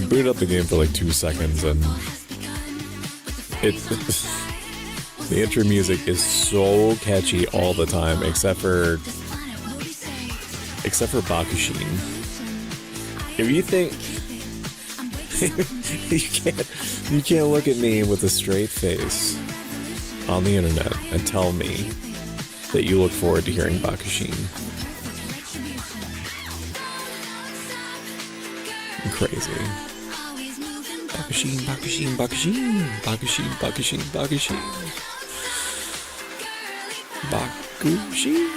booted up the game for like 2 seconds and the intro music is so catchy all the time, except for Bakushin. If you think you can't look at me with a straight face on the internet and tell me that you look forward to hearing Bakushin. I'm crazy. Bakushin, Bakushin, Bakushin, Bakushin, Bakushin, Bakushin. Bakushin.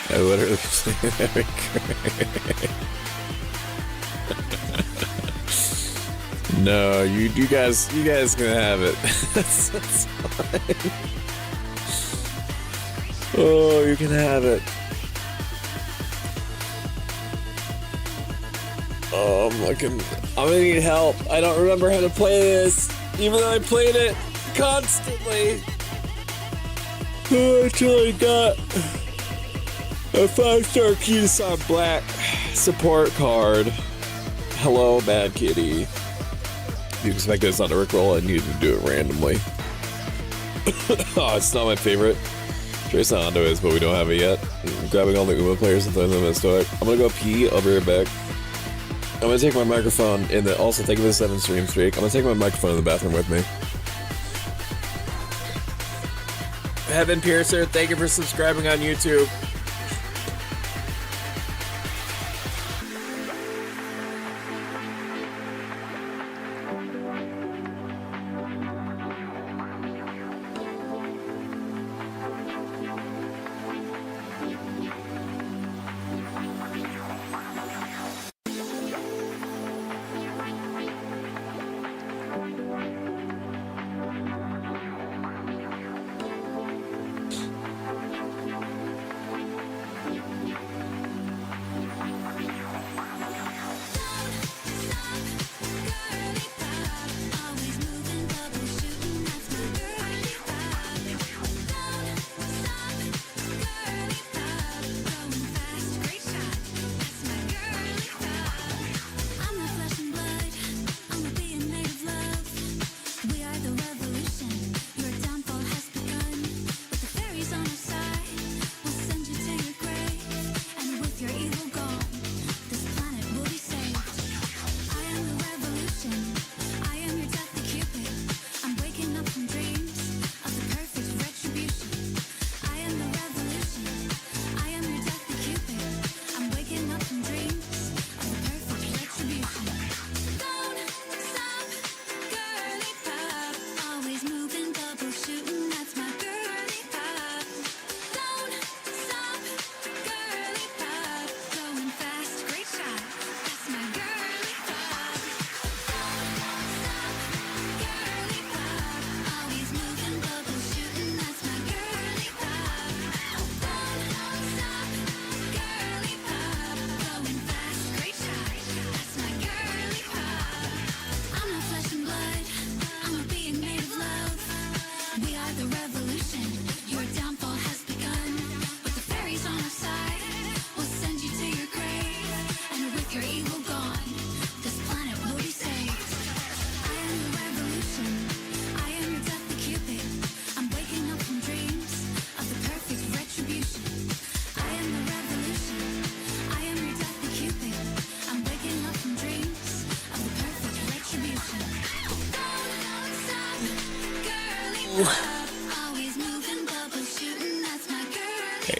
I literally say that. No, you guys can have it. that's fine. Oh, you can have it. Oh, I'm gonna need help. I don't remember how to play this, even though I played it constantly. Until I got a 5-star Key-to-Sign Black support card. Hello, Bad Kitty. You expect it's not a Rickroll, I needed to do it randomly. Oh, it's not my favorite. Trace Hondo is, but we don't have it yet. I'm grabbing all the Uma players and throwing them in Stoic. I'm gonna go pee, I'll be right back. I'm gonna take my microphone in the, also thank you for the 7 stream streak. I'm gonna take my microphone in the bathroom with me. Heaven Piercer, thank you for subscribing on YouTube.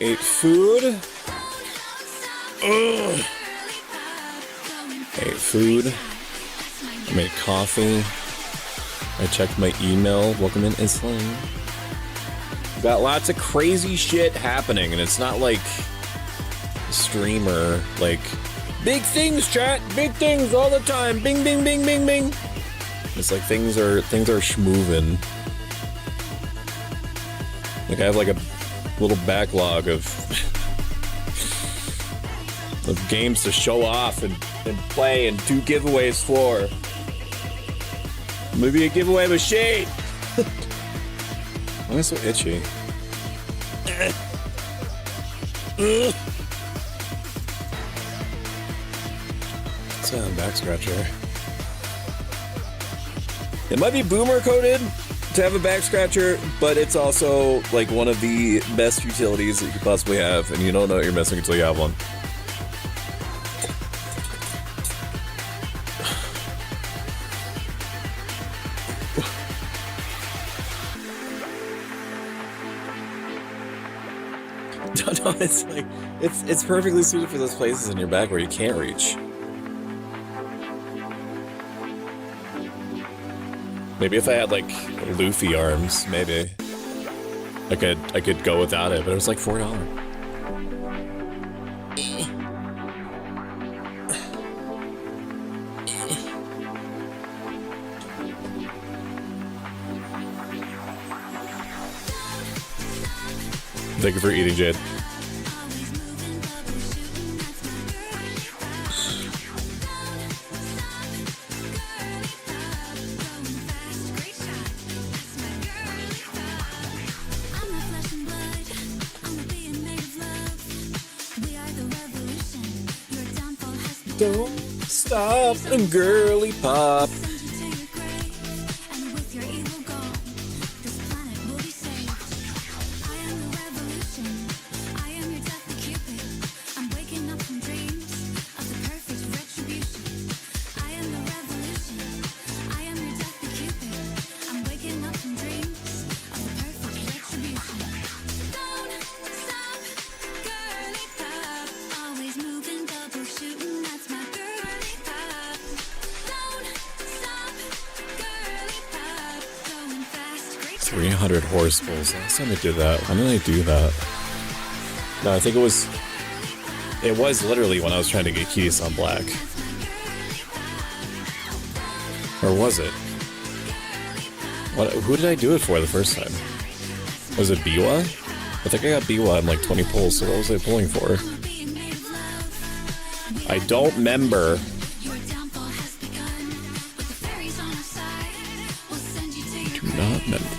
Ate food. Ugh. Ate food. I made coffee. I checked my email. Welcome in, Islam. Got lots of crazy shit happening, and it's not like a streamer, like big things, chat, big things all the time. Bing, bing, bing, bing, bing. It's like things are schmoovin'. Like I have like a little backlog of games to show off and play and do giveaways for. Maybe a giveaway machine. I'm so itchy. It's a back scratcher. It might be boomer coded to have a back scratcher, but it's also like one of the best utilities that you could possibly have, and you don't know what you're missing until you have one. No, it's like it's perfectly suited for those places in your back where you can't reach. Maybe if I had like Luffy arms, maybe I could go without it, but it was like $4. Thank you for eating, Jade. Don't stop, girly pop. Horse bulls. Last time I did that. When did I do that? No, I think it was literally when I was trying to get keys on black. Or was it? Who did I do it for the first time? Was it Biwa? I think I got Biwa in like 20 pulls, so what was I pulling for? I don't remember. Do not remember.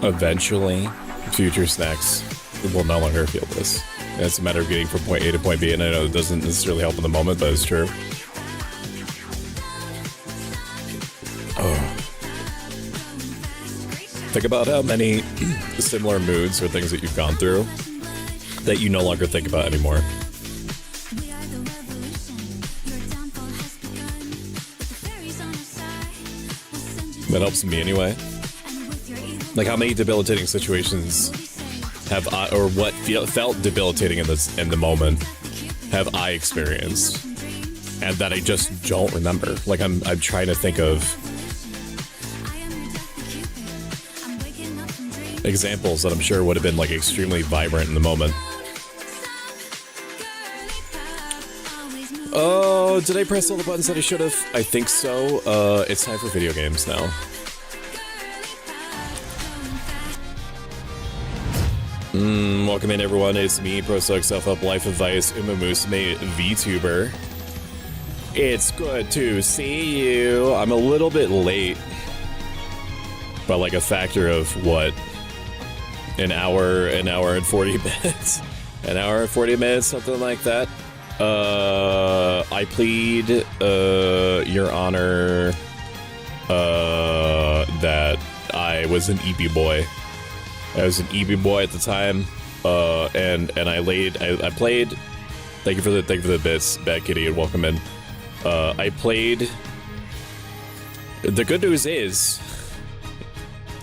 Eventually, future snacks will no longer feel this. It's a matter of getting from point A to point B, and I know it doesn't necessarily help in the moment, but it's true. Oh. Think about how many similar moods or things that you've gone through that you no longer think about anymore. That helps me anyway. Like, how many debilitating situations have I, or what felt debilitating in the moment, have I experienced, and that I just don't remember? Like, I'm trying to think of examples that I'm sure would have been like extremely vibrant in the moment. Oh, did I press all the buttons that I should have? I think so. It's time for video games now. Welcome in, everyone. It's me, Pro Stoic Self-Help Life Advice, Umamusume Vtuber. It's good to see you. I'm a little bit late, but like a factor of what? An hour and 40 minutes. An hour and 40 minutes, something like that. I plead, Your Honor, that I was an EB boy. I was an EB boy at the time, and I played. Thank you for the bits, Bad Kitty, and welcome in. I played. The good news is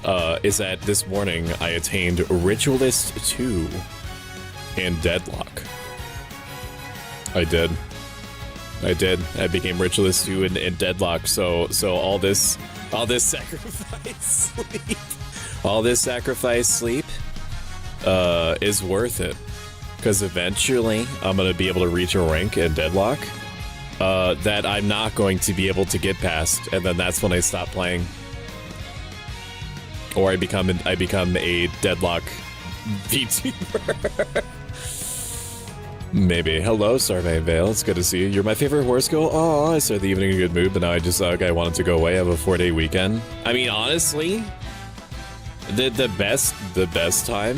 that this morning I attained Ritualist 2 in Deadlock. I did. I became Ritualist 2 in Deadlock. So all this sacrifice sleep. All this sacrifice sleep is worth it, because eventually I'm going to be able to reach a rank in Deadlock that I'm not going to be able to get past, and then that's when I stop playing, or I become a Deadlock VTuber. Maybe. Hello, Starvane Vale. It's good to see you. You're my favorite horoscope. Oh, I started the evening in a good mood, but now I just I wanted to go away. I have a 4-day weekend. I mean, honestly, the best time,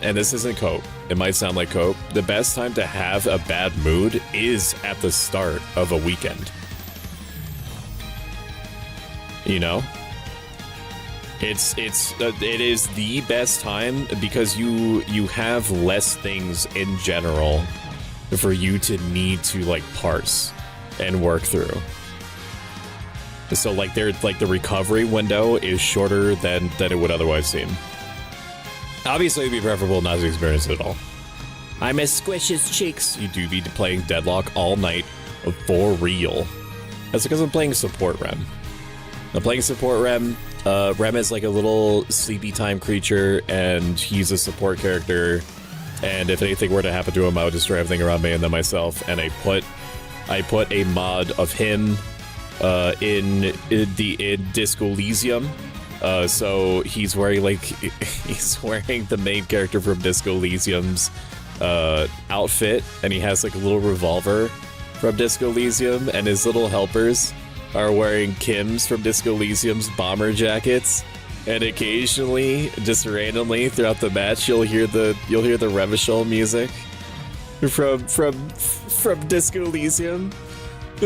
and this isn't cope, it might sound like cope, the best time to have a bad mood is at the start of a weekend. You know? It is the best time because you have less things in general for you to need to like parse and work through. So like the recovery window is shorter than it would otherwise seem. Obviously, it'd be preferable not to experience it at all. I miss Squish's cheeks. You do be playing Deadlock all night for real. That's because I'm playing support Rem. I'm playing support Rem. Rem is like a little sleepy time creature, and he's a support character. And if anything were to happen to him, I would destroy everything around me and then myself. And I put a mod of him in Disco Elysium. So he's wearing the main character from Disco Elysium's outfit, and he has like a little revolver from Disco Elysium, and his little helpers are wearing Kim's from Disco Elysium's bomber jackets. And occasionally, just randomly throughout the match, you'll hear the Revachol music from Disco Elysium.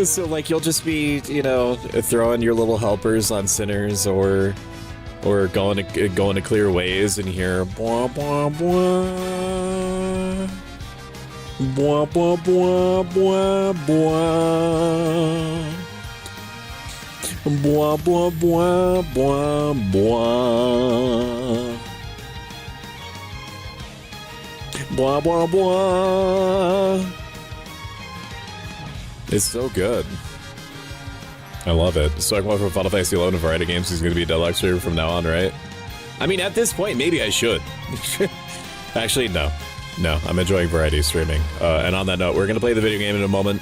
So like you'll just be, throwing your little helpers on sinners or going to clear ways and hear blah blah blah blah blah blah blah blah. Blah, blah, blah, blah, blah. Blah, blah, blah. It's so good. I love it. So I went from Final Fantasy 11 to variety games. He's going to be a Deadlock streamer from now on, right? I mean, at this point, maybe I should. Actually, no. No, I'm enjoying variety streaming. And on that note, we're going to play the video game in a moment.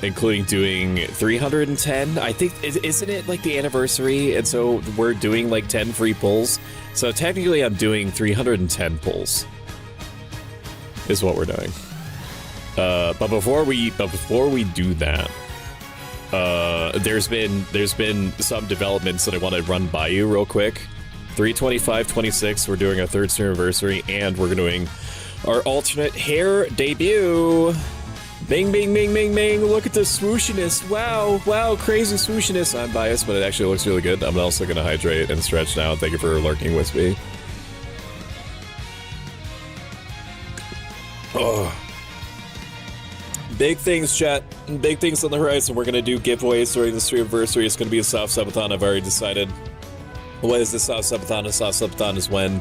Including doing 310. I think, isn't it like the anniversary? And so we're doing like 10 free pulls. So technically I'm doing 310 pulls is what we're doing. But before we do that, there's been some developments that I want to run by you real quick. 325-26, we're doing our third Streamiversary, and we're doing our alternate hair debut. Bing, bing, bing, bing, bing. Look at the swooshiness. Wow, wow, crazy swooshiness. I'm biased, but it actually looks really good. I'm also going to hydrate and stretch now. Thank you for lurking with me. Oh. Big things, chat. Big things on the horizon. We're gonna do giveaways during the Streamiversary. It's gonna be a soft subathon. I've already decided. What is the soft subathon? A soft subathon is when,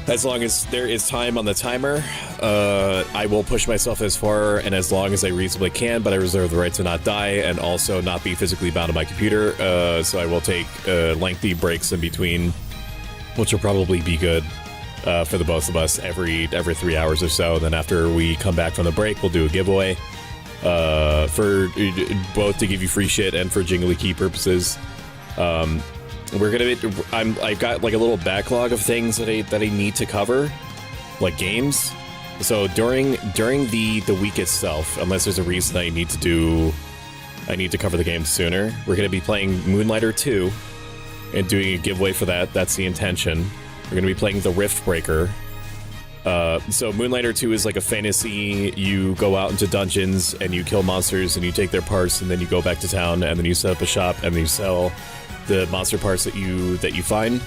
as long as there is time on the timer, I will push myself as far and as long as I reasonably can, but I reserve the right to not die and also not be physically bound to my computer. So I will take lengthy breaks in between, which will probably be good for the both of us every 3 hours or so. And then after we come back from the break, we'll do a giveaway for both to give you free shit and for Jingly Key purposes. We're gonna be, I've got like a little backlog of things that I need to cover, like games. So during the week itself, unless there's a reason I need to cover the game sooner, we're gonna be playing Moonlighter 2 and doing a giveaway for that. That's the intention. We're gonna be playing the Rift Breaker. So Moonlighter 2 is like a fantasy. You go out into dungeons and you kill monsters and you take their parts and then you go back to town and then you set up a shop and then you sell the monster parts that you find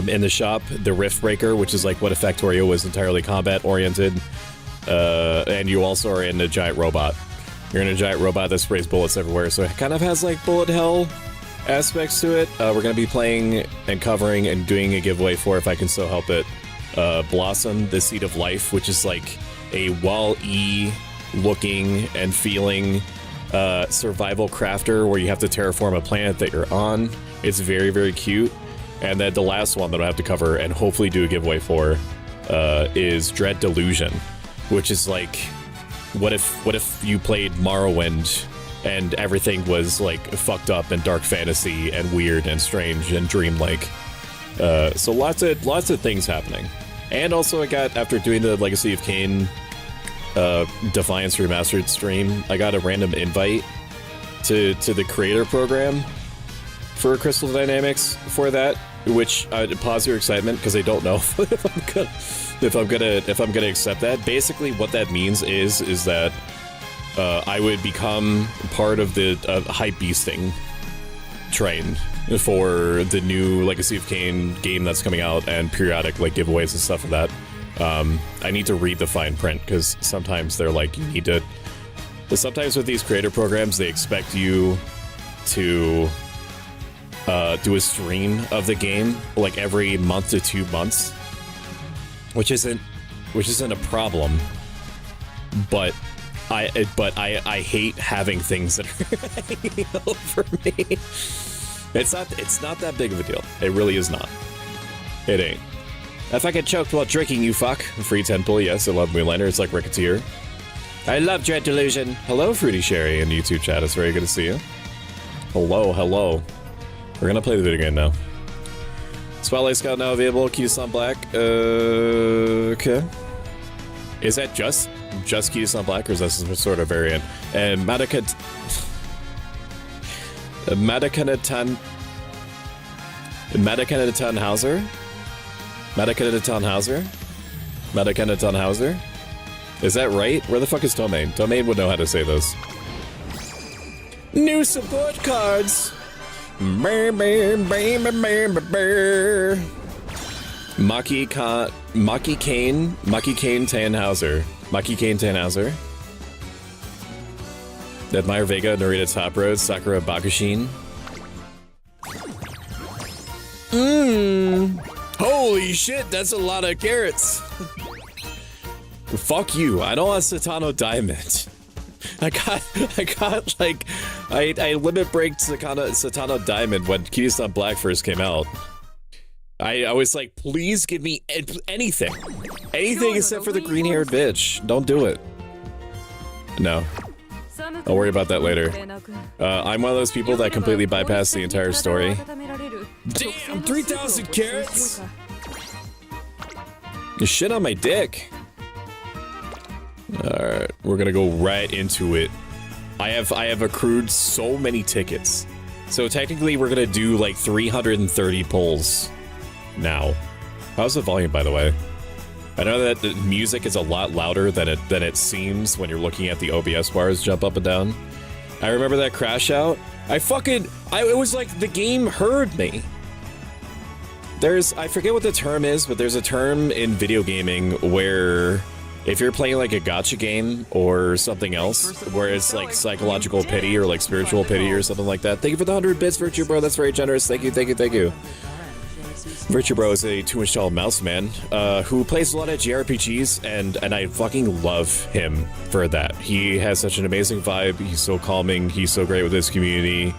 in the shop. The Rift Breaker, which is like what if Factorio was entirely combat oriented, and you also are in a giant robot. You're in a giant robot that sprays bullets everywhere, so it kind of has like bullet hell aspects to it. We're going to be playing and covering and doing a giveaway for, if I can so help it, Blossom, the Seed of Life, which is like a Wall-E looking and feeling survival crafter where you have to terraform a planet that you're on. It's very, very cute. And then the last one that I have to cover and hopefully do a giveaway for is Dread Delusion, which is like, what if you played Morrowind and everything was like fucked up and dark fantasy and weird and strange and dreamlike. So lots of things happening. And also I got, after doing the Legacy of Kain Defiance Remastered stream, I got a random invite to the creator program for Crystal Dynamics for that, which pause your excitement because I don't know if I'm gonna accept that. Basically, what that means is that I would become part of the hype beasting train for the new Legacy of Kain game that's coming out and periodic like giveaways and stuff for that. I need to read the fine print because sometimes they're like, you need to. Sometimes with these creator programs, they expect you to do a stream of the game like every month to 2 months, which isn't a problem. But I hate having things that are hanging over me. It's not that big of a deal. It really is not. It ain't. If I get choked while drinking, you fuck. Free 10 pull, yes, I love Moonlighter. It's like Ricketeer. I love Dread Delusion. Hello, Fruity Sherry in the YouTube chat. It's very good to see you. Hello. We're gonna play the video game now. Spotlight Scout now available. Key-to-Sun Black. Okay. Is that just Key-to-Sun Black, or is that some sort of variant? And Madakanatan Hauser? Is that right? Where the fuck is Tomei? Tomei would know how to say those. New support cards! Maki Kane Tannhauser. Admire Vega, Narita Top Road, Sakura Bakushin. Holy shit, that's a lot of carrots. Fuck you, I don't want Satano Diamond. I limit breaked Satano Diamond when Key-to-Sun Black first came out. I was like, please give me anything. Anything except for the green-haired bitch. Don't do it. No. I'll worry about that later. I'm one of those people that completely bypass the entire story. Damn, 3,000 carrots? You shit on my dick. Alright, we're gonna go right into it. I have accrued so many tickets. So technically we're gonna do like 330 pulls now. How's the volume, by the way? I know that the music is a lot louder than it seems when you're looking at the OBS bars jump up and down. I remember that crash out. It was like the game heard me. I forget what the term is, but there's a term in video gaming where If you're playing like a gacha game or something else, where it's like psychological pity or like spiritual pity or something like that, thank you for the 100 bits, Virtue Bro. That's very generous. Thank you, thank you, thank you. Virtue Bro is a 2-inch tall mouse man who plays a lot of JRPGs, and I fucking love him for that. He has such an amazing vibe. He's so calming. He's so great with his community.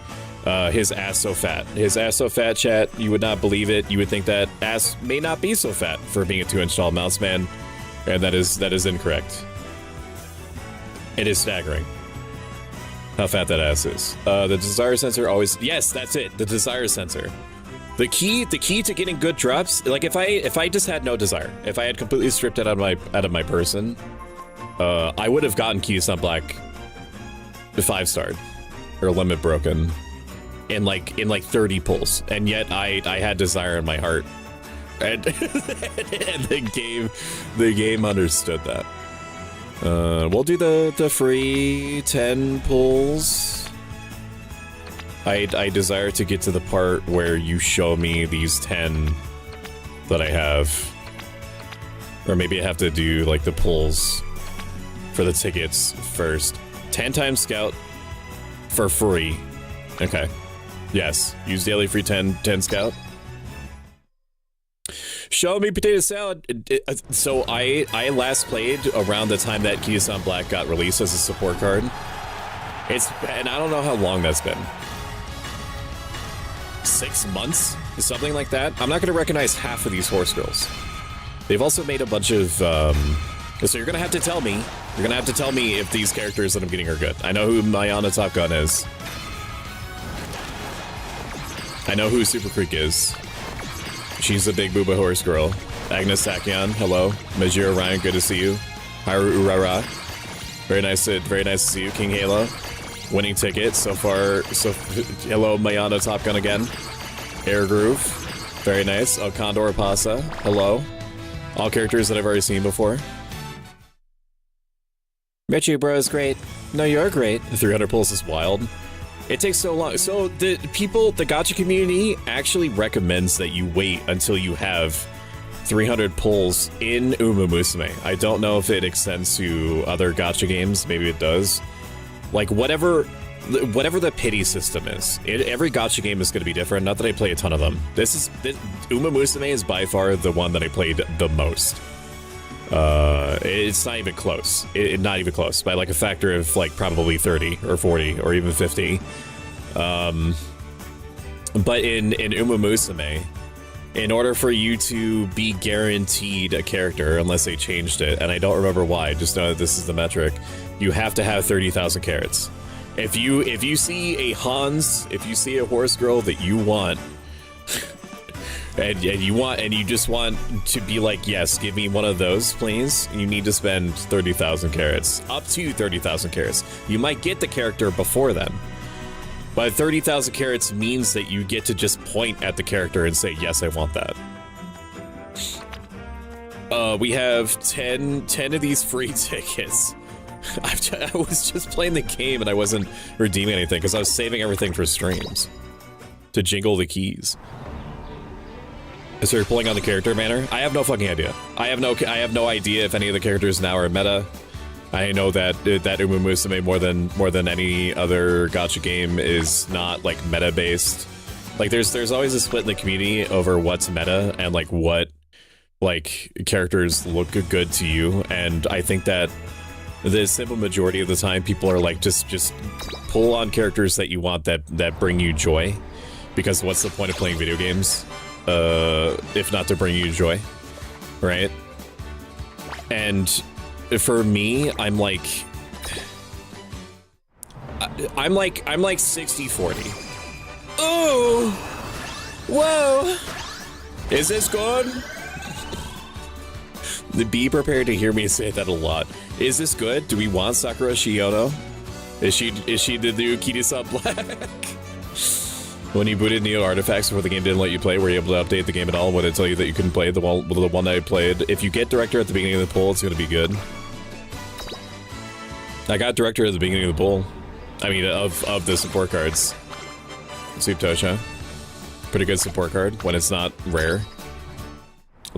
His ass so fat. His ass so fat, chat. You would not believe it. You would think that ass may not be so fat for being a 2-inch tall mouse man, and that is incorrect. It is staggering how fat that ass is. The desire sensor always... Yes, that's it. The desire sensor. The key to getting good drops, like if I just had no desire, if I had completely stripped it out of my person, I would have gotten Key-Sun Black 5-starred or limit broken in like 30 pulls, and yet I had desire in my heart, and, and the game understood that. We'll do the free 10 pulls. I desire to get to the part where you show me these 10 that I have. Or maybe I have to do like the pulls for the tickets first. 10 times scout for free. Okay. Yes. Use daily free 10 scout. Show me potato salad. So I last played around the time that Key-Sun Black got released as a support card. And I don't know how long that's been. 6 months? Something like that? I'm not going to recognize half of these horse girls. They've also made a bunch of... so you're going to have to tell me. You're going to have to tell me if these characters that I'm getting are good. I know who Mayana Top Gun is. I know who Super Freak is. She's a big booba horse girl. Agnes Sakyan, hello. Majiro Ryan, good to see you. Haru Urara. Very nice to see you. King Halo. Winning ticket so far. So hello, Mayana Top Gun again. Air Groove, very nice. Oh, Condor Pasa, hello. All characters that I've already seen before. Virtue Bro is great. No, you're great. The 300 pulls is wild. It takes so long. So the gacha community actually recommends that you wait until you have 300 pulls in Umamusume. I don't know if it extends to other gacha games. Maybe it does. Like, whatever the pity system is, every gacha game is going to be different. Not that I play a ton of them. Umamusume is by far the one that I played the most. It's not even close. Not even close. By like a factor of like probably 30 or 40 or even 50. But in Umamusume, in order for you to be guaranteed a character, unless they changed it, and I don't remember why, just know that this is the metric, you have to have 30,000 carats. If you see a Hans, if you see a horse girl that you want, and you just want to be like, yes, give me one of those, please, you need to spend 30,000 carats. Up to 30,000 carats. You might get the character before then. But 30,000 carats means that you get to just point at the character and say, yes, I want that. We have 10 of these free tickets. I was just playing the game and I wasn't redeeming anything because I was saving everything for streams to jingle the keys. So you're pulling on the character banner? I have no fucking idea. I have no idea if any of the characters now are meta. I know that Umamusume more than any other gacha game is not like meta based. Like there's always a split in the community over what's meta and like what like characters look good to you, and I think that the simple majority of the time people are like just pull on characters that you want that bring you joy, because what's the point of playing video games if not to bring you joy, right? And for me, I'm like 60-40. Oh, whoa! Is this good? Be prepared to hear me say that a lot. Is this good? Do we want Sakura Shiono? Is she the new Kiri-san Black? When you booted Neo Artifacts before the game didn't let you play, were you able to update the game at all? Would it tell you that you couldn't play the one that I played? If you get Director at the beginning of the poll, it's going to be good. I got Director at the beginning of the poll. I mean, of the support cards. Soup Tosha. Pretty good support card when it's not rare.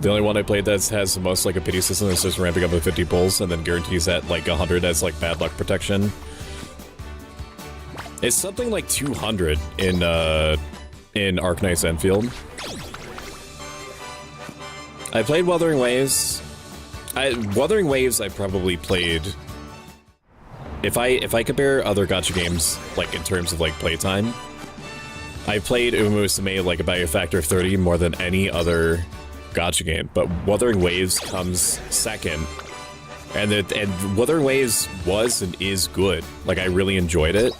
The only one I played that has the most like a pity system is just ramping up with 50 pulls and then guarantees that like 100 as like bad luck protection. It's something like 200 in Arknight's Enfield. I played Wuthering Waves. Wuthering Waves I probably played. If I compare other gacha games like in terms of like playtime, I played Umamusume like about a factor of 30 more than any other gacha game, but Wuthering Waves comes second, and Wuthering Waves was and is good. Like I really enjoyed it,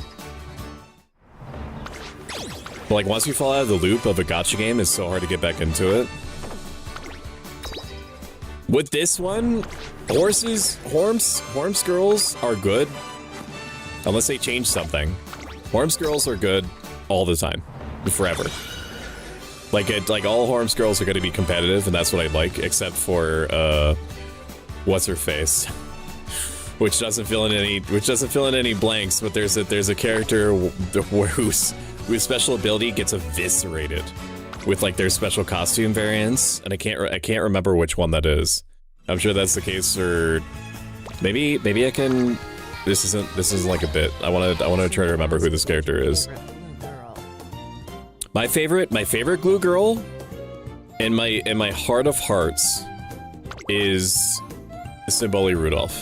but like once you fall out of the loop of a gacha game, it's so hard to get back into it. With this one, Horms girls are good, unless they change something. Horms girls are good all the time, forever. Like all Horms girls are going to be competitive, and that's what I like, except for what's her face, which doesn't fill in any blanks. But there's a character whose special ability gets eviscerated with like their special costume variants, and I can't remember which one that is. I'm sure that's the case for maybe I can. This isn't like a bit. I want to try to remember who this character is. My favorite glue girl in my heart of hearts is Symboli Rudolph.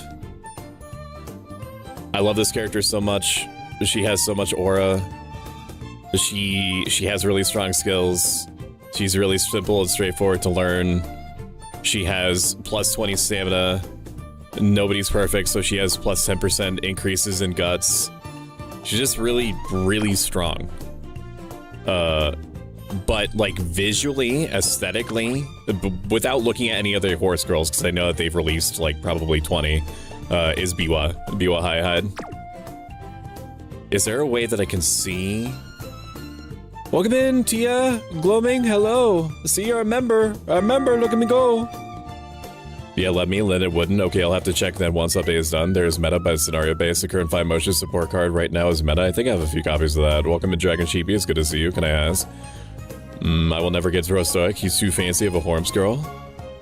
I love this character so much. She has so much aura. She has really strong skills. She's really simple and straightforward to learn. She has plus 20 stamina. Nobody's perfect, so she has plus 10% increases in guts. She's just really, really strong. But like visually, aesthetically, without looking at any other horse girls, because I know that they've released like probably 20, is Biwa High. Is there a way that I can see? Welcome in, Tia Gloaming. Hello. See, you're a member. Look at me go. Yeah, let it wouldn't. Okay, I'll have to check then once update is done. There's meta, but scenario based. The current 5 motion support card right now is meta. I think I have a few copies of that. Welcome to Dragon Sheepy. It's good to see you. Can I ask? I will never get to Stoic. He's too fancy of a Horms girl.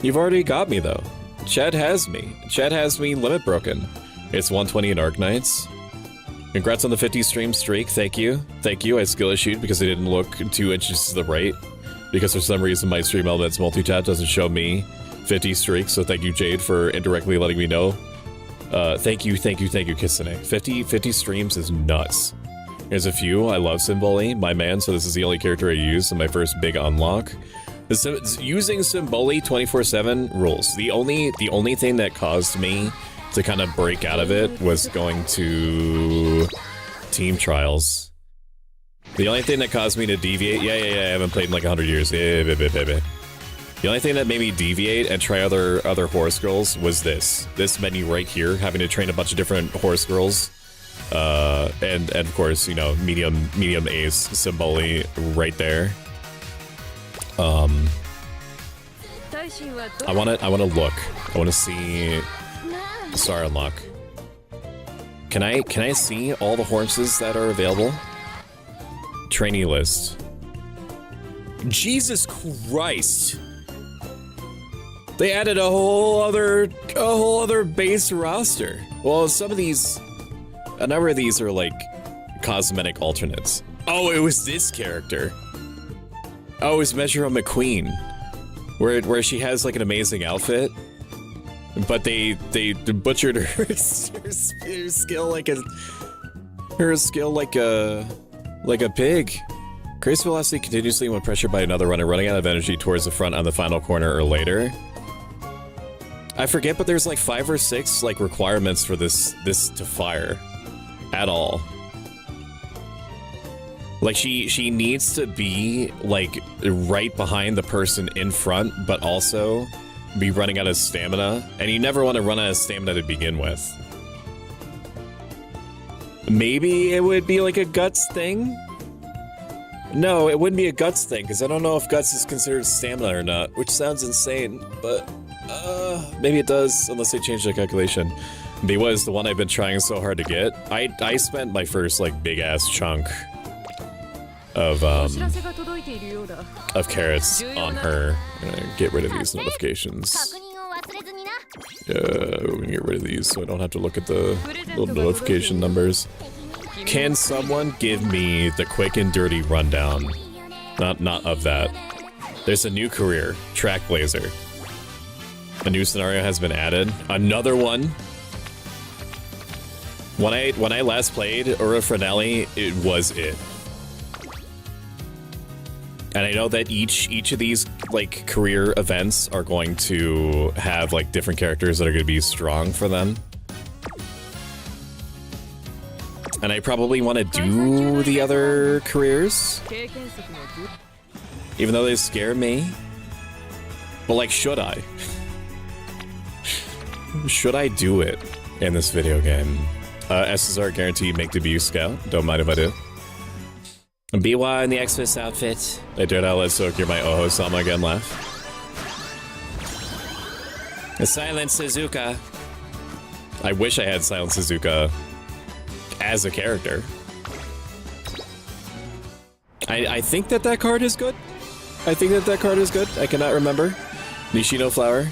You've already got me though. Chad has me. Chad has me limit broken. It's 120 in Arknights. Congrats on the 50 stream streak. Thank you. Thank you. I skill issued because I didn't look 2 inches to the right. Because for some reason my stream elements multi-tap doesn't show me 50 streaks. So thank you, Jade, for indirectly letting me know. Thank you, Kitsune. 50 streams is nuts. Here's a few. I love Symboli, my man, so this is the only character I use in my first big unlock. Using Symboli 24/7 rules. The only thing that caused me to kind of break out of it was going to team trials. The only thing that caused me to deviate, yeah, I haven't played in like 100 years. Yeah, baby. The only thing that made me deviate and try other horse girls was this menu right here, having to train a bunch of different horse girls, and of course, you know, medium ace Symboli right there. I want to look. I want to see Star Unlock. Can I see all the horses that are available? Trainee list. Jesus Christ! They added a whole other base roster. Well, some of these, a number of these are like cosmetic alternates. Oh, it was this character. Oh, it's Measure McQueen, where she has like an amazing outfit, but they butchered her skill like a pig. Increase velocity continuously when pressured by another runner, running out of energy towards the front on the final corner or later. I forget, but there's like 5 or 6 like requirements for this to fire at all. Like she needs to be like right behind the person in front, but also be running out of stamina. And you never want to run out of stamina to begin with. Maybe it would be like a guts thing. No, it wouldn't be a guts thing, because I don't know if guts is considered stamina or not, which sounds insane, but maybe it does, unless they change the calculation. Biwa is the one I've been trying so hard to get. I spent my first like big ass chunk of carrots on her. I'm gonna get rid of these notifications. We can get rid of these so I don't have to look at the little notification numbers. Can someone give me the quick and dirty rundown? Not of that. There's a new career, Track Blazer. A new scenario has been added. Another one. When I last played Ura Frenelli, it was it. And I know that each of these like career events are going to have like different characters that are going to be strong for them. And I probably want to do the other careers, even though they scare me. But like, should I? Should I do it in this video game? SSR guaranteed make debut scout. Don't mind if I do. BY in the Xmas outfit. I dared not let Stoic hear my Oho-sama again laugh. The Silent Suzuka. I wish I had Silent Suzuka as a character. I think that card is good. I think that card is good. I cannot remember. Nishino Flower.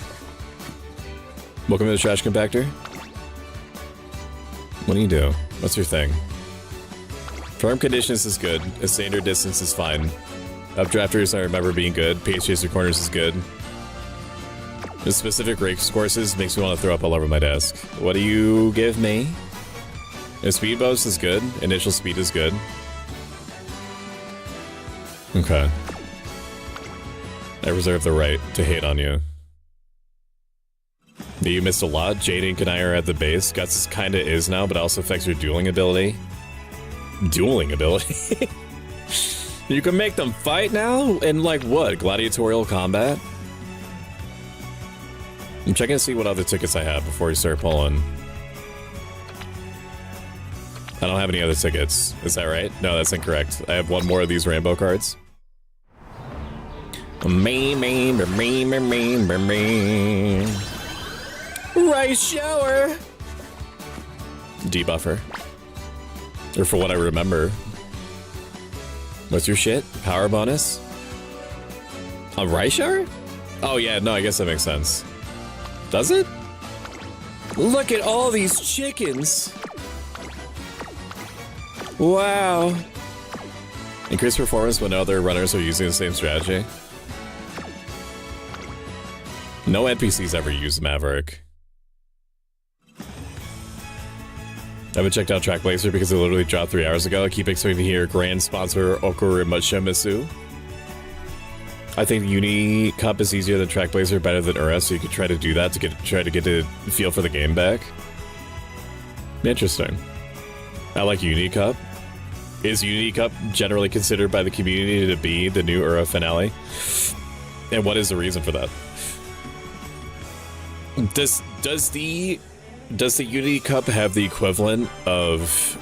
Welcome to the Trash Compactor. What do you do? What's your thing? Farm Conditions is good. A standard distance is fine. Updrafters I remember being good. Pace Chaser Corners is good. The specific race courses makes me want to throw up all over my desk. What do you give me? A Speed Boost is good. Initial speed is good. Okay. I reserve the right to hate on you. You missed a lot. Jaden and I are at the base. Guts kinda is now, but also affects your dueling ability. Dueling ability? You can make them fight now? In like what? Gladiatorial combat? I'm checking to see what other tickets I have before we start pulling. I don't have any other tickets. Is that right? No, that's incorrect. I have one more of these rainbow cards. Rice shower! Debuffer. Or for what I remember. What's your shit? Power bonus? A rice shower? Oh yeah, no, I guess that makes sense. Does it? Look at all these chickens! Wow. Increased performance when other runners are using the same strategy. No NPCs ever use Maverick. I haven't checked out Track Blazer because it literally dropped 3 hours ago. I keep expecting to hear grand sponsor Okurimachimasu. I think Uni Cup is easier than Track Blazer, better than Ura, so you could try to do that to try to get a feel for the game back. Interesting. I like Uni Cup. Is Uni Cup generally considered by the community to be the new Ura finale? And what is the reason for that? Does the Unity Cup have the equivalent of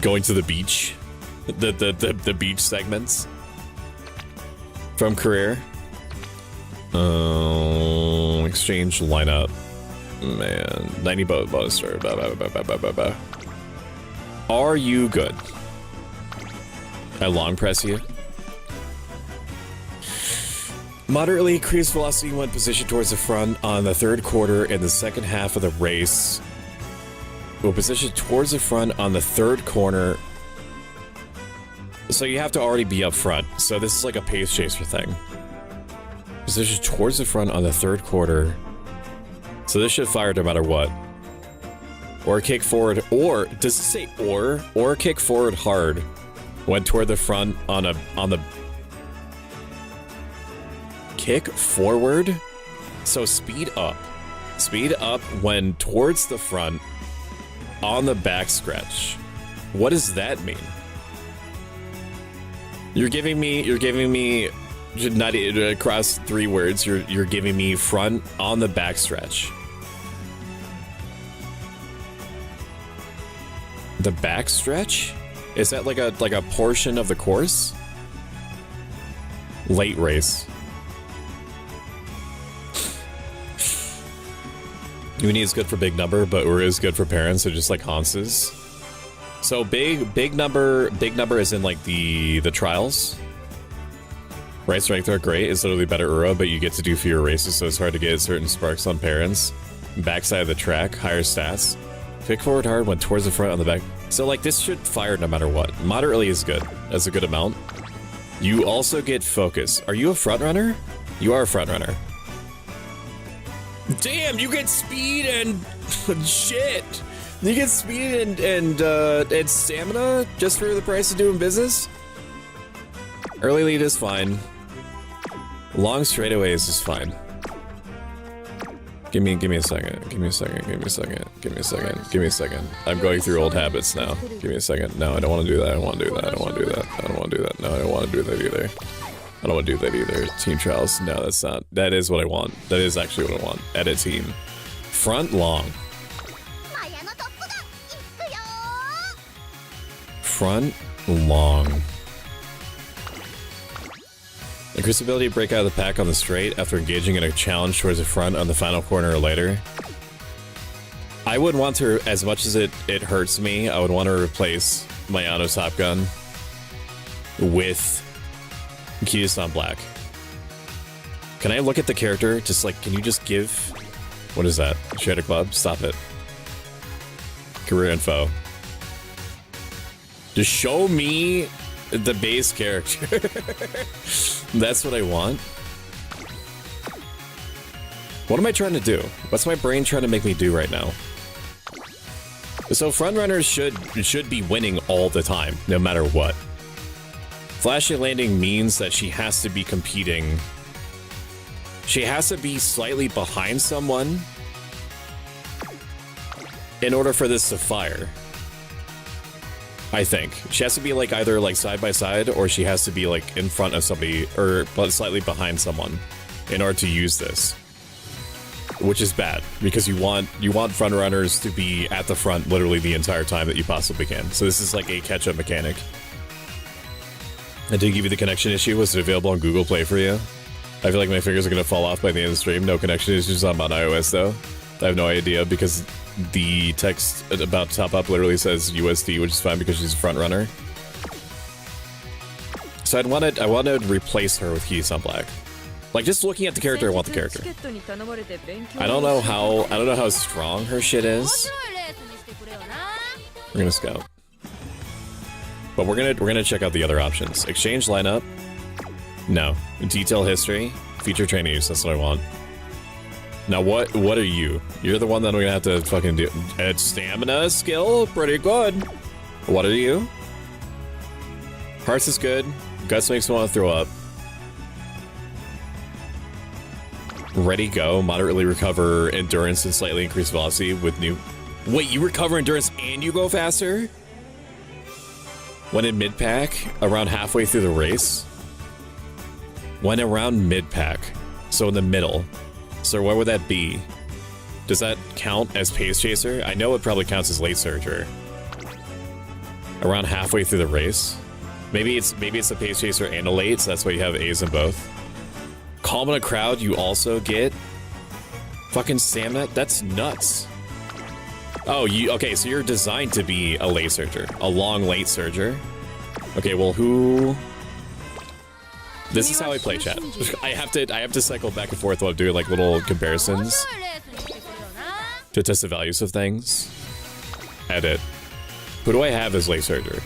going to the beach? The beach segments from career? Exchange lineup. Man, 90 bonus star. Are you good? I long press you. Moderately increased velocity when positioned towards the front on the third quarter in the second half of the race. Will position towards the front on the third corner. So you have to already be up front. So this is like a pace chaser thing. Position towards the front on the third quarter. So this should fire no matter what. Or kick forward, or does it say or kick forward hard when toward the front on the kick forward? So speed up when towards the front on the back stretch. What does that mean? You're giving me not across 3 words. You're giving me front on the back stretch. The back stretch? Is that like a portion of the course? Late race. Uni is good for big number, but Ura is good for parents, so just like Hans's. So big number is in like the trials. Right strength are great. It's literally better Ura, but you get to do fewer races, so it's hard to get certain sparks on parents. Backside of the track, higher stats. Kick forward hard when towards the front on the back. So like this should fire no matter what. Moderately is good. That's a good amount. You also get focus. Are you a front runner? You are a front runner. Damn, you get speed and shit. You get speed and stamina just for the price of doing business? Early lead is fine. Long straightaways is fine. Give me a second. Give me a second. Give me a second. Give me a second. Give me a second. I'm going through old habits now. Give me a second. No, I don't want to do that. I don't want to do that. I don't want to do that. I don't want to do that. No, I don't want to do that either. I don't want to do that either. Team trials. No, that's not. That is what I want. That is actually what I want. Edit team. Front long. Front long. Increase ability to break out of the pack on the straight after engaging in a challenge towards the front on the final corner or later. I would want to, as much as it hurts me, I would want to replace my Auto Top Gun with Kiyosan Black. Can I look at the character? Just like, can you just give... What is that? Shader Club? Stop it. Career info. Just show me the base character. That's what I want. What am I trying to do? What's my brain trying to make me do right now? So frontrunners should be winning all the time, no matter what. Flashing landing means that she has to be competing. She has to be slightly behind someone in order for this to fire. I think. She has to be like either like side by side, or she has to be like in front of somebody or slightly behind someone in order to use this. Which is bad because you want front runners to be at the front literally the entire time that you possibly can. So this is like a catch-up mechanic. I did give you the connection issue. Was it available on Google Play for you? I feel like my fingers are gonna fall off by the end of the stream. No connection issues on iOS though. I have no idea because the text about top up literally says USD, which is fine because she's a front runner. So I want to replace her with Kiyosan Black. Like just looking at the character, I want the character. I don't know how strong her shit is. We're gonna scout. But we're gonna check out the other options. Exchange lineup. No. Detail history. Feature trainees, that's what I want. Now what are you? You're the one that I'm gonna have to fucking do. It's stamina skill, pretty good. What are you? Hearts is good. Guts makes me want to throw up. Ready, go. Moderately recover endurance and slightly increase velocity with new... Wait, you recover endurance and you go faster? When in mid-pack, around halfway through the race? When around mid-pack, so in the middle. So what would that be? Does that count as Pace Chaser? I know it probably counts as Late Surger. Around halfway through the race? Maybe it's a Pace Chaser and a Late, so that's why you have A's in both. Calm in a crowd, you also get fucking stamina? That's nuts. Oh, okay, so you're designed to be a Late Surger. A long Late Surger. Okay, well who... This is how I play, chat. I have to cycle back and forth while I'm doing like little comparisons to test the values of things. Edit. Who do I have as Late Surger?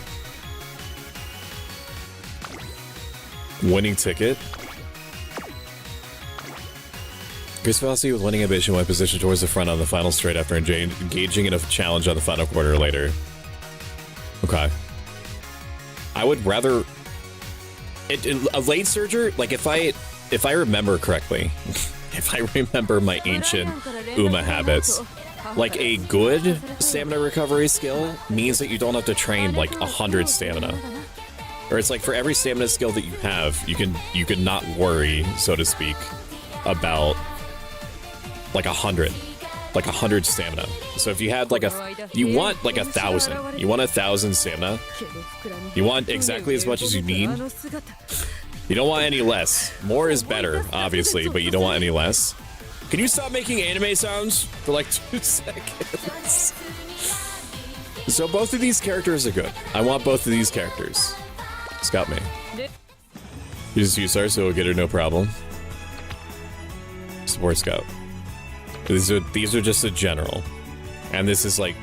Winning ticket. Increase velocity with winning ambition when positioned towards the front on the final straight after engaging in a challenge on the final quarter or later. Okay. I would rather... a Late Surger, like if I remember correctly, if I remember my ancient Uma habits, like a good stamina recovery skill means that you don't have to train like 100 stamina. Or it's like for every stamina skill that you have, you can not worry, so to speak, about like 100 stamina. So if you had like you want like 1,000. You want 1,000 stamina. You want exactly as much as you need. You don't want any less. More is better, obviously, but you don't want any less. Can you stop making anime sounds for like 2 seconds? So both of these characters are good. I want both of these characters. Scout me. You just use her, so we'll get her no problem. Support Scout. These are just a general. And this is like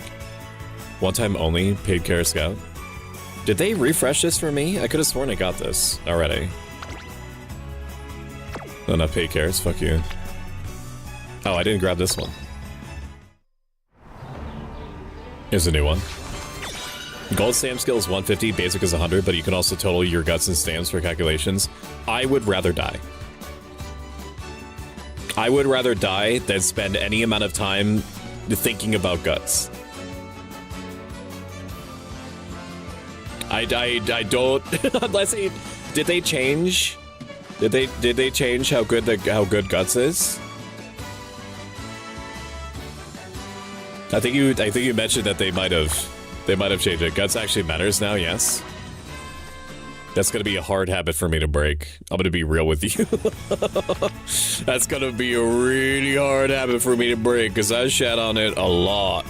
one time only paid care Scout. Did they refresh this for me? I could have sworn I got this already. No, not paid cares, fuck you. Oh, I didn't grab this one. Here's a new one. Gold stamp skill is 150, basic is 100, but you can also total your guts and stamps for calculations. I would rather die. I would rather die than spend any amount of time thinking about guts. I don't unless they did they change? Did they change how good guts is? I think you mentioned that they might have changed it. Guts actually matters now, yes. That's gonna be a hard habit for me to break. I'm gonna be real with you. That's gonna be a really hard habit for me to break because I shat on it a lot.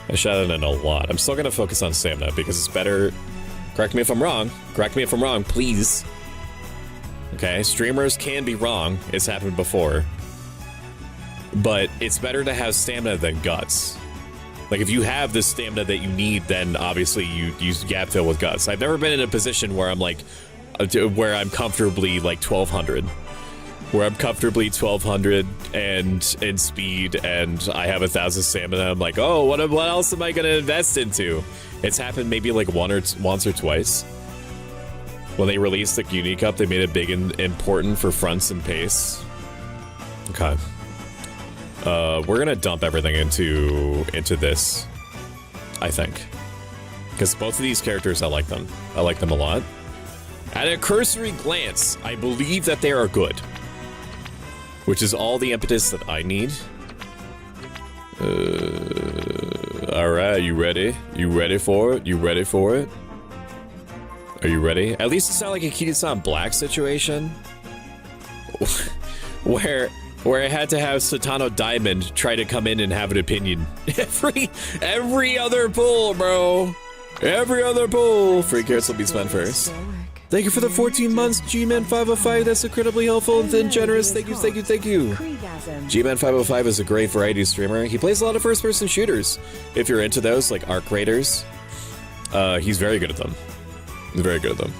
I shat on it a lot. I'm still gonna focus on stamina because it's better. Correct me if I'm wrong. Correct me if I'm wrong, please. Okay, streamers can be wrong. It's happened before. But it's better to have stamina than guts. Like, if you have the stamina that you need, then obviously you use gap fill with guts. I've never been in a position where I'm like, where I'm comfortably like 1200. Where I'm comfortably 1200 and in speed and I have 1000 stamina. I'm like, oh, what else am I gonna invest into? It's happened maybe like once or twice. When they released the Unique Cup, they made it big and important for fronts and pace. Okay. We're gonna dump everything into this, I think. Because both of these characters, I like them. I like them a lot. At a cursory glance, I believe that they are good. Which is all the impetus that I need. Alright, you ready? You ready for it? You ready for it? Are you ready? At least it's not like a Kiri-san Black situation. where I had to have Satano Diamond try to come in and have an opinion. Every other pull, bro. Every other pull. Free carrots will be spent first. Thank you for the 14 months, G-Man505. That's incredibly helpful and generous. Thank you, thank you, thank you. G-Man505 is a great variety streamer. He plays a lot of first-person shooters. If you're into those, like Arc Raiders, he's very good at them. He's very good at them.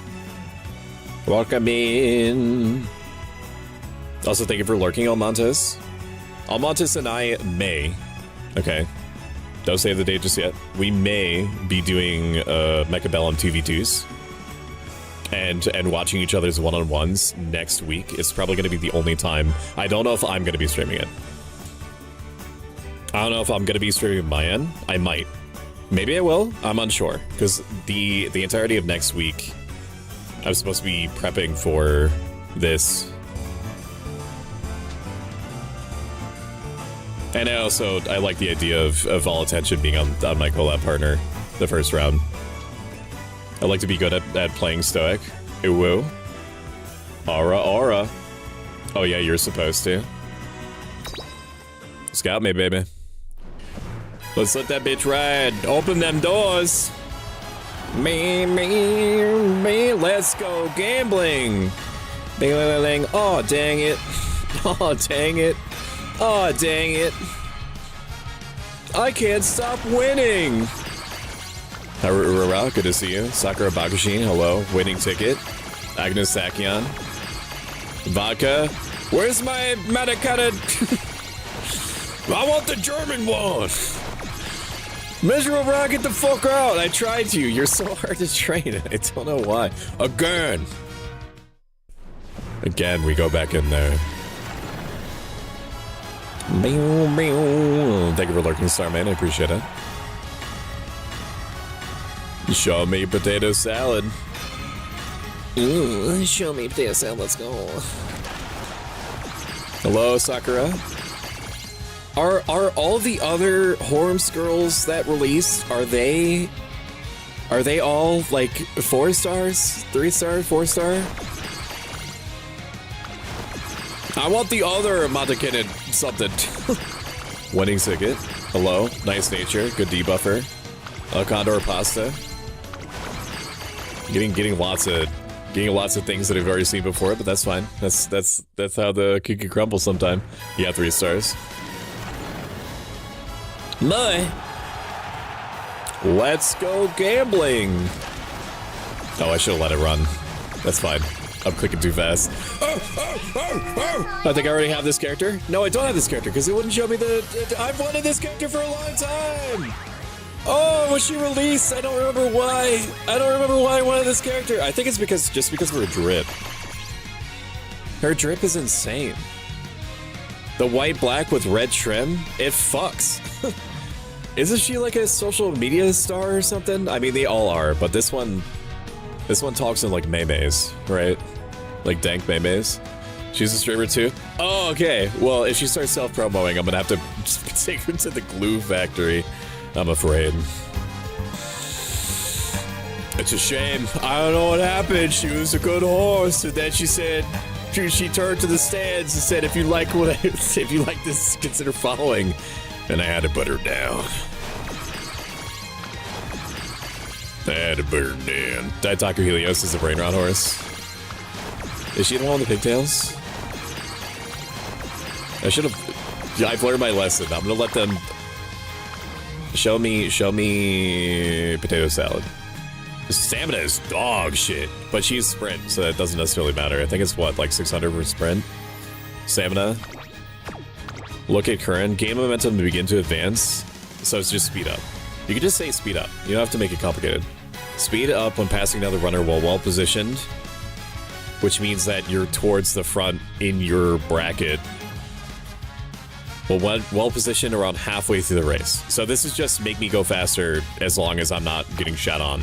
Welcome in. Also, thank you for lurking, Almontes. Almontes and I may, okay, don't save the date just yet. We may be doing Mechabellum 2v2s and watching each other's one-on-ones next week. It's probably going to be the only time. I don't know if I'm going to be streaming it. I don't know if I'm going to be streaming my end. I might. Maybe I will. I'm unsure. Because the entirety of next week, I'm supposed to be prepping for this. And I like the idea of all attention being on my collab partner the first round. I like to be good at playing Stoic. Ooh. Aura, aura. Oh yeah, you're supposed to. Scout me, baby. Let's let that bitch ride. Open them doors. Me, let's go gambling. Bing, bing, bing. Oh, dang it. Oh, dang it. Oh, dang it. I can't stop winning. Good to see you. Sakura Bakushin, hello. Winning ticket. Agnes Sakion. Vodka. Where's my Matakata? I want the German one. Miserable Rock, get the fuck out. I tried to. You're so hard to train. I don't know why. Again, we go back in there. Thank you for lurking, Starman. I appreciate it. Show me potato salad. Ooh, show me potato salad. Let's go. Hello, Sakura. Are all the other Horms girls that released, are they all like 4 stars, 3 star, 4 star? I want the other Matakinen something. Winning ticket. Hello. Nice nature. Good debuffer. Condor pasta. Getting lots of things that I've already seen before, but that's fine. That's how the cookie crumbles sometime. Yeah, 3 stars. My. Let's go gambling. Oh, I should have let it run. That's fine. I'm clicking too fast. I think I already have this character. No, I don't have this character because it wouldn't show me I've wanted this character for a long time. Oh, was she released? I don't remember why. I don't remember why I wanted this character. I think it's just because of her drip. Her drip is insane. The white black with red trim, it fucks. Isn't she like a social media star or something? I mean, they all are, but this one talks in like memes, right? Like dank memes. She's a streamer too? Oh, okay. Well, if she starts self-promoing, I'm gonna have to take her to the glue factory. I'm afraid. It's a shame. I don't know what happened. She was a good horse, and then she said, she turned to the stands and said, if you like this, consider following. And I had to put her down. Daitaku Helios is a brain rot horse. Is she the one with the pigtails? I should have. I've learned my lesson. I'm gonna let them show me potato salad. Stamina is dog shit, but she's sprint, so that doesn't necessarily matter. I think it's what, like 600 per sprint? Stamina. Look at current game momentum to begin to advance. So it's just speed up. You can just say speed up. You don't have to make it complicated. Speed up when passing another runner while well positioned, which means that you're towards the front in your bracket. Well positioned around halfway through the race. So this is just make me go faster as long as I'm not getting shot on.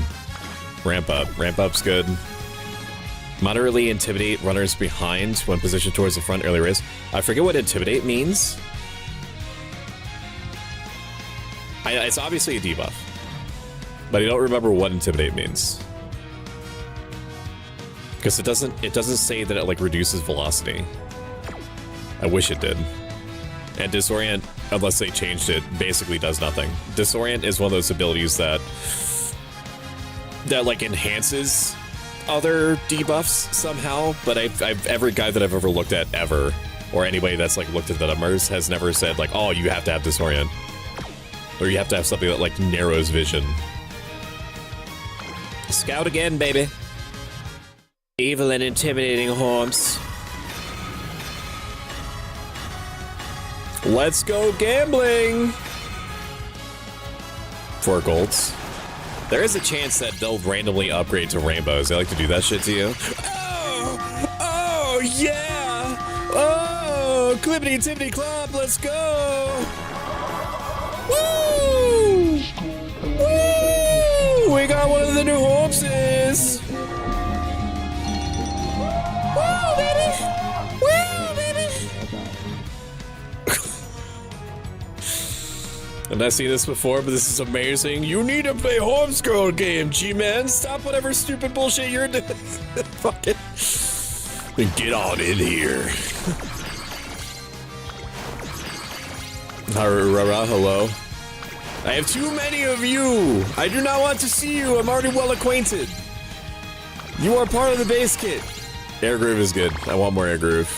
Ramp up. Ramp up's good. Moderately intimidate runners behind when positioned towards the front early race. I forget what intimidate means. It's obviously a debuff, but I don't remember what intimidate means. Because it doesn't say that it like reduces velocity. I wish it did. And disorient, unless they changed it, basically does nothing. Disorient is one of those abilities that like enhances other debuffs somehow, but every guy that I've ever looked at ever, or anybody that's like looked at the numbers, has never said like, oh, you have to have disorient. Or you have to have something that like narrows vision. Scout again, baby. Evil and intimidating horns. Let's go gambling! 4 golds. There is a chance that they'll randomly upgrade to rainbows. They like to do that shit to you. Oh yeah! Oh, Clippity Tippity Clop, let's go! Woo! Woo! We got one of the new horses! Woo, baby! Woo, baby! I've not seen this before, but this is amazing. You need to play Homeschool game, G-Man. Stop whatever stupid bullshit you're doing. Fuck it. And get on in here. Hello. I have too many of you. I do not want to see you. I'm already well acquainted. You are part of the base kit. Air groove is good. I want more air groove.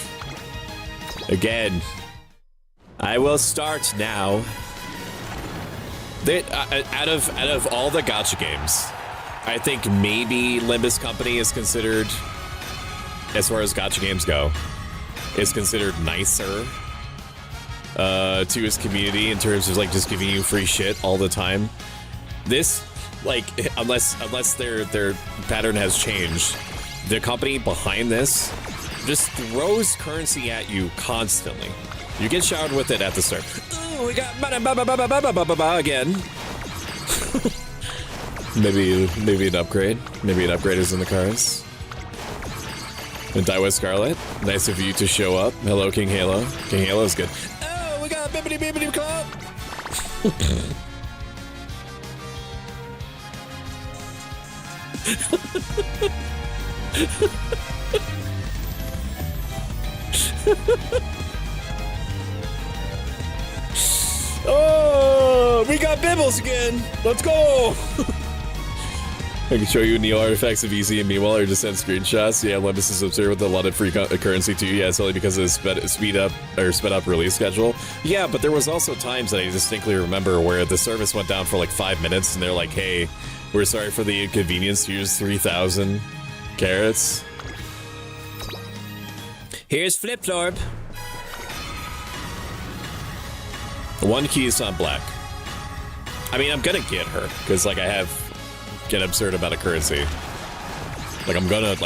Again. I will start now. Out of all the gacha games, I think maybe Limbus Company is considered, as far as gacha games go, is considered nicer to his community in terms of like just giving you free shit all the time. This, like, unless their pattern has changed, the company behind this just throws currency at you constantly. You get showered with it at the start. Ooh, we got again. maybe an upgrade. Maybe an upgrade is in the cards. And Die with Scarlet. Nice of you to show up. Hello, King Halo. King Halo is good. Oh, we got Bibbidi Bibbidi Club. We got Bibbles again. Let's go. I can show you new artifacts of easy and meanwhile or just send screenshots. Yeah, Lemus is observed with a lot of free currency too. Yeah, it's only because of the sped up release schedule. Yeah, but there was also times that I distinctly remember where the service went down for like 5 minutes and they're like, hey, we're sorry for the inconvenience. Here's 3,000 carrots. Here's Flip-Florp. One key is on black. I mean, I'm gonna get her because like I have get absurd amount of currency. Like I'm gonna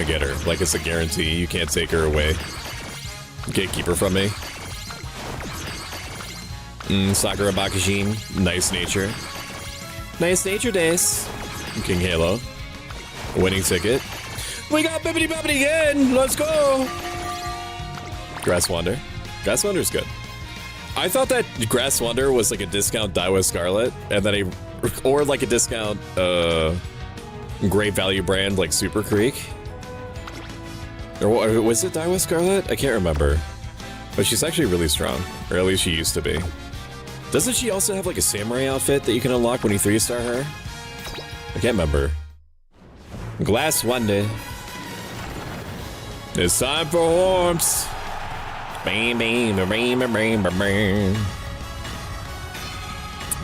get her. Like it's a guarantee. You can't take her away. You can't keep her from me. Sakura Bakujin, nice nature. Nice nature days. King Halo. Winning ticket. We got Bibbidi Bobbidi again. Let's go. Grass Wander. Grass Wander's good. I thought that Grass Wander was like a discount Daiwa Scarlet, and then or like a discount great value brand like Super Creek. Or was it Daiwa Scarlet? I can't remember. But she's actually really strong, or at least she used to be. Doesn't she also have like a samurai outfit that you can unlock when you 3-star her? I can't remember. Glass Wander. It's time for Horms. Bam, bam, bam, bam, bam, bam, bam.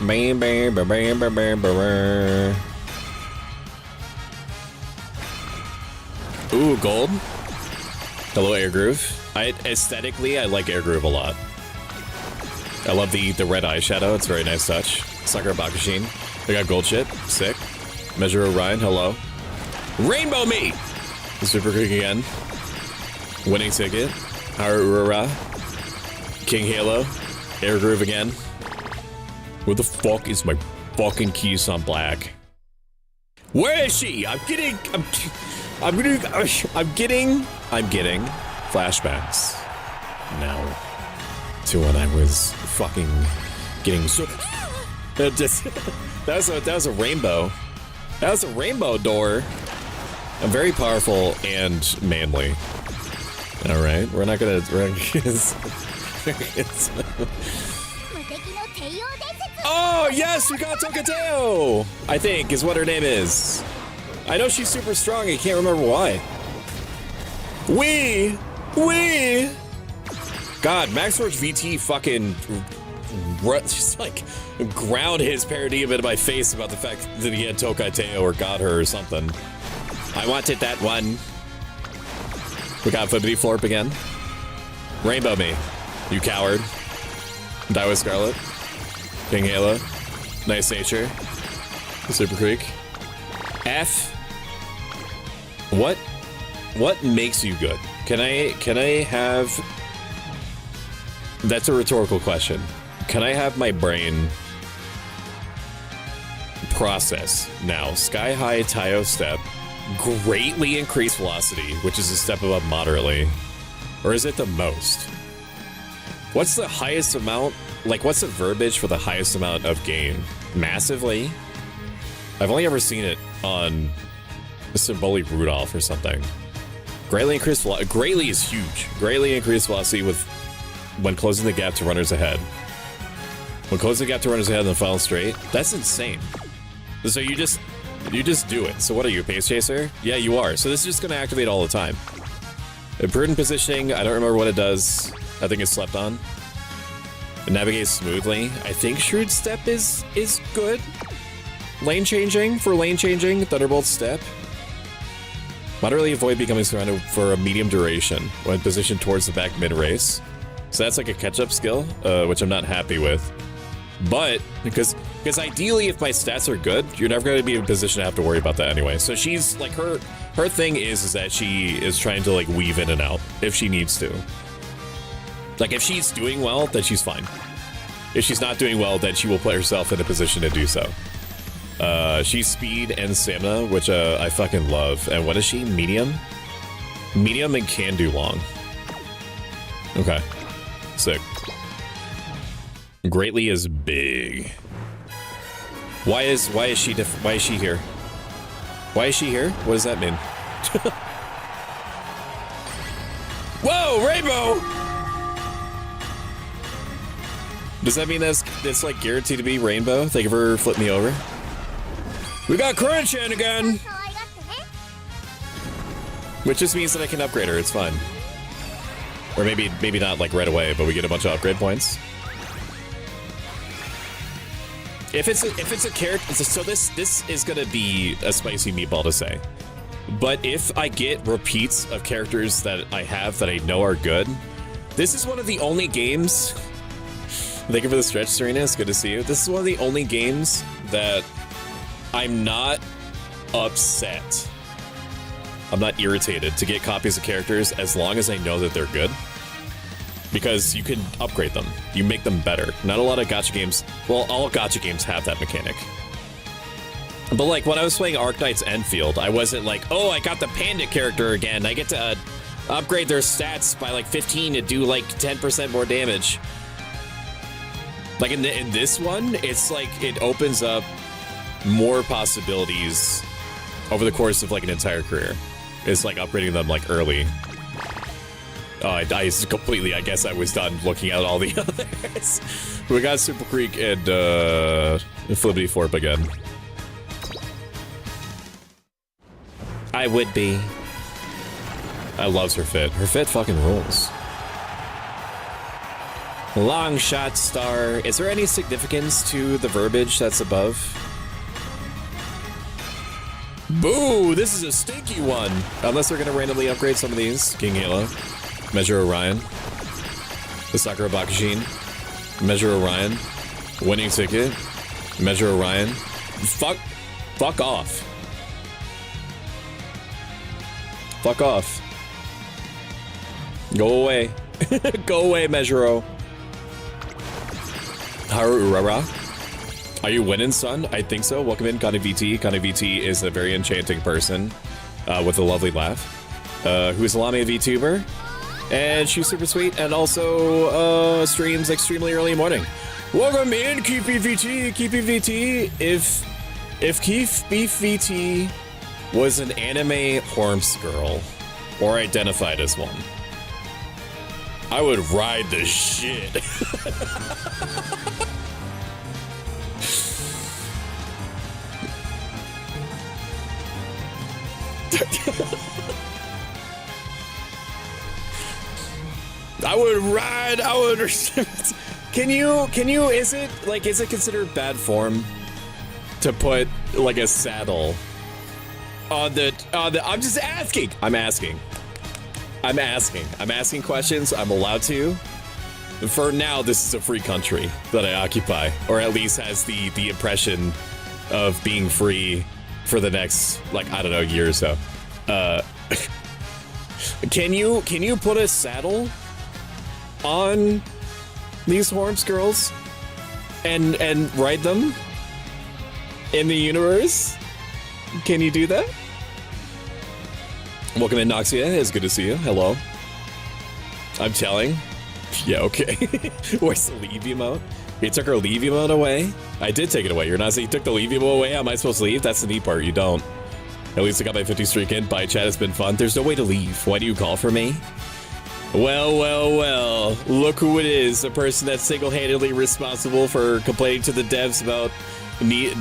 Bam, bam, bam, bam, bam, bam, bam. Ooh, gold. Hello, Air Groove. Aesthetically, I like Air Groove a lot. I love the red eyeshadow. It's a very nice touch. Sakura Bakujin. We got gold shit. Sick. Measure Orion. Hello. Rainbow Me! Super Creek again. Winning ticket. Harura. King Halo. Air Groove again. Where the fuck is my fucking keys on black? Where is she? I'm getting flashbacks now to when I was fucking getting so. That was a rainbow. That was a rainbow door. I'm very powerful and manly. All right, we're not gonna. Oh yes, we got Tokateo. I think is what her name is. I know she's super strong. I can't remember why. We. God, Max Forge VT fucking just like ground his parademon into my face about the fact that he had Tokateo or got her or something. I wanted that one. We got Flippity Florp again. Rainbow Me, you coward. Daiwa Scarlet. King Halo. Nice nature. Super Creek. F. What makes you good? Can I have... That's a rhetorical question. Can I have my brain process now? Sky High Taio Step. Greatly increased velocity, which is a step above moderately. Or is it the most? What's the highest amount? Like, what's the verbiage for the highest amount of gain? Massively? I've only ever seen it on Symbolic Rudolph or something. Greatly increased velocity. Greatly is huge. Greatly increased velocity when closing the gap to runners ahead. When closing the gap to runners ahead in the final straight. That's insane. So you just do it. So what are you, a pace chaser? Yeah, you are. So this is just going to activate all the time. Prudent positioning. I don't remember what it does. I think it's slept on. It navigates smoothly. I think Shrewd Step is good. Lane changing. Thunderbolt Step. Moderately avoid becoming surrounded for a medium duration when positioned towards the back mid-race. So that's like a catch-up skill, which I'm not happy with. But, because ideally if my stats are good, you're never going to be in a position to have to worry about that anyway. So she's, like, her thing is that she is trying to, like, weave in and out if she needs to. Like, if she's doing well, then she's fine. If she's not doing well, then she will put herself in a position to do so. She's speed and stamina, which I fucking love. And what is she? Medium? Medium and can do long. Okay. Sick. Greatly is big. Why is she here? Why is she here? What does that mean? Whoa, Rainbow! Does that mean it's like guaranteed to be rainbow? Thank you for flipping me over. We got Crunch-chan again! Which just means that I can upgrade her, it's fine. Or maybe not like right away, but we get a bunch of upgrade points. If it's a character, so this is gonna be a spicy meatball to say. But if I get repeats of characters that I have that I know are good, this is one of the only games. Thank you for the stretch, Serena. It's good to see you. This is one of the only games that I'm not upset. I'm not irritated to get copies of characters as long as I know that they're good. Because you can upgrade them. You make them better. Not a lot of gacha games. Well, all gacha games have that mechanic. But like when I was playing Arknight's Enfield, I wasn't like, oh, I got the panda character again. I get to upgrade their stats by like 15 to do like 10% more damage. Like in this one, it's like it opens up more possibilities over the course of like an entire career. It's like upgrading them like early. Oh, I completely, I guess I was done looking at all the others. We got Super Creek and Flippity Forp again. I would be. I loves her fit. Her fit fucking rules. Long shot star. Is there any significance to the verbiage that's above? Boo! This is a stinky one. Unless they're gonna randomly upgrade some of these. King Halo. Measure Orion. The Sakura Bakushin. Measure Orion. Winning ticket. Measure Orion. Fuck off. Fuck off. Go away. Go away, Measuro. Haru Urara. Are you winning, son? I think so. Welcome in, Connie VT. Connie VT is a very enchanting person with a lovely laugh. Who's Alami VTuber. And she's super sweet and also streams extremely early morning. Welcome in, Keepy VT. Keepy VT. If Keef Beef VT was an anime horms girl or identified as one, I would ride the shit. I would Can you, is it considered bad form to put like a saddle on the, I'm just asking. I'm asking questions. I'm allowed to. For now, this is a free country that I occupy, or at least has the impression of being free for the next, like, I don't know, year or so. Can you put a saddle on these horns girls and ride them in the universe? Can you do that? Welcome in, Noxia. It's good to see you. Hello. I'm telling. Yeah, okay. Where's the leave emote? You took our leave emote away? I did take it away. You're not saying you took the leave emote away? Am I supposed to leave? That's the neat part. You don't. At least I got my 50 streak in. Bye, chat. It's been fun. There's no way to leave. Why do you call for me? Well. Look who it is. A person that's single-handedly responsible for complaining to the devs about me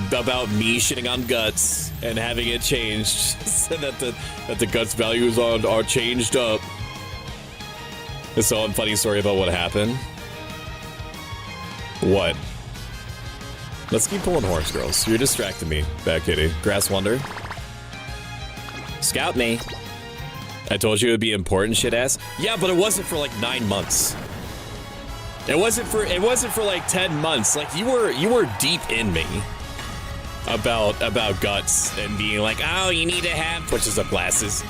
shitting on guts and having it changed so that the guts values are changed up. So, a funny story about what happened. What? Let's keep pulling horse girls. You're distracting me, Bad Kitty. Grass Wonder. Scout me. I told you it would be important, shit ass. Yeah, but it wasn't for like 9 months. It wasn't for like 10 months. Like you were deep in me about guts and being like, oh, you need to have pushes up glasses.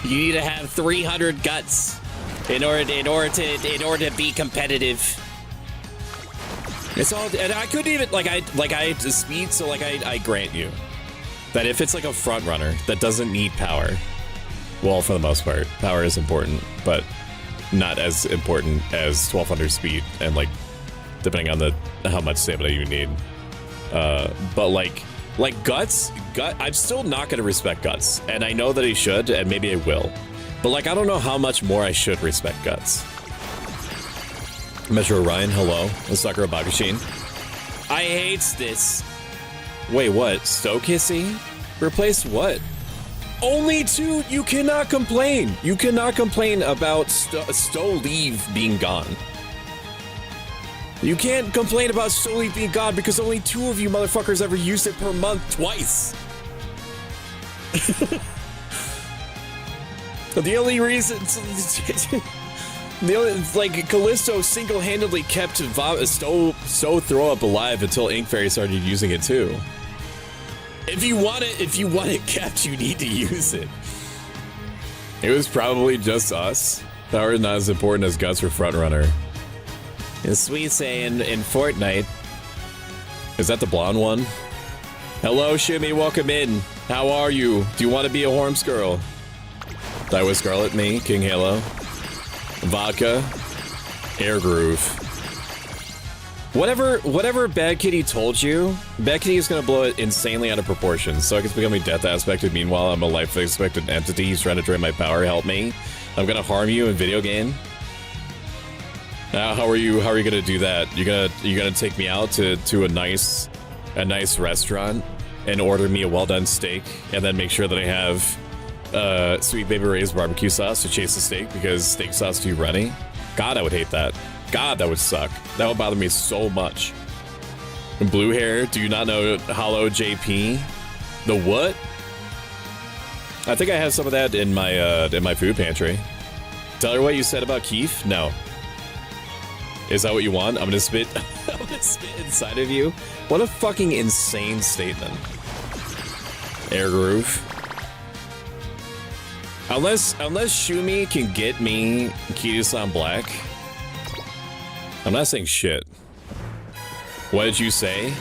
You need to have 300 guts in order to be competitive. It's all, and I couldn't even I had the speed, so like I grant you that if it's like a front runner that doesn't need power, well, for the most part, power is important, but not as important as 1200 speed and like depending on how much stamina you need. But like guts, I'm still not gonna respect guts, and I know that I should, and maybe I will. But like I don't know how much more I should respect guts. Metro Ryan, hello. Sakura Bakushin. I hate this. Wait, what? Stokissy? Replace what? Only 2? You cannot complain. You cannot complain about Sto-Leave being gone. You can't complain about Sto-Leave being gone because only 2 of you motherfuckers ever used it per month twice. The only reason... Callisto single-handedly kept Sto Throw Up alive until Ink Fairy started using it too. If you want it kept, you need to use it. It was probably just us. Power is not as important as Guts or Frontrunner. And Sweet saying in Fortnite. Is that the blonde one? Hello, Shimmy, welcome in. How are you? Do you want to be a Horms girl? Die with Scarlet, me, King Halo. Vodka. Air Groove. Whatever Bad Kitty told you, Bad Kitty is gonna blow it insanely out of proportion. So it's becoming death aspected. Meanwhile, I'm a life expected entity. He's trying to drain my power. Help me. I'm gonna harm you in video game. How are you gonna do that? You're gonna take me out to a nice restaurant and order me a well done steak, and then make sure that I have Sweet Baby Ray's barbecue sauce to chase the steak because steak sauce too runny? God, I would hate that. God, that would suck. That would bother me so much. And blue hair, do you not know Hollow JP? The what? I think I have some of that in my food pantry. Tell her what you said about Keith? No. Is that what you want? I'm gonna spit I'm gonna spit inside of you? What a fucking insane statement. Air Groove. Unless Shumi can get me Kiryu-san Black, I'm not saying shit. What did you say?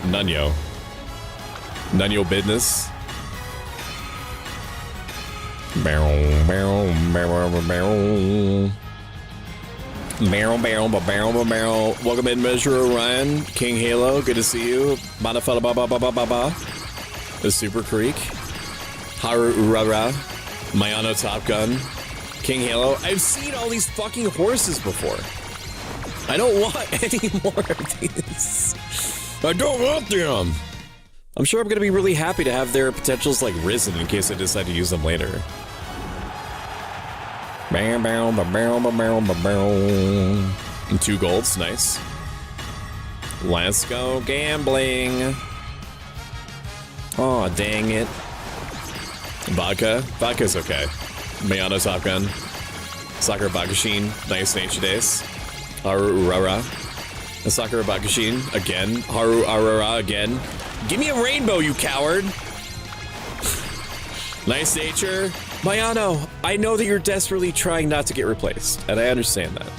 None yo business. Barrel. Welcome in, Measure Orion, King Halo. Good to see you. Manafala ba ba ba ba ba ba. The Super Creek. Haru Urara. Mayano Top Gun. King Halo. I've seen all these fucking horses before. I don't want any more of these. I don't want them. I'm sure I'm going to be really happy to have their potentials like risen in case I decide to use them later. And 2 golds, nice. Let's go gambling. Oh, dang it. Vodka's okay. Mayano Top Gun. Sakura Bakushin, nice Nature Days. Haru Urara. Sakura Bakushin, again. Haru Urara, again. Give me a rainbow, you coward! Nice nature. Mayano, I know that you're desperately trying not to get replaced, and I understand that.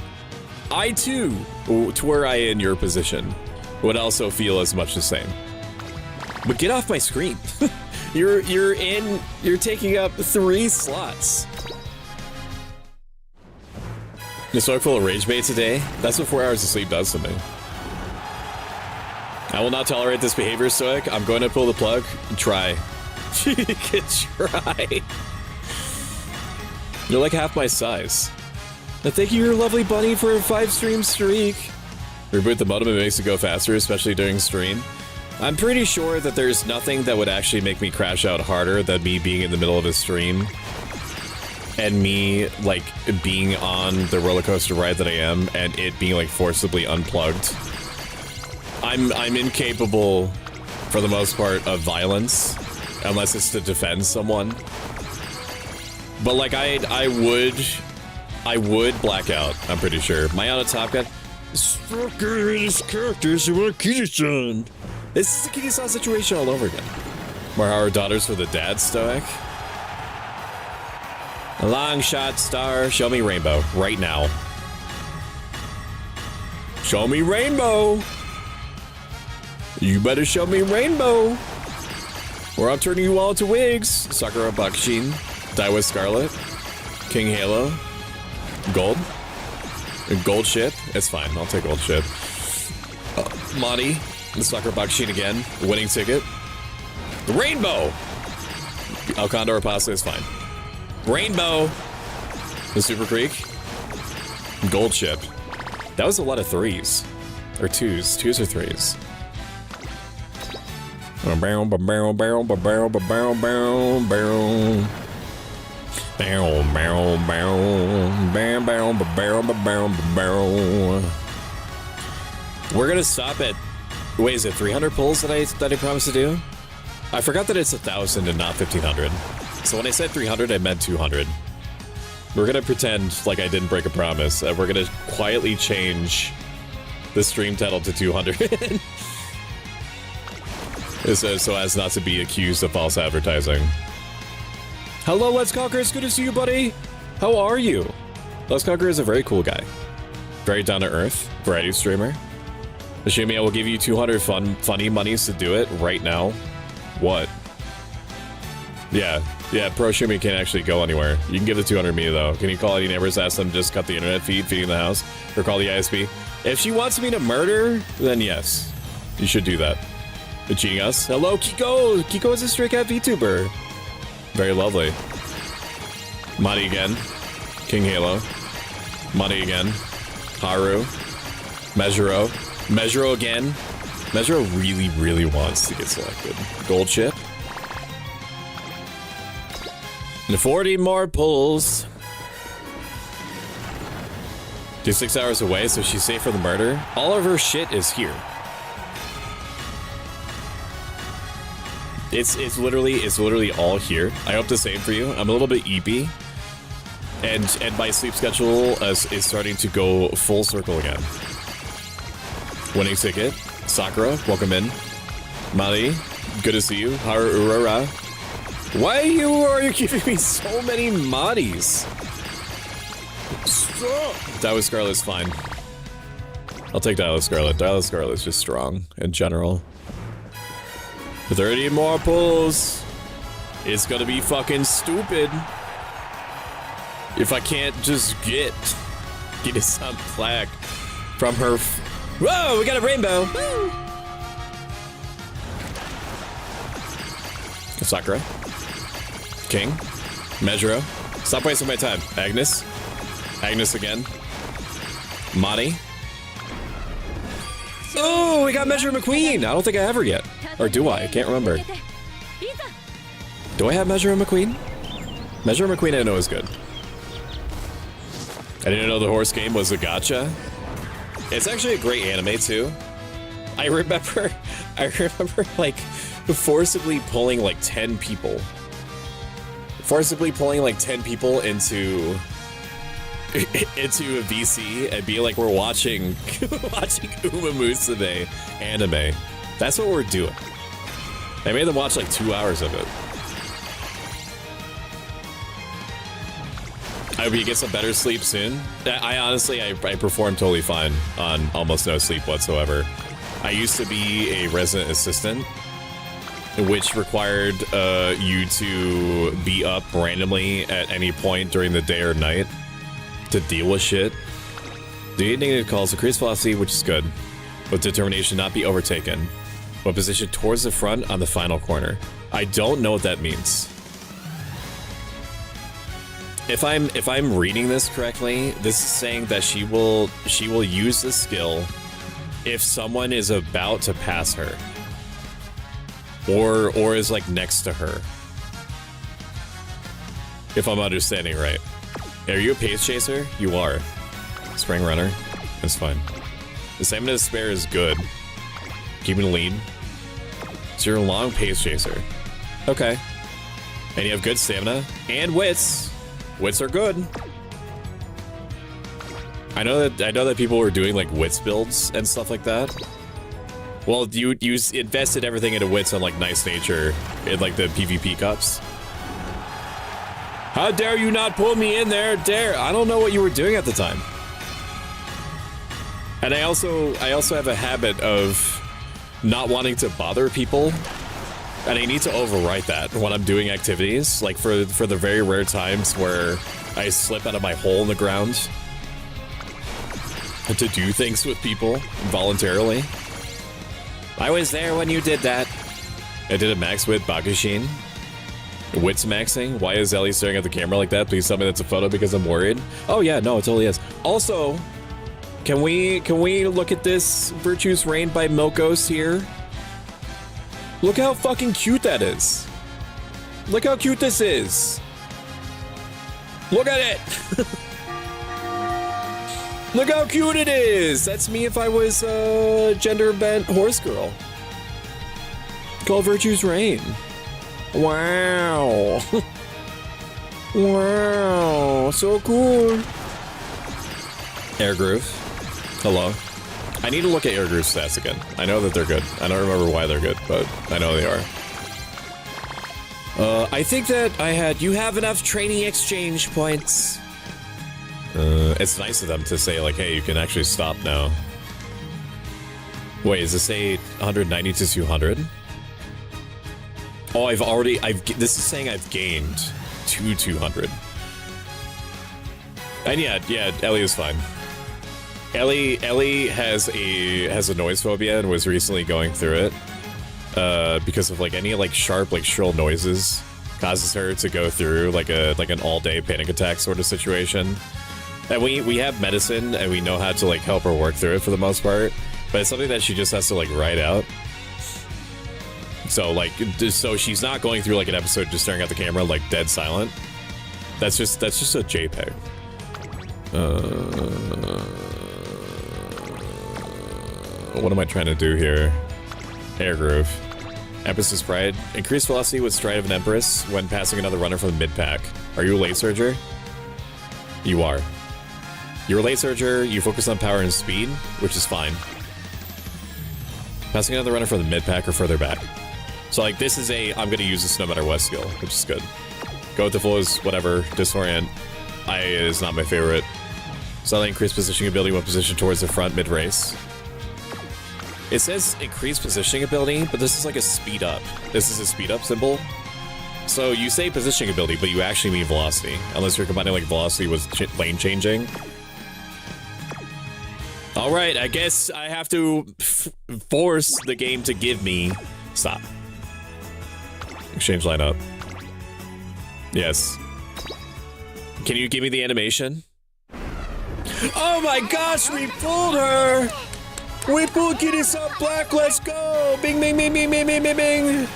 I too, were I in your position, would also feel as much the same. But get off my screen. You're taking up 3 slots. The Stoic full of rage bait today? That's what 4 hours of sleep does to me. I will not tolerate this behavior, Stoic. I'm going to pull the plug and try. You can try. You're like half my size. Now, thank you, your lovely bunny, for a 5-stream streak. Reboot the modem, it makes it go faster, especially during stream. I'm pretty sure that there's nothing that would actually make me crash out harder than me being in the middle of a stream and me, like, being on the roller coaster ride that I am and it being, like, forcibly unplugged. I'm incapable, for the most part, of violence, unless it's to defend someone. But, like, I would black out, I'm pretty sure. Mayana Top Gun. This characters who want Kitty-san. This is the Kitty-san situation all over again. More our daughters for the dad, Stoic. A long shot star. Show me rainbow right now. Show me rainbow. You better show me rainbow. Or I'm turning you all into wigs. Sakura Bakushin. Die with Scarlet. King Halo. Gold. Gold ship. It's fine. I'll take gold ship. Monty. The Sakura Bakushin again. Winning ticket. Rainbow. El Condor Pasta is fine. Rainbow. The Super Creek. Gold ship. That was a lot of threes. Or twos. Twos or threes. Barrel, barrel, barrel, barrel, barrel, barrel, barrel. Barrel, barrel, barrel, barrel, barrel, barrel, barrel. We're gonna stop at, wait, is it 300 pulls that I promised to do? I forgot that it's 1,000 and not 1,500. So when I said 300, I meant 200. We're gonna pretend like I didn't break a promise. We're gonna quietly change the stream title to 200. So as not to be accused of false advertising. Hello, Let's Conquer. It's good to see you, buddy. How are you? Let's Conquer is a very cool guy. Very down-to-earth, variety streamer. Assuming I will give you 200 funny monies to do it right now. What? Yeah, Pro Shumi can't actually go anywhere. You can give the 200 me, though. Can you call any neighbors, ask them to just cut the internet feeding the house? Or call the ISP? If she wants me to murder, then yes. You should do that. But cheating us? Hello, Kiko! Kiko is a Stray Cat VTuber. Very lovely. Madi again. King Halo. Madi again. Haru. Mezuro. Mezuro again. Mezuro really, really wants to get selected. Gold chip. And 40 more pulls. She's 6 hours away, so she's safe from the murder. All of her shit is here. It's literally all here. I hope the same for you. I'm a little bit eepy. And my sleep schedule is starting to go full circle again. Winning ticket. Sakura, welcome in. Mali, good to see you. Haru Urara. Why are you giving me so many Madis? That was Scarlet's fine. I'll take Dial Scarlet. Dial Scarlet's just strong in general. 30 more pulls. It's gonna be fucking stupid. If I can't just get some plaque from her. Whoa, we got a rainbow. Woo. Sakura. King. Mezuro. Stop wasting my time. Agnes. Agnes again. Madi. Oh, we got Measure McQueen. I don't think I have her yet. Or do I? I can't remember. Do I have Measure McQueen? Measure McQueen I know is good. I didn't know the horse game was a gacha. It's actually a great anime too. I remember like forcibly pulling like 10 people. Forcibly pulling like 10 people into a VC and be like, we're watching Umamusume anime. That's what we're doing. I made them watch like 2 hours of it. I hope you get some better sleep soon. I honestly perform totally fine on almost no sleep whatsoever. I used to be a resident assistant, which required you to be up randomly at any point during the day or night to deal with shit. The negative calls increase velocity, which is good, with determination not be overtaken, but positioned towards the front on the final corner. I don't know what that means. If I'm reading this correctly, this is saying that she will use this skill if someone is about to pass her. Or is like next to her. If I'm understanding right. Are you a pace chaser? You are. Spring runner. That's fine. The stamina to spare is good. Keeping lean. So you're a long pace chaser. Okay. And you have good stamina and wits. Wits are good. I know that people were doing like wits builds and stuff like that. Well, you invested everything into wits on like nice nature in like the PvP cups. How dare you not pull me in there? Dare! I don't know what you were doing at the time. And I also have a habit of not wanting to bother people. And I need to overwrite that when I'm doing activities, like for the very rare times where I slip out of my hole in the ground to do things with people voluntarily. I was there when you did that. I did a max with Bakushin. Wits maxing? Why is Ellie staring at the camera like that? Please tell me that's a photo because I'm worried. Oh yeah, no, it totally is. Also, Can we look at this Virtue's Reign by Milkos here? Look how fucking cute that is. Look how cute this is. Look at it. Look how cute it is. That's me if I was a gender-bent horse girl. Called Virtue's Reign. Wow. Wow, so cool. Air Groove. Hello. I need to look at Air Groove stats again. I know that they're good. I don't remember why they're good, but I know they are. I think that you have enough training exchange points. It's nice of them to say, like, hey, you can actually stop now. Wait, does this say 190 to 200? Oh, this is saying I've gained to 200. And yeah, Ellie is fine. Ellie has a noise phobia and was recently going through it. Because of like any like sharp, like shrill noises causes her to go through like an all-day panic attack sort of situation. And we have medicine and we know how to like help her work through it for the most part, but it's something that she just has to like ride out. So so she's not going through like an episode just staring at the camera like dead silent. That's just a JPEG. What am I trying to do here? Air Groove. Empress's Pride. Increased velocity with Stride of an Empress when passing another runner from the mid-pack. Are you a late surger? You are. You're a late surger, you focus on power and speed, which is fine. Passing another runner from the mid-pack or further back. So like this is I'm gonna use this no matter what skill, which is good. Go with the flows, whatever, disorient. Is not my favorite. Slightly increased positioning ability when positioned towards the front mid-race. It says increased positioning ability, but this is like a speed up. This is a speed up symbol. So you say positioning ability, but you actually mean velocity. Unless you're combining like velocity with lane changing. Alright, I guess I have to force the game to give me... Stop. Exchange lineup. Yes. Can you give me the animation? Oh my gosh, we pulled her! We pulled Kitty Sub Black, let's go! Bing, bing, bing, bing, bing, bing, bing, bing!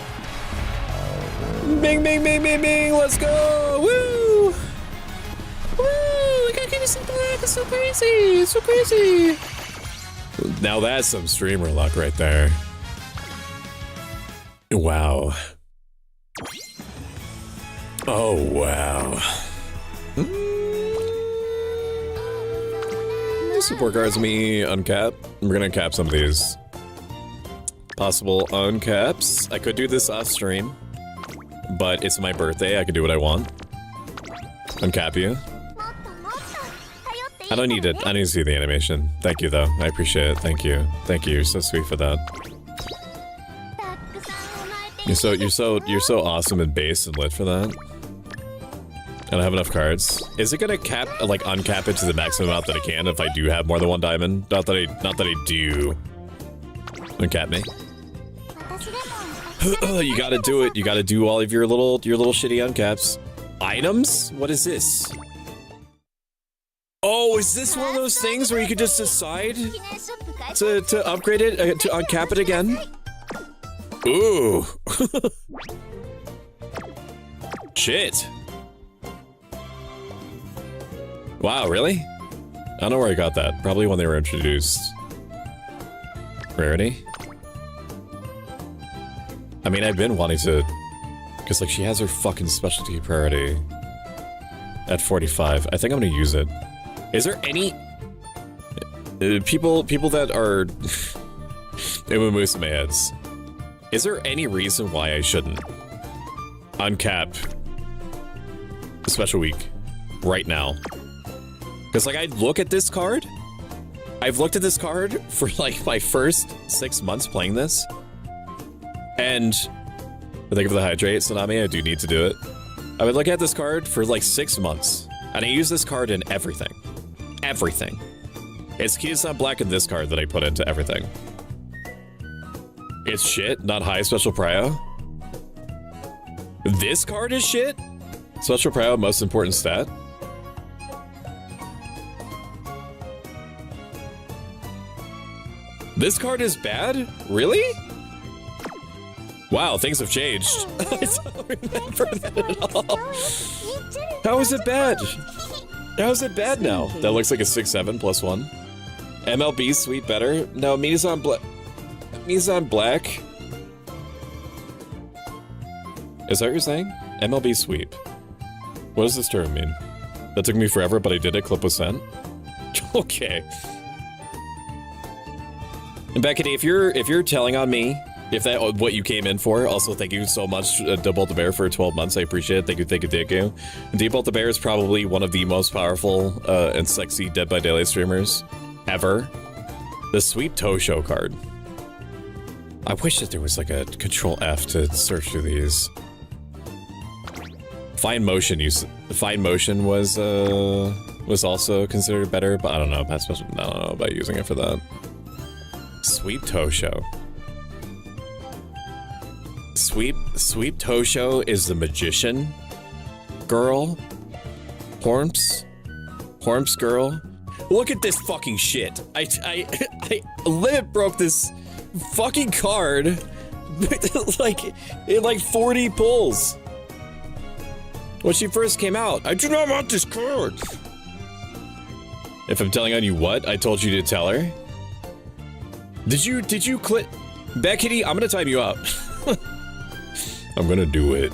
Bing, bing, bing, bing, bing, let's go! Woo! Woo! We got Kitty Sub Black, it's so crazy! It's so crazy! Now that's some streamer luck right there. Wow. Oh, wow. Support cards me uncap. We're gonna cap some of these. Possible uncaps. I could do this off stream, but it's my birthday. I can do what I want. Uncap you. I don't need it. I need to see the animation. Thank you, though. I appreciate it. Thank you. Thank you. You're so sweet for that. You're so awesome and base and lit for that. I don't have enough cards. Is it gonna cap, like, uncap it to the maximum amount that I can if I do have more than one diamond? Not that I do. Uncap me. You gotta do it. You gotta do all of your little shitty uncaps. Items? What is this? Oh, is this one of those things where you could just decide to upgrade it, to uncap it again? Ooh. Shit. Wow, really? I don't know where I got that. Probably when they were introduced. Rarity? I mean, I've been wanting to... Because, like, she has her fucking specialty priority at 45. I think I'm gonna use it. Is there any... people that are... Umamusume heads. Is there any reason why I shouldn't uncap a special week right now? Because, like, I look at this card. I've looked at this card for, like, my first 6 months playing this. And... Thank you for the hydrate, Tsunami. I do need to do it. I've been looking at this card for, like, 6 months. And I use this card in everything. Everything. It's Kiyasa Black in this card that I put into everything. It's shit, not high special prio. This card is shit? Special prio, most important stat. This card is bad? Really? Wow, things have changed. I don't remember that at all. How is it bad? How is it bad now? That looks like a 6/7 +1. MLB sweep better? No, Mizan Black. Mizan Black. Is that what you're saying? MLB sweep. What does this term mean? That took me forever, but I did it. Clip was sent. Okay. And Beckety, if you're telling on me, if that what you came in for, also thank you so much, Deadbolt the Bear, for 12 months. I appreciate it. Thank you, thank you, thank you. Deadbolt the Bear is probably one of the most powerful and sexy Dead by Daylight streamers ever. The Sweep Toe Show card. I wish that there was like a Control F to search through these. Fine Motion was also considered better, but I don't know. I don't know about using it for that. Sweep Toe Show. Sweep Toe Show is the magician girl. Horms girl. Look at this fucking shit. I limit broke this fucking card like 40 pulls. When she first came out, I do not want this card. If I'm telling on you what, I told you to tell her. Did you click? Beckety, I'm gonna time you out. I'm gonna do it.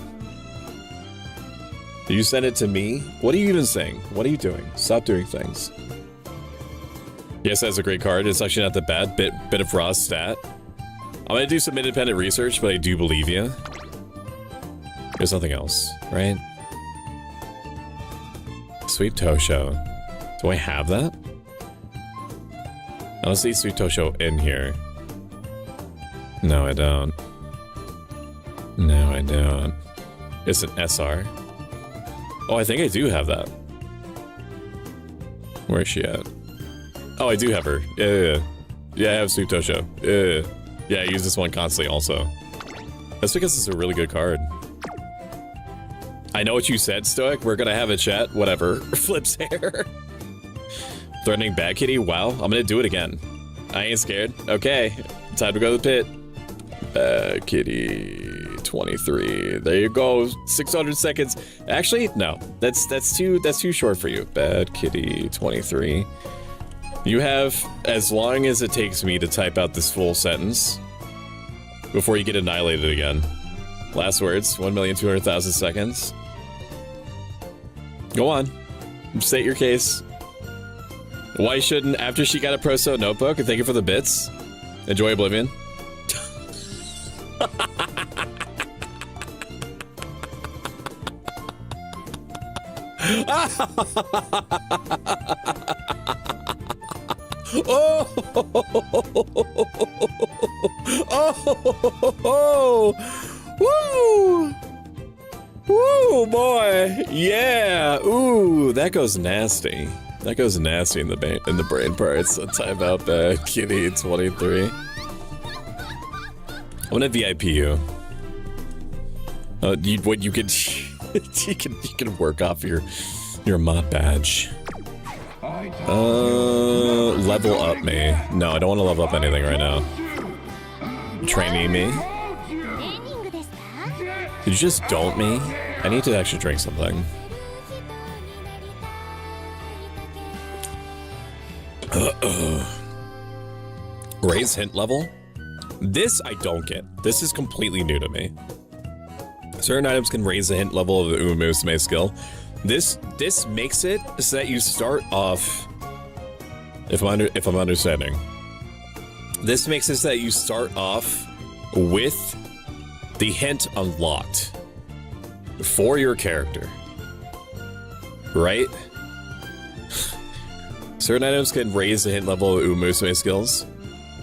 Did you send it to me? What are you even saying? What are you doing? Stop doing things. Yes, that's a great card. It's actually not that bad. Bit of raw stat. I'm gonna do some independent research, but I do believe you. There's nothing else, right? Sweep Toe Show. Do I have that? I don't see Sweep Toe Show in here. No, I don't. No, I don't. It's an SR. Oh, I think I do have that. Where is she at? Oh, I do have her. Yeah. Yeah, I have Sweep Toe Show. Yeah, I use this one constantly also. That's because it's a really good card. I know what you said, Stoic. We're gonna have a chat. Whatever. Flips hair. Threatening Bad Kitty? Wow, I'm gonna do it again. I ain't scared. Okay, time to go to the pit. Bad Kitty 23. There you go. 600 seconds. Actually, no. That's too short for you. Bad Kitty 23. You have as long as it takes me to type out this full sentence before you get annihilated again. Last words, 1,200,000 seconds. Go on. State your case. Why shouldn't, after she got a Pro Stone notebook, and thank you for the bits, enjoy Oblivion? Oh! Oh! Woo! Woo, boy! Yeah! Ooh, that goes nasty. That goes nasty in the brain parts. So time out, Kitty 23. I'm gonna VIP you. You can you can work off your mod badge. Level up me. No, I don't want to level up anything right now. Training me. Did you just don't me? I need to actually drink something. Raise hint level? This I don't get. This is completely new to me. Certain items can raise the hint level of the Umamusume skill. This makes it so that you start off, if I'm understanding, this makes it so that you start off with the hint unlocked for your character, right? Certain items can raise the hint level of Umamusume skills.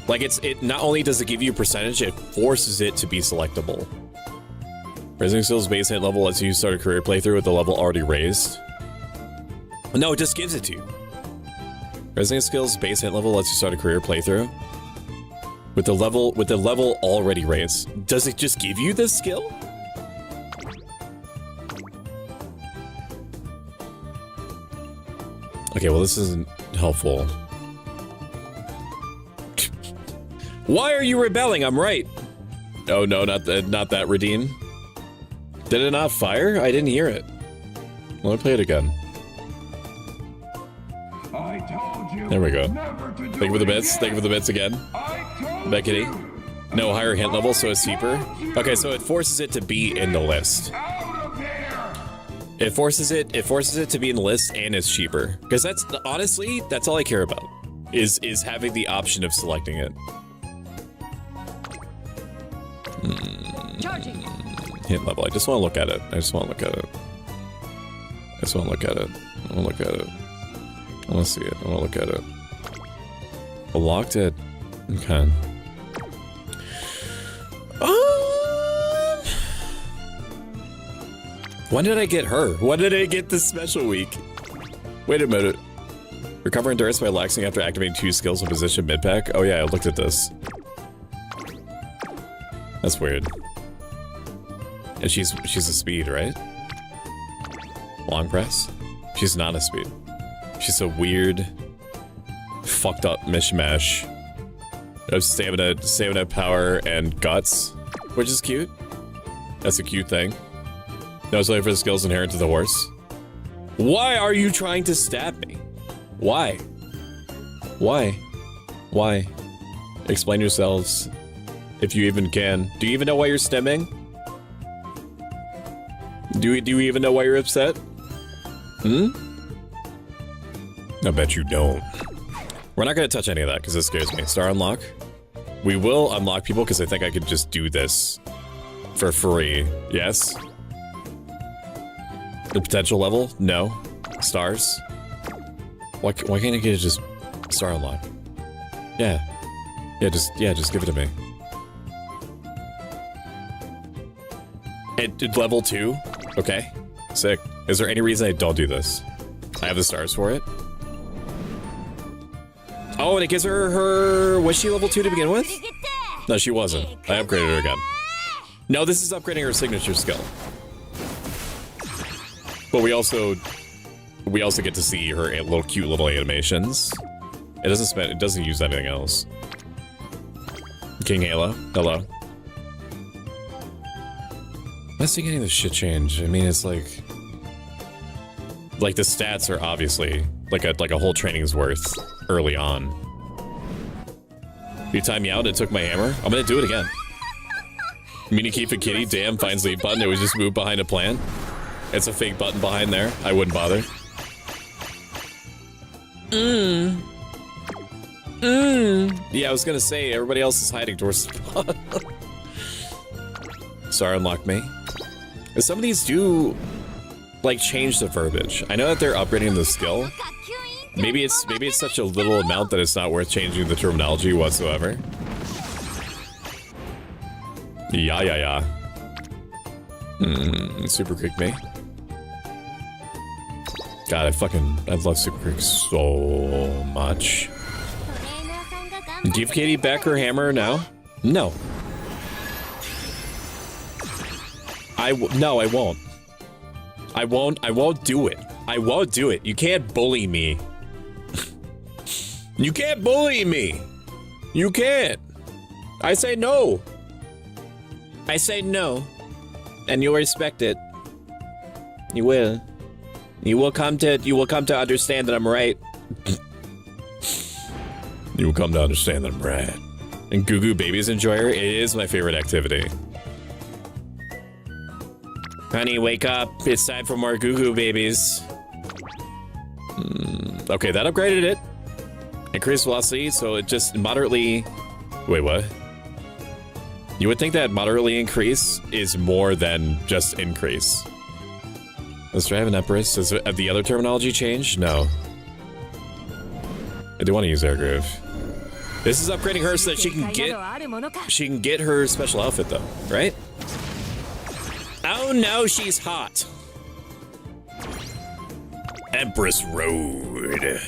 Like it not only does it give you a percentage, it forces it to be selectable. Raising skills base hit level lets you start a career playthrough with the level already raised. No, it just gives it to you. Raising skills base hit level lets you start a career playthrough with the level already raised. Does it just give you this skill? Okay, well this isn't helpful. Why are you rebelling? I'm right. Oh no, not that redeem. Did it not fire? I didn't hear it. Let me play it again. I told you there we go. Thank you for the bits. Thank you for the bits again. Back kitty. No higher hint level, so it's cheaper. Okay, so it forces it to be in the list. It forces it to be in the list, and it's cheaper. Because that's honestly, that's all I care about. Is having the option of selecting it. Hint level. I just want to look at it. I just want to look at it. I just want to look at it. I want to look at it. I want to see it. I want to look at it. I locked it. Okay. When did I get her? When did I get this special week? Wait a minute. Recover endurance by relaxing after activating 2 skills in position mid-pack? Oh yeah, I looked at this. That's weird. And she's a speed, right? Long press? She's not a speed. She's a weird, fucked up mishmash of stamina, power, and guts, which is cute. That's a cute thing. No, it's only for the skills inherent to the horse. Why are you trying to stab me? Why? Why? Why? Explain yourselves, if you even can. Do you even know why you're stemming? Do you even know why you're upset? Hmm? I bet you don't. We're not gonna touch any of that because it scares me. Star unlock. We will unlock people because I think I could just do this for free. Yes? The potential level? No. Stars? Why can't I get just star unlock? Yeah. Yeah, just give it to me. At level 2? Okay. Sick. Is there any reason I don't do this? I have the stars for it. Oh, and it gives her... Was she level 2 to begin with? No, she wasn't. I upgraded her again. No, this is upgrading her signature skill. But we also get to see her little cute little animations. It doesn't use anything else. King Halo, hello. I'm not seeing any of this shit change. I mean, it's like the stats are obviously like a whole training's worth early on. You timed me out and took my hammer. I'm gonna do it again. Mini keep a kitty. Damn, finds leave button. It was just moved behind a plant. It's a fake button behind there. I wouldn't bother. Yeah, I was gonna say, everybody else is hiding towards the spot. Sorry, unlock me. Some of these do, like, change the verbiage. I know that they're upgrading the skill. Maybe it's such a little amount that it's not worth changing the terminology whatsoever. Yeah. Super Creek me. God, I love Super Creek so much. Give Katie back her hammer now? No. No, I won't. I won't do it. I won't do it. You can't bully me. You can't bully me. You can't. I say no. I say no. And you'll respect it. You will. You will come to understand that I'm right. You will come to understand that I'm right. And Goo Goo Babies Enjoyer, it is my favorite activity. Honey, wake up. It's time for more Goo Goo Babies. Okay, that upgraded it. Increased velocity, so it just moderately... Wait, what? You would think that moderately increase is more than just increase. Let's try an Empress. Does the other terminology change? No. I do want to use Air Groove. This is upgrading her so that she can get her special outfit though, right? Oh no, she's hot. Empress Road.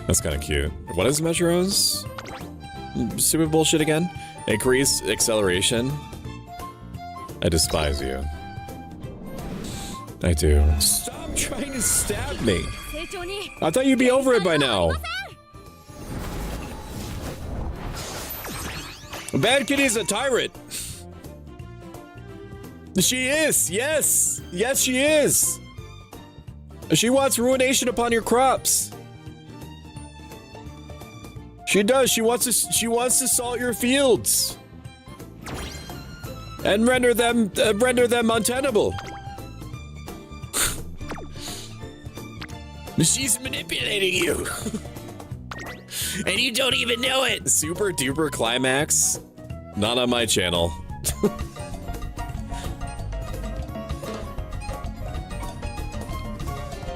That's kind of cute. What is Metro's? Stupid bullshit again? Increase acceleration. I despise you. I do. Stop trying to stab me. I thought you'd be over it by now. Bad Kitty's a tyrant. She is, yes. Yes, she is. She wants ruination upon your crops. She does. She wants to salt your fields and render them untenable. She's manipulating you. And you don't even know it. Super duper climax. Not on my channel.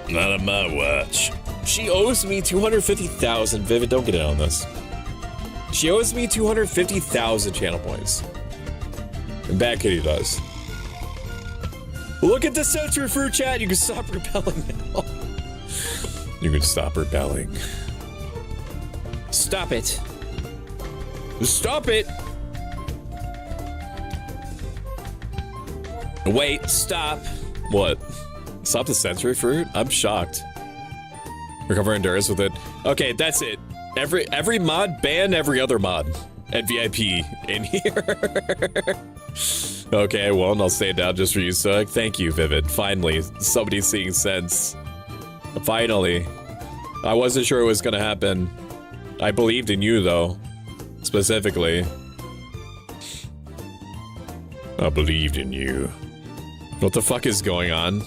Not on my watch. She owes me 250,000. Vivid, don't get in on this. She owes me 250,000 channel points. And Bad Kitty does. Look at the censored fruit chat. You can stop rebelling now. You can stop rebelling. Stop it. Stop it. Wait, stop. What? Stop the sensory fruit? I'm shocked. Recover endurance with it. Okay, that's it. Every mod, ban every other mod and VIP in here. Okay, well, I'll stay down just for you, Stoic. Thank you, Vivid. Finally, somebody's seeing sense. Finally. I wasn't sure it was gonna happen. I believed in you, though. Specifically. I believed in you. What the fuck is going on?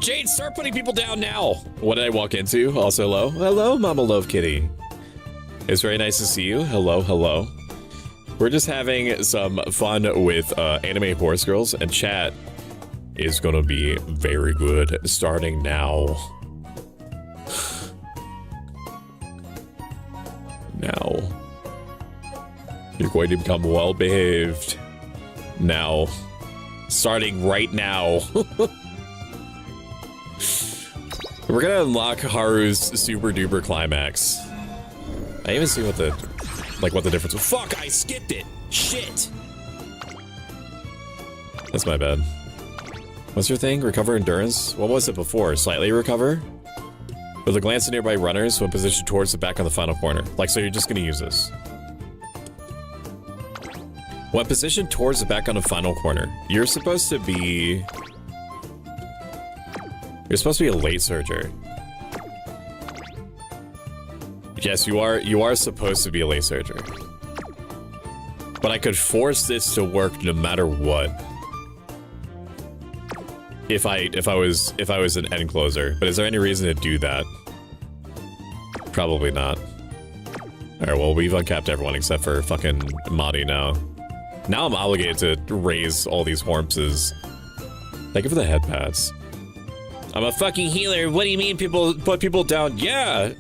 Jade, start putting people down now! What did I walk into? Also, hello? Hello, Mama Love Kitty. It's very nice to see you. Hello, hello. We're just having some fun with anime horse girls, and chat is gonna be very good starting now. Now. You're going to become well-behaved. Now. Starting right now. We're gonna unlock Haru's super duper climax. I even see what the difference was. Fuck, I skipped it. Shit. That's my bad. What's your thing? Recover endurance? What was it before? Slightly recover? With a glance at nearby runners when positioned towards the back on the final corner. Like, so you're just gonna use this. When positioned towards the back on the final corner, you're supposed to be... You're supposed to be a late surger. Yes, you are supposed to be a late surger. But I could force this to work no matter what. If I was an end closer. But is there any reason to do that? Probably not. Alright, well, we've uncapped everyone except for fucking Madi now. Now I'm obligated to raise all these Hormses. Thank you for the head pats. I'm a fucking healer. What do you mean people put people down? Yeah!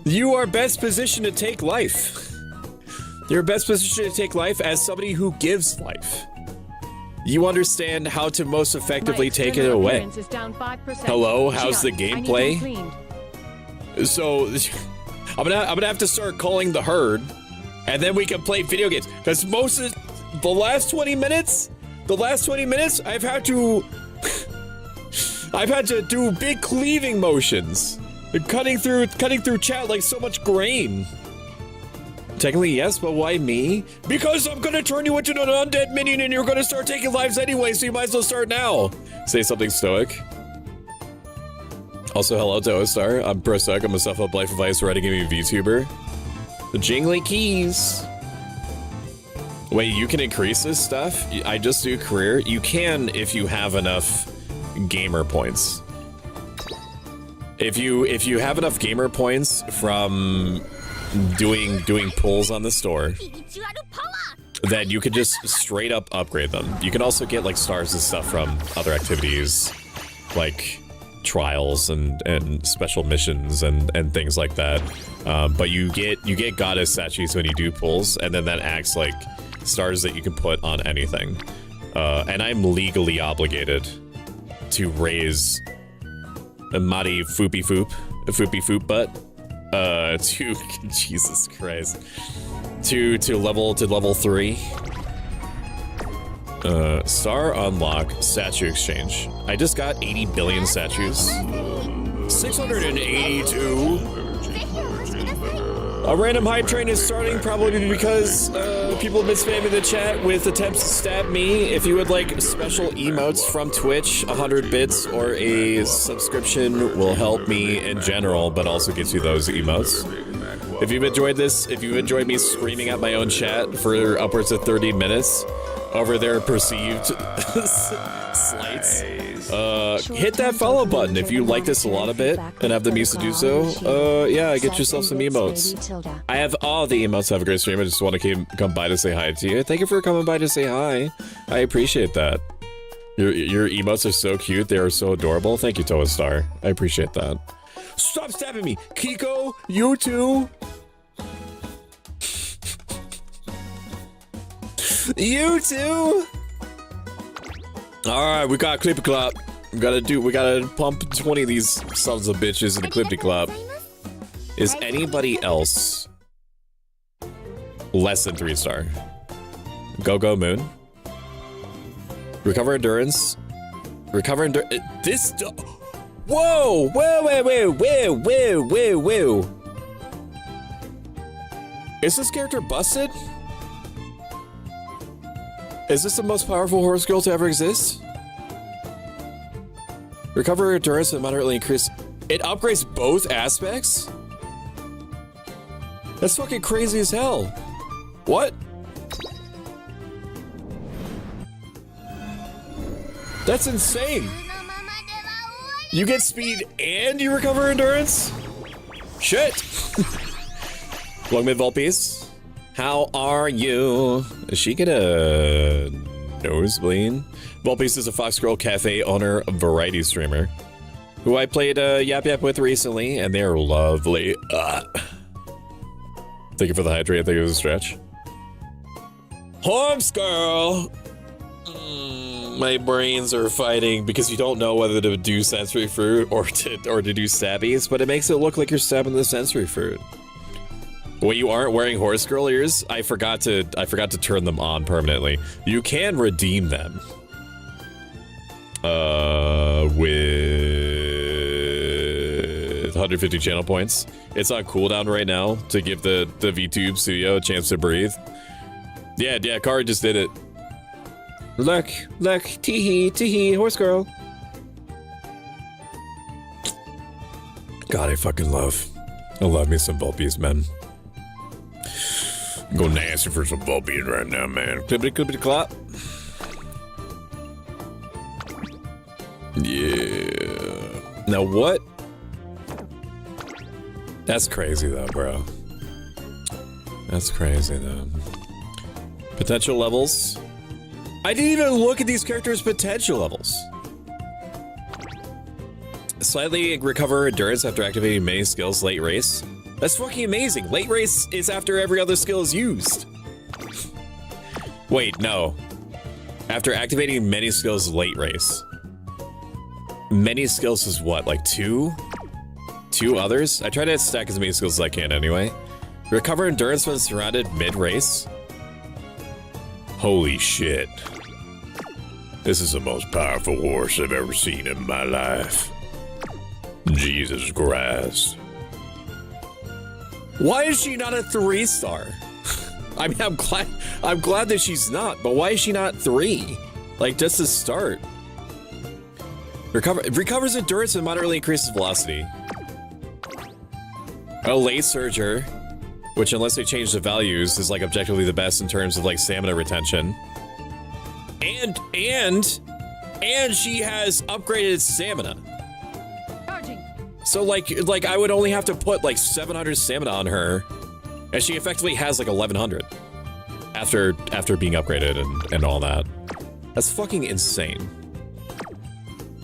You are best positioned to take life. You're best positioned to take life as somebody who gives life. You understand how to most effectively take it away. Hello, how's the gameplay? So, I'm gonna have to start calling the herd, and then we can play video games. Because most of the last 20 minutes, I've had to do big cleaving motions, cutting through chat like so much grain. Technically, yes, but why me? Because I'm gonna turn you into an undead minion and you're gonna start taking lives anyway, so you might as well start now. Say something stoic. Also, hello to Ostar. I'm Pro Stoic. I'm a self-help life advice writing gaming VTuber. The jingly keys. Wait, you can increase this stuff? I just do career? You can if you have enough gamer points. If you have enough gamer points from doing pulls on the store, then you could just straight up upgrade them. You can also get like stars and stuff from other activities, like trials and special missions and things like that. But you get goddess statues when you do pulls, and then that acts like stars that you can put on anything. And I'm legally obligated to raise a Madi Foopy Foop butt to Jesus Christ to level 3. Star unlock statue exchange. I just got 80 billion statues. 682. A random hype train is starting, probably because people have been spamming the chat with attempts to stab me. If you would like special emotes from Twitch, 100 bits or a subscription will help me in general, but also gets you those emotes. If you've enjoyed this, if you enjoyed me screaming at my own chat for upwards of 30 minutes over their perceived slights, hit that follow button if you like this a lot of it and have the means to do so. Yeah, get yourself some emotes. I have all the emotes. Have a great stream. I just want to come by to say hi to you. Thank you for coming by to say hi. I appreciate that. Your emotes are so cute. They are so adorable. Thank you, Toa Star. I appreciate that. Stop stabbing me, Kiko. You too. You too. All right, we got Clippy Clop. We gotta pump 20 of these sons of bitches in the Clippy Clop. Is anybody else less than 3-star? Go Moon. Recover endurance. Recover endurance. This. Whoa! Whoa! Is this character busted? Is this the most powerful horse girl to ever exist? Recover endurance and moderately increase. It upgrades both aspects? That's fucking crazy as hell. What? That's insane. You get speed and you recover endurance? Shit. Long mid Volpies. How are you? Is she gonna nosebleed? Volpies is a Fox Girl Cafe owner, variety streamer, who I played Yap Yap with recently, and they're lovely. Thank you for the hydrate. I think it was a stretch. Horms girl. My brains are fighting because you don't know whether to do sensory fruit or to do stabbies, but it makes it look like you're stabbing the sensory fruit. When you aren't wearing horse girl ears, I forgot to turn them on permanently. You can redeem them with 150 channel points. It's on cooldown right now to give the VTube studio a chance to breathe. Yeah, Kara just did it. Look, teehee, horse girl. God, I love me some Volpies, man. I'm going nasty for some Volpies right now, man. Clippity clop. Yeah. Now what? That's crazy though, bro. That's crazy though. Potential levels. I didn't even look at these characters' potential levels. Slightly recover endurance after activating many skills late race. That's fucking amazing. Late race is after every other skill is used. Wait, no. After activating many skills late race. Many skills is what, like 2? 2 others? I try to stack as many skills as I can anyway. Recover endurance when surrounded mid-race. Holy shit. This is the most powerful horse I've ever seen in my life. Jesus Christ. Why is she not a 3-star? I mean, I'm glad that she's not, but why is she not 3? Like, just to start. Recovers endurance and moderately increases velocity. A late surger, which unless they change the values, is like objectively the best in terms of like stamina retention. And she has upgraded stamina. So like I would only have to put like 700 stamina on her, and she effectively has like 1100 after being upgraded and all that. That's fucking insane.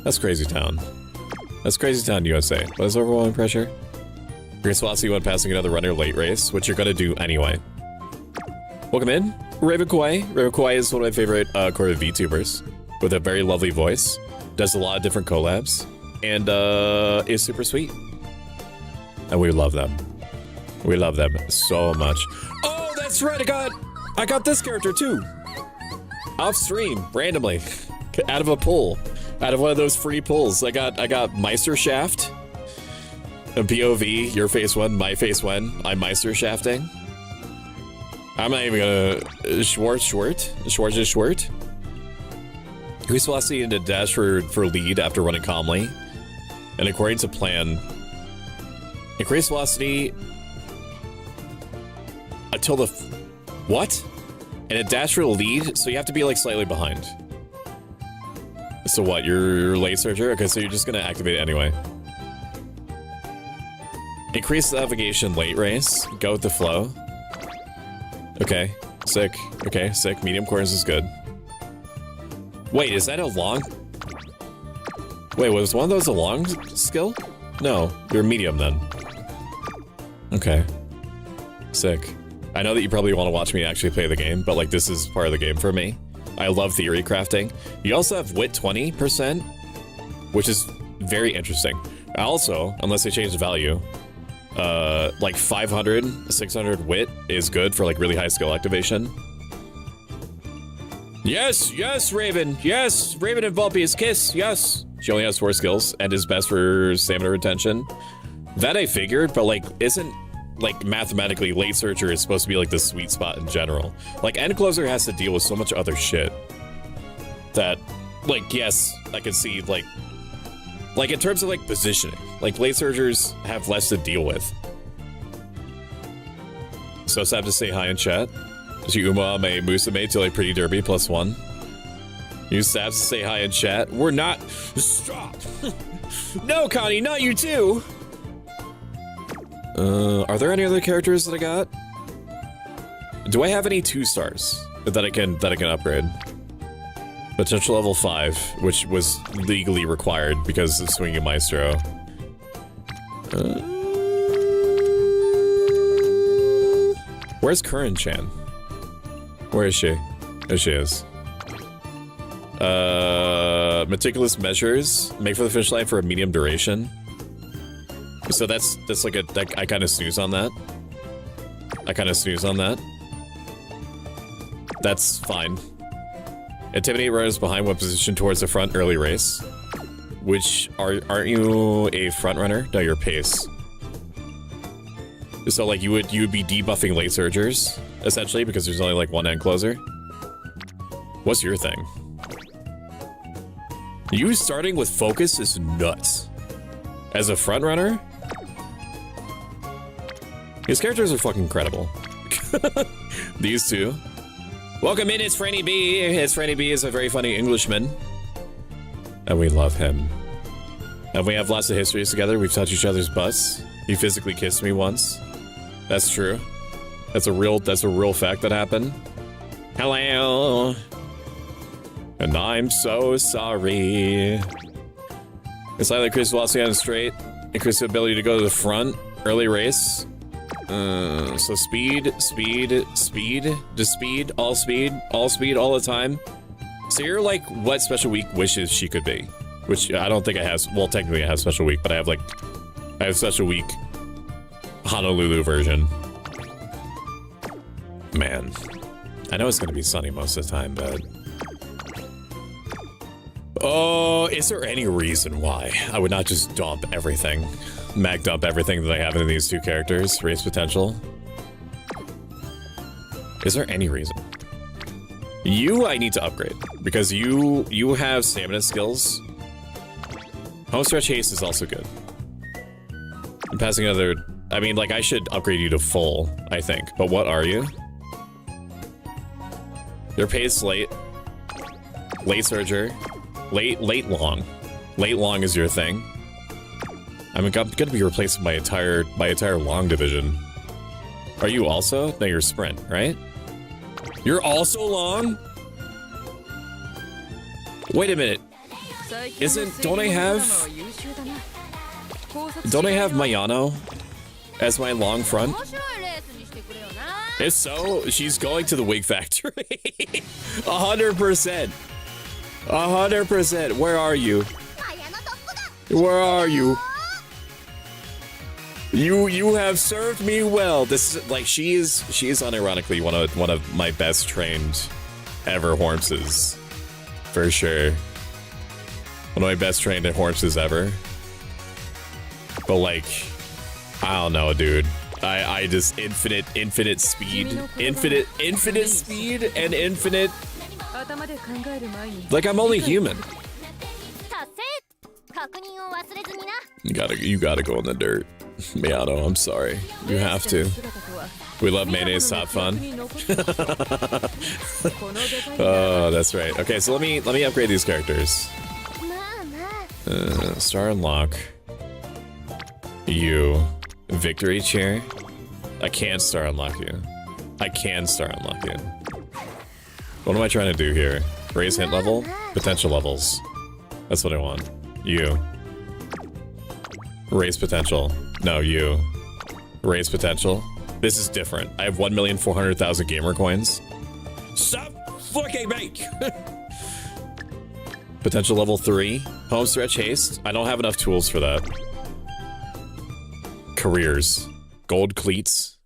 That's crazy town. That's crazy town, USA. What is overwhelming pressure? Increase velocity when passing another runner late race, which you're gonna do anyway. Welcome in, Raven Kawaii. Raven Kawaii is one of my favorite core VTubers with a very lovely voice. Does a lot of different collabs and is super sweet. And we love them. We love them so much. Oh, that's right. I got this character too. Off stream randomly, out of a pull, out of one of those free pulls. I got Meister Shaft. A POV, your face one, my face one. I'm Meister shafting. I'm not even gonna... Schwartz. Increase velocity into dash for lead after running calmly. And according to plan, increase velocity until the... What? And a dash for the lead, so you have to be like slightly behind. So what, you're late surger? Okay, so you're just gonna activate it anyway. Increase navigation late race, go with the flow. Okay, sick. Okay, sick. Medium corners is good. Wait, is that a long? Wait, was one of those a long skill? No, you're medium then. Okay. Sick. I know that you probably want to watch me actually play the game, but like this is part of the game for me. I love theory crafting. You also have wit 20%, which is very interesting. Also, unless they change the value, like 500, 600 wit is good for like really high skill activation. Yes, Raven. Yes, Raven and Vulpe's kiss. Yes. She only has 4 skills and is best for stamina retention. That I figured, but like isn't like mathematically late searcher is supposed to be like the sweet spot in general. Like end closer has to deal with so much other shit that like, yes, I can see like in terms of like positioning, like late surgers have less to deal with. So sad to say hi in chat. Umamusume Pretty Derby +1. You Stabs to say hi in chat. We're not. Stop. No, Connie, not you too. Are there any other characters that I got? Do I have any 2 stars that I can upgrade? Potential level 5, which was legally required because of swinging Maestro. Where's Curran-chan? Where is she? There she is. Meticulous measures. Make for the finish line for a medium duration. So that's like I kind of snooze on that. That's fine. Intimidate runners behind when positioned towards the front early race. Which, aren't you a front runner? No, you're pace. So like you would be debuffing late surgers, essentially, because there's only like one end closer. What's your thing? You starting with focus is nuts. As a front runner? His characters are fucking incredible. These two. Welcome in, it's Franny B. Franny B is a very funny Englishman. And we love him. And we have lots of histories together. We've touched each other's butts. He physically kissed me once. That's true. That's a real fact that happened. Hello. And I'm so sorry. It's like increase velocity on the straight. Increase the ability to go to the front. Early race. So speed, all the time. So you're like what Special Week wishes she could be. Which I don't think I have, well technically I have Special Week, but I have Special Week Honolulu version. Man, I know it's gonna be sunny most of the time, but... Oh, is there any reason why I would not just dump everything? Mag dump everything that I have in these 2 characters, race potential? Is there any reason? You, I need to upgrade, because you have stamina skills. Home stretch haste is also good. I'm passing another... I mean, like, I should upgrade you to full, I think. But what are you? You're pace late. Late surger. Late long. Late long is your thing. I'm gonna be replacing my entire long division. Are you also? No, you're sprint, right? You're also long? Wait a minute. Don't I have Mayano as my long front? If so, she's going to the wig factory. 100%. 100%. Where are you? Where are you? You have served me well. This is like she is unironically one of my best trained ever Hormses. For sure. One of my best trained Hormses ever. But like I don't know, dude. I just infinite speed. Infinite speed and infinite... Like, I'm only human. You gotta go in the dirt. Miyato, I'm sorry. You have to. We love mayonnaise hot fun. Oh, that's right. Okay, so let me upgrade these characters. Star unlock. You. Victory chair. I can't star unlock you. I can star unlock you. What am I trying to do here? Raise hint level? Potential levels. That's what I want. You. Raise potential. No, you. Raise potential. This is different. I have 1,400,000 gamer coins. Stop fucking me! Potential level 3. Home stretch haste. I don't have enough tools for that. Careers. Gold cleats.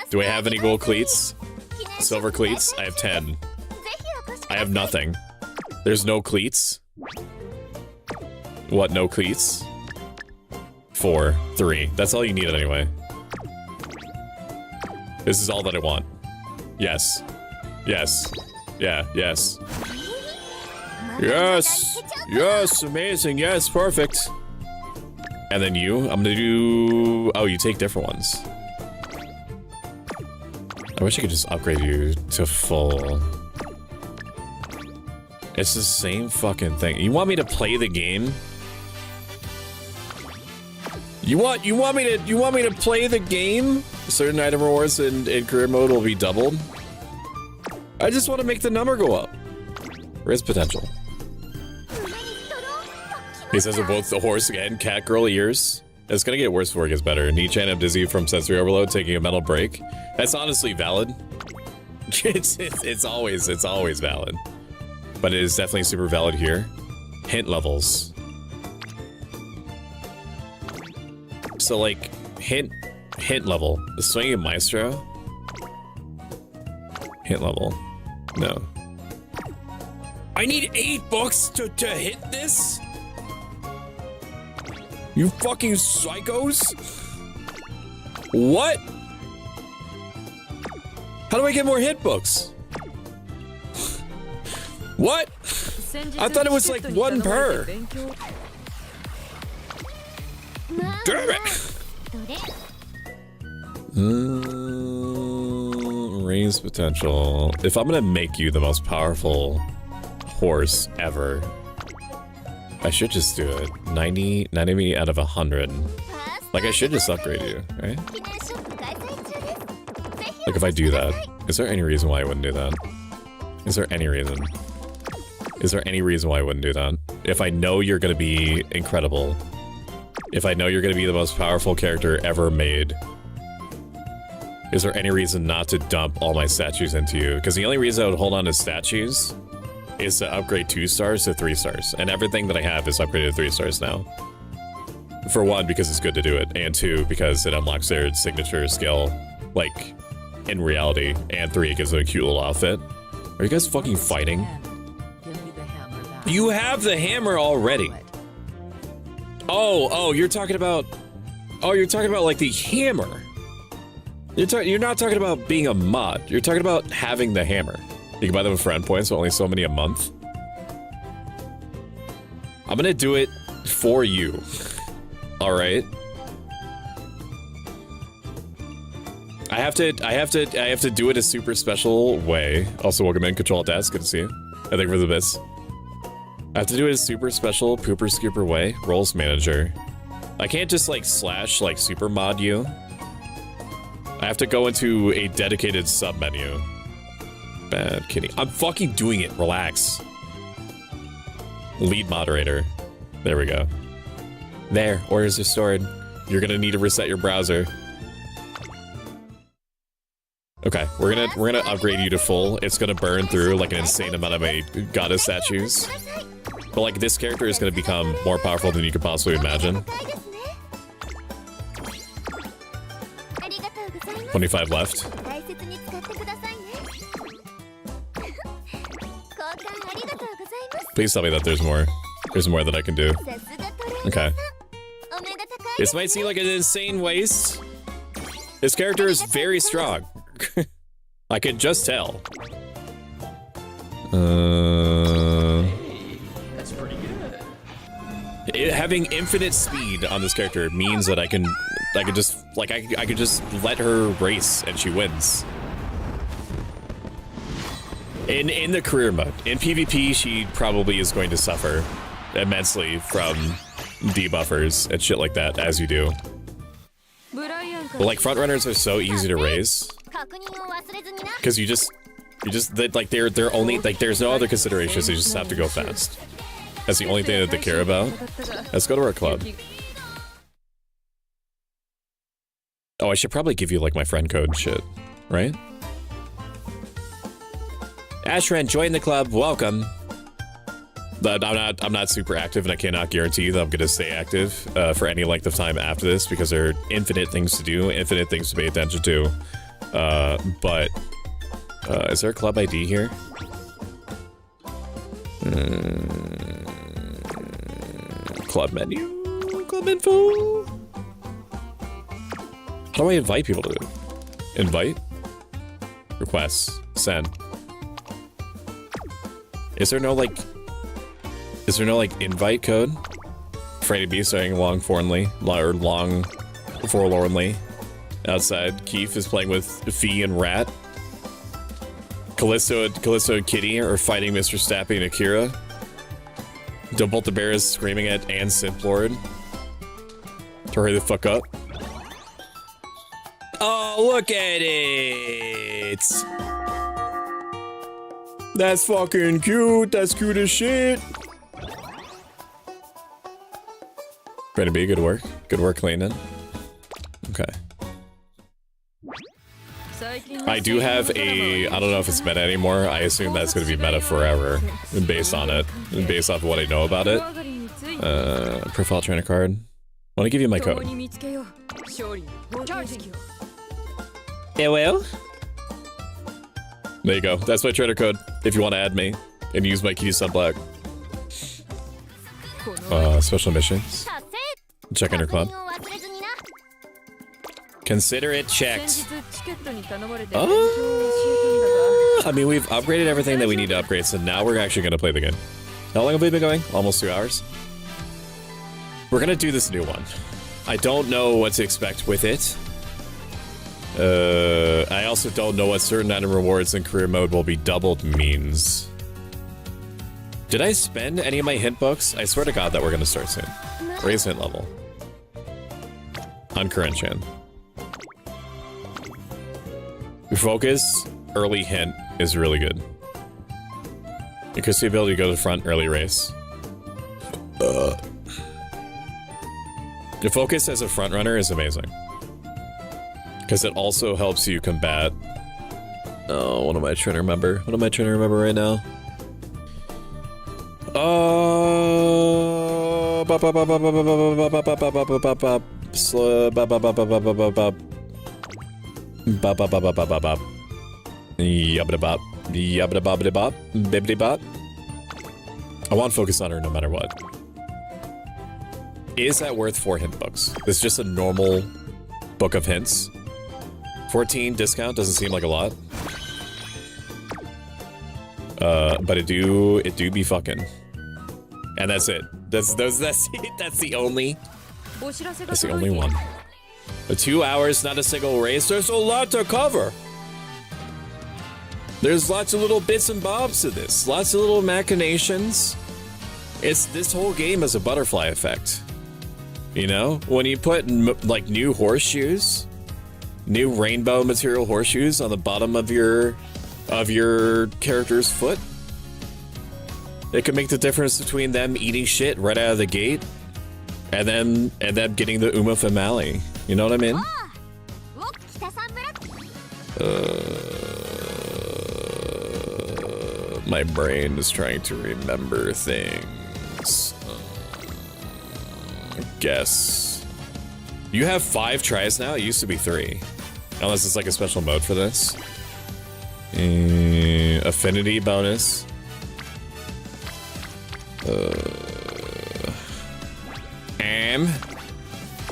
Do I have any gold cleats? Silver cleats? I have 10. I have nothing. There's no cleats. What, no cleats? 4, 3. That's all you need anyway. This is all that I want. Yes. Yes. Yeah, yes. Yes! Yes, amazing, yes, perfect. And then you, I'm gonna do... Oh, you take different ones. I wish I could just upgrade you to full. It's the same fucking thing. You want me to play the game? You want me to play the game? Certain item rewards in career mode will be doubled. I just want to make the number go up. Risk potential. He says with both the horse and cat girl ears. It's gonna get worse before it gets better. Nichan, I'm dizzy from sensory overload, taking a mental break. That's honestly valid. it's always valid. But it is definitely super valid here. Hint levels. So like hint level. The swinging maestro. Hint level. No. I need 8 books to hit this? You fucking psychos? What? How do I get more hit books? What? I thought it was like 1 per. Damn it! Raise potential. If I'm gonna make you the most powerful horse ever, I should just do it. 90 out of 100. Like, I should just upgrade you, right? Like, if I do that, is there any reason why I wouldn't do that? Is there any reason? Is there any reason why I wouldn't do that? If I know you're gonna be incredible, if I know you're gonna be the most powerful character ever made, is there any reason not to dump all my statues into you? Because the only reason I would hold on to statues is to upgrade 2 stars to 3 stars. And everything that I have is upgraded to 3 stars now. For 1, because it's good to do it. And 2, because it unlocks their signature skill, like, in reality. And 3, it gives them a cute little outfit. Are you guys fucking fighting? You have the hammer already. Oh, you're talking about... Oh, you're talking about, like, the hammer. You're not talking about being a mod. You're talking about having the hammer. You can buy them with friend points, but only so many a month. I'm gonna do it for you. All right. I have to do it a super special way. Also, welcome in, Control Desk. Good to see you. I think for the best. I have to do it a super special pooper scooper way. Roles manager. I can't just like slash like super mod you. I have to go into a dedicated sub menu. Bad kitty. I'm fucking doing it. Relax. Lead moderator. There we go. There. Orders are stored. You're gonna need to reset your browser. Okay, we're gonna upgrade you to full. It's gonna burn through like an insane amount of my goddess statues. But like this character is gonna become more powerful than you could possibly imagine. 25 left. Please tell me that there's more. There's more that I can do. Okay. This might seem like an insane waste. This character is very strong. I can just tell. That's pretty good. Having infinite speed on this character means that I could just let her race and she wins. In the career mode. In PvP, she probably is going to suffer immensely from debuffers and shit like that, as you do. But like frontrunners are so easy to raise because they're only like there's no other considerations. They just have to go fast. That's the only thing that they care about. Let's go to our club. Oh, I should probably give you like my friend code and shit, right? Ashran, join the club. Welcome. But I'm not super active, and I cannot guarantee that I'm gonna stay active for any length of time after this because there are infinite things to do, infinite things to pay attention to. But is there a club ID here? Club menu, club info. How do I invite people to it? Invite? Requests. Send. Is there no like invite code? Afraid to be saying long forlornly. Outside, Keith is playing with Fee and Rat. Callisto and Kitty are fighting Mr. Stappy and Akira. Both the Bear is screaming at Anne Simplord to hurry the fuck up. Oh, look at it! That's fucking cute. That's cute as shit. Ready to be good work. Good work, Clayton. Okay. I do have a, I don't know if it's meta anymore. I assume that's going to be meta forever based on it, based off of what I know about it. Profile trainer card. I want to give you my code. Yeah, well. There you go. That's my trainer code if you want to add me and use my Kitty Sun Black. Special missions. Check in her club. Consider it checked. I mean, we've upgraded everything that we need to upgrade, so now we're actually going to play the game. How long have we been going? Almost 2 hours. We're going to do this new one. I don't know what to expect with it. I also don't know what certain item rewards in career mode will be doubled means. Did I spend any of my hint books? I swear to God that we're going to start soon. Raise hint level. On current Chan. Focus, early hint is really good. Increase the ability to go to the front early race. The focus as a front runner is amazing. Because it also helps you combat... Oh, what am I trying to remember? What am I trying to remember right now? I want focus on her no matter what. Is that worth 4 hint books? This is just a normal book of hints. 14 discount doesn't seem like a lot. But it do be fucking. And that's it. That's the only one. 2 hours, not a single race. There's a lot to cover. There's lots of little bits and bobs to this. Lots of little machinations. This whole game is a butterfly effect. You know, when you put like new horseshoes, new rainbow material horseshoes on the bottom of your character's foot, it could make the difference between them eating shit right out of the gate and them getting the Uma finale. You know what I mean? My brain is trying to remember things. I guess. You have 5 tries now? It used to be 3. Unless it's like a special mode for this. Affinity bonus.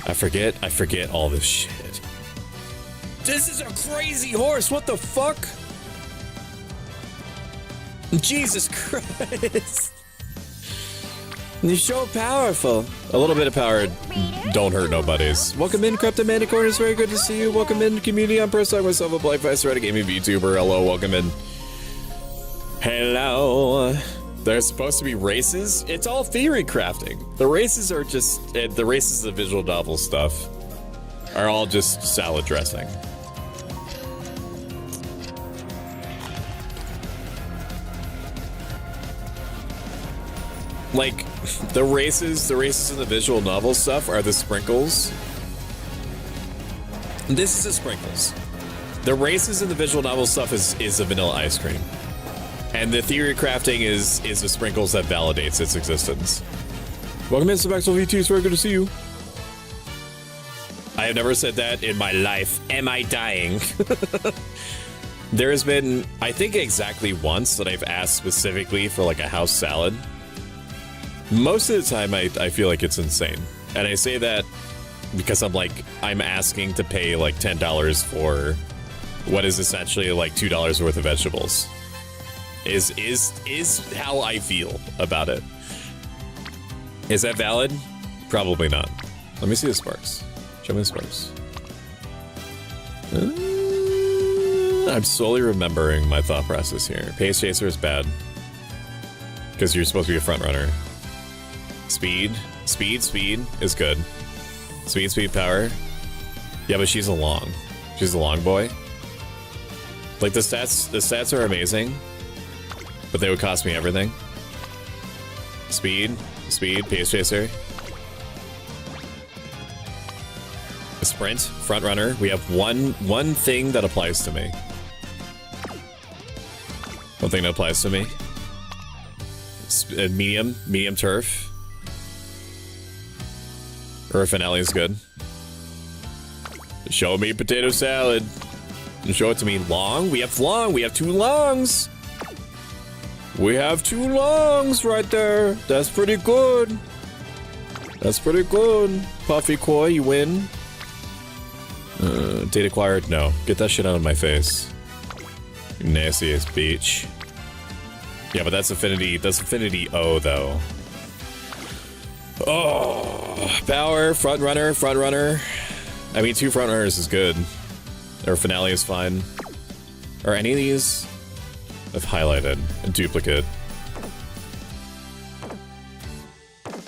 I forget all this shit. This is a crazy horse. What the fuck? Jesus Christ. You're so powerful. A little bit of power don't hurt nobody's. Welcome in, Crypto Manticore. It's very good to see you. Welcome in, community. I'm Press myself, a Black Vice, Reddit Gaming VTuber. Hello, welcome in. Hello. There's supposed to be races. It's all theory crafting. The races are just the races of visual novel stuff are all just salad dressing. Like the races in the visual novel stuff are the sprinkles. This is the sprinkles. The races in the visual novel stuff is a vanilla ice cream. And the theory crafting is the sprinkles that validates its existence. Welcome in, Subexel V2. It's very good to see you. I have never said that in my life. Am I dying? There has been, I think, exactly once that I've asked specifically for like a house salad. Most of the time, I feel like it's insane. And I say that because I'm asking to pay like $10 for what is essentially like $2 worth of vegetables. Is how I feel about it. Is that valid? Probably not. Let me see the sparks. Show me the sparks. I'm slowly remembering my thought process here. Pace Chaser is bad. Because you're supposed to be a front runner. Speed is good. Speed, power. Yeah, but she's a long. She's a long boy. Like the stats are amazing. But they would cost me everything. Speed, Pace Chaser. Sprint, front runner. We have one thing that applies to me. One thing that applies to me. Medium turf. Or finale is good. Show me potato salad. Show it to me. Long. We have two longs. We have two longs right there. That's pretty good. That's pretty good. Puffy Koi, you win. Data acquired? No. Get that shit out of my face. You nasty ass bitch. Yeah, but that's affinity. That's affinity O though. Oh, power, front runner. I mean, two front runners is good. Or finale is fine. Are any of these? I've highlighted a duplicate.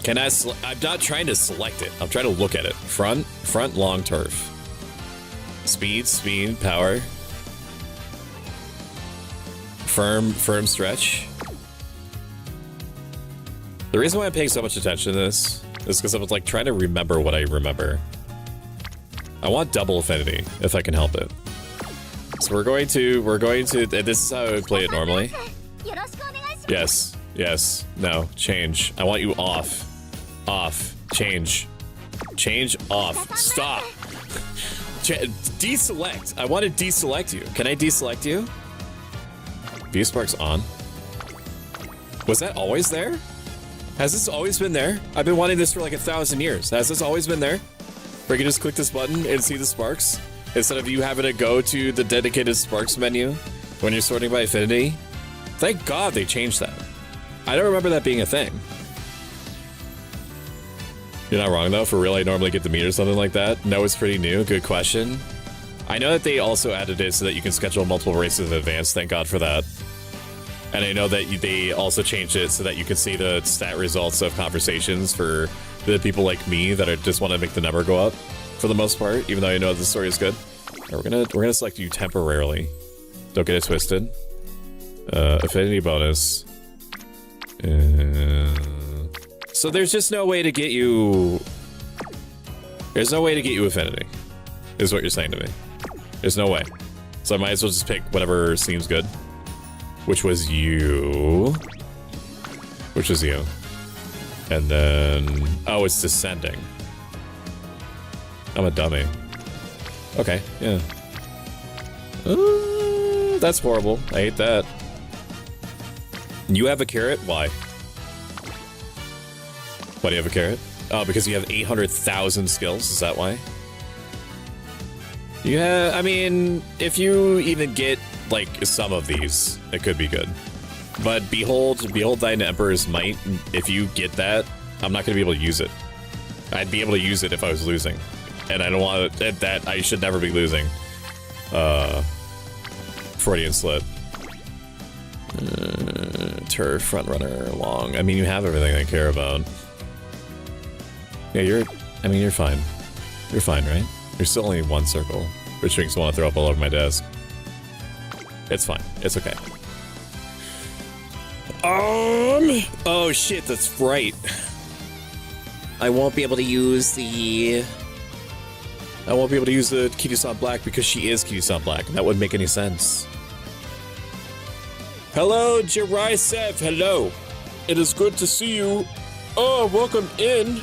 Can I? I'm not trying to select it. I'm trying to look at it. Front, long turf. Speed, power. Firm stretch. The reason why I'm paying so much attention to this is because I was like trying to remember what I remember. I want double affinity if I can help it. So we're going to, this is how I would play it normally. Yes, no, change. I want you off, change, off, stop. Deselect, I want to deselect you. Can I deselect you? View sparks on. Was that always there? Has this always been there? I've been wanting this for like 1,000 years. Has this always been there? Where you can just click this button and see the sparks? Instead of you having to go to the dedicated sparks menu when you're sorting by affinity? Thank God they changed that. I don't remember that being a thing. You're not wrong though, for real I normally get the meter or something like that. No, it's pretty new, good question. I know that they also added it so that you can schedule multiple races in advance, thank God for that. And I know that they also changed it so that you can see the stat results of conversations for the people like me that just want to make the number go up for the most part, even though I know the story is good. Right, we're gonna select you temporarily. Don't get it twisted. Affinity bonus. So there's just no way to get you. There's no way to get you affinity, is what you're saying to me. There's no way. So I might as well just pick whatever seems good. Which was you. And then... Oh, it's descending. I'm a dummy. Okay, yeah. That's horrible. I hate that. You have a carrot? Why? Why do you have a carrot? Oh, because you have 800,000 skills, is that why? Yeah, I mean, if you even get, like, some of these, it could be good. But behold thine Emperor's might, if you get that, I'm not going to be able to use it. I'd be able to use it if I was losing. And I don't want that, I should never be losing. Freudian slip. Turf, frontrunner, long. I mean, you have everything I care about. Yeah, you're fine. You're fine, right? There's still only one circle, which makes me want to throw up all over my desk. It's fine. It's okay. Oh shit, that's right. I won't be able to use the Kiryu-san Black because she is Kiryu-san Black, and that wouldn't make any sense. Hello, Jirai Sev, hello. It is good to see you. Oh, welcome in.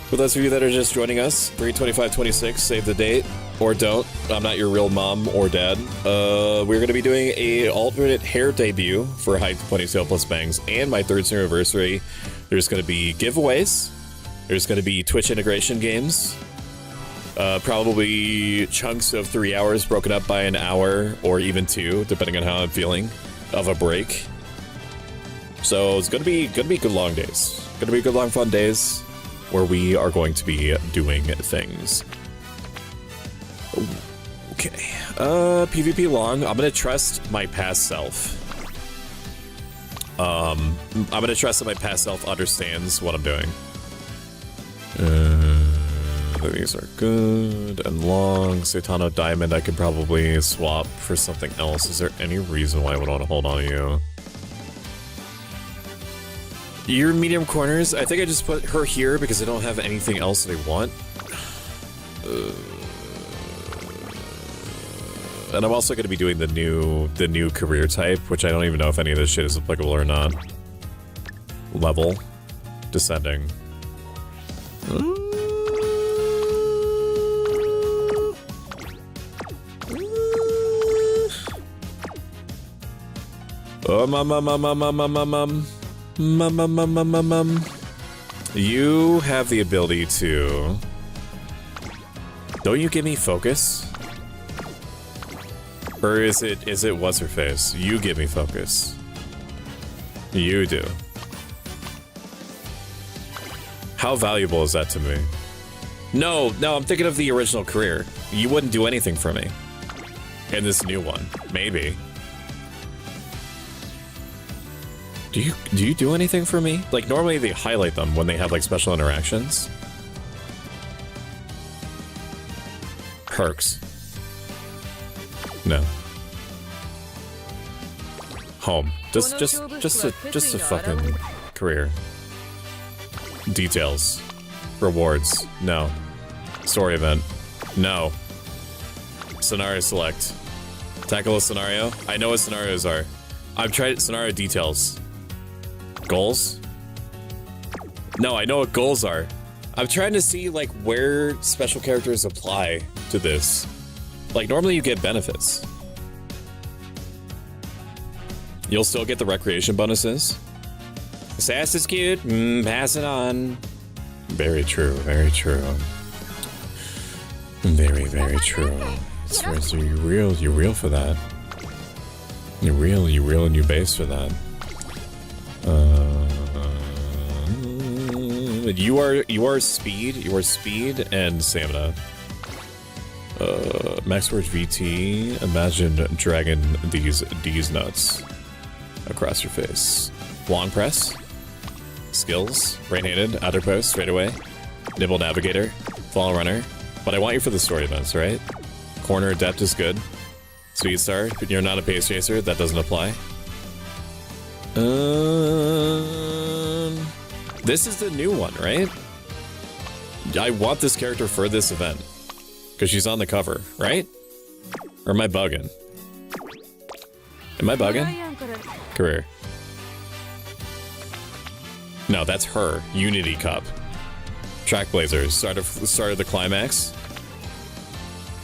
For those of you that are just joining us, 3/25/26, save the date, or don't. I'm not your real mom or dad. We're going to be doing a alternate hair debut for Hype Ponytail plus Bangs and my 3rd Streamiversary. There's going to be giveaways. There's going to be Twitch integration games. Probably chunks of 3 hours broken up by an hour or even 2, depending on how I'm feeling, of a break. So it's going to be good long days. Going to be good long fun days where we are going to be doing things. Okay. PvP long. I'm going to trust my past self. I'm going to trust that my past self understands what I'm doing. These are good and long. Satano Diamond I could probably swap for something else. Is there any reason why I would want to hold on to you? Your medium corners, I think I just put her here because I don't have anything else that I want. And I'm also going to be doing the new career type, which I don't even know if any of this shit is applicable or not. Level. Descending. You have the ability to... Don't you give me focus? Or is it what's her face? You give me focus. You do. How valuable is that to me? No, I'm thinking of the original career. You wouldn't do anything for me. In this new one, maybe. Do you do anything for me? Like, normally they highlight them when they have, like, special interactions. Perks. No. Home. Just a fucking career. Details. Rewards. No. Story event. No. Scenario select. Tackle a scenario. I know what scenarios are. I've tried scenario details. Goals? No, I know what goals are. I'm trying to see, like, where special characters apply to this. Like, normally you get benefits. You'll still get the recreation bonuses. Sass is cute. Pass it on. Very true, very true. Very, very true. So you're real for that. You're real and you're base for that. You are speed and stamina. Max Forge VT. Imagine dragging these nuts across your face. Long press. Skills. Right-handed. Outer post. Straight away. Nibble Navigator. Fall Runner. But I want you for the story events, right? Corner Adept is good. Speed Star. You're not a pace chaser. That doesn't apply. This is the new one, right? I want this character for this event. Because she's on the cover, right? Or am I bugging? Am I bugging? Career. No, that's her. Unity Cup. Track Blazers. Start of the climax.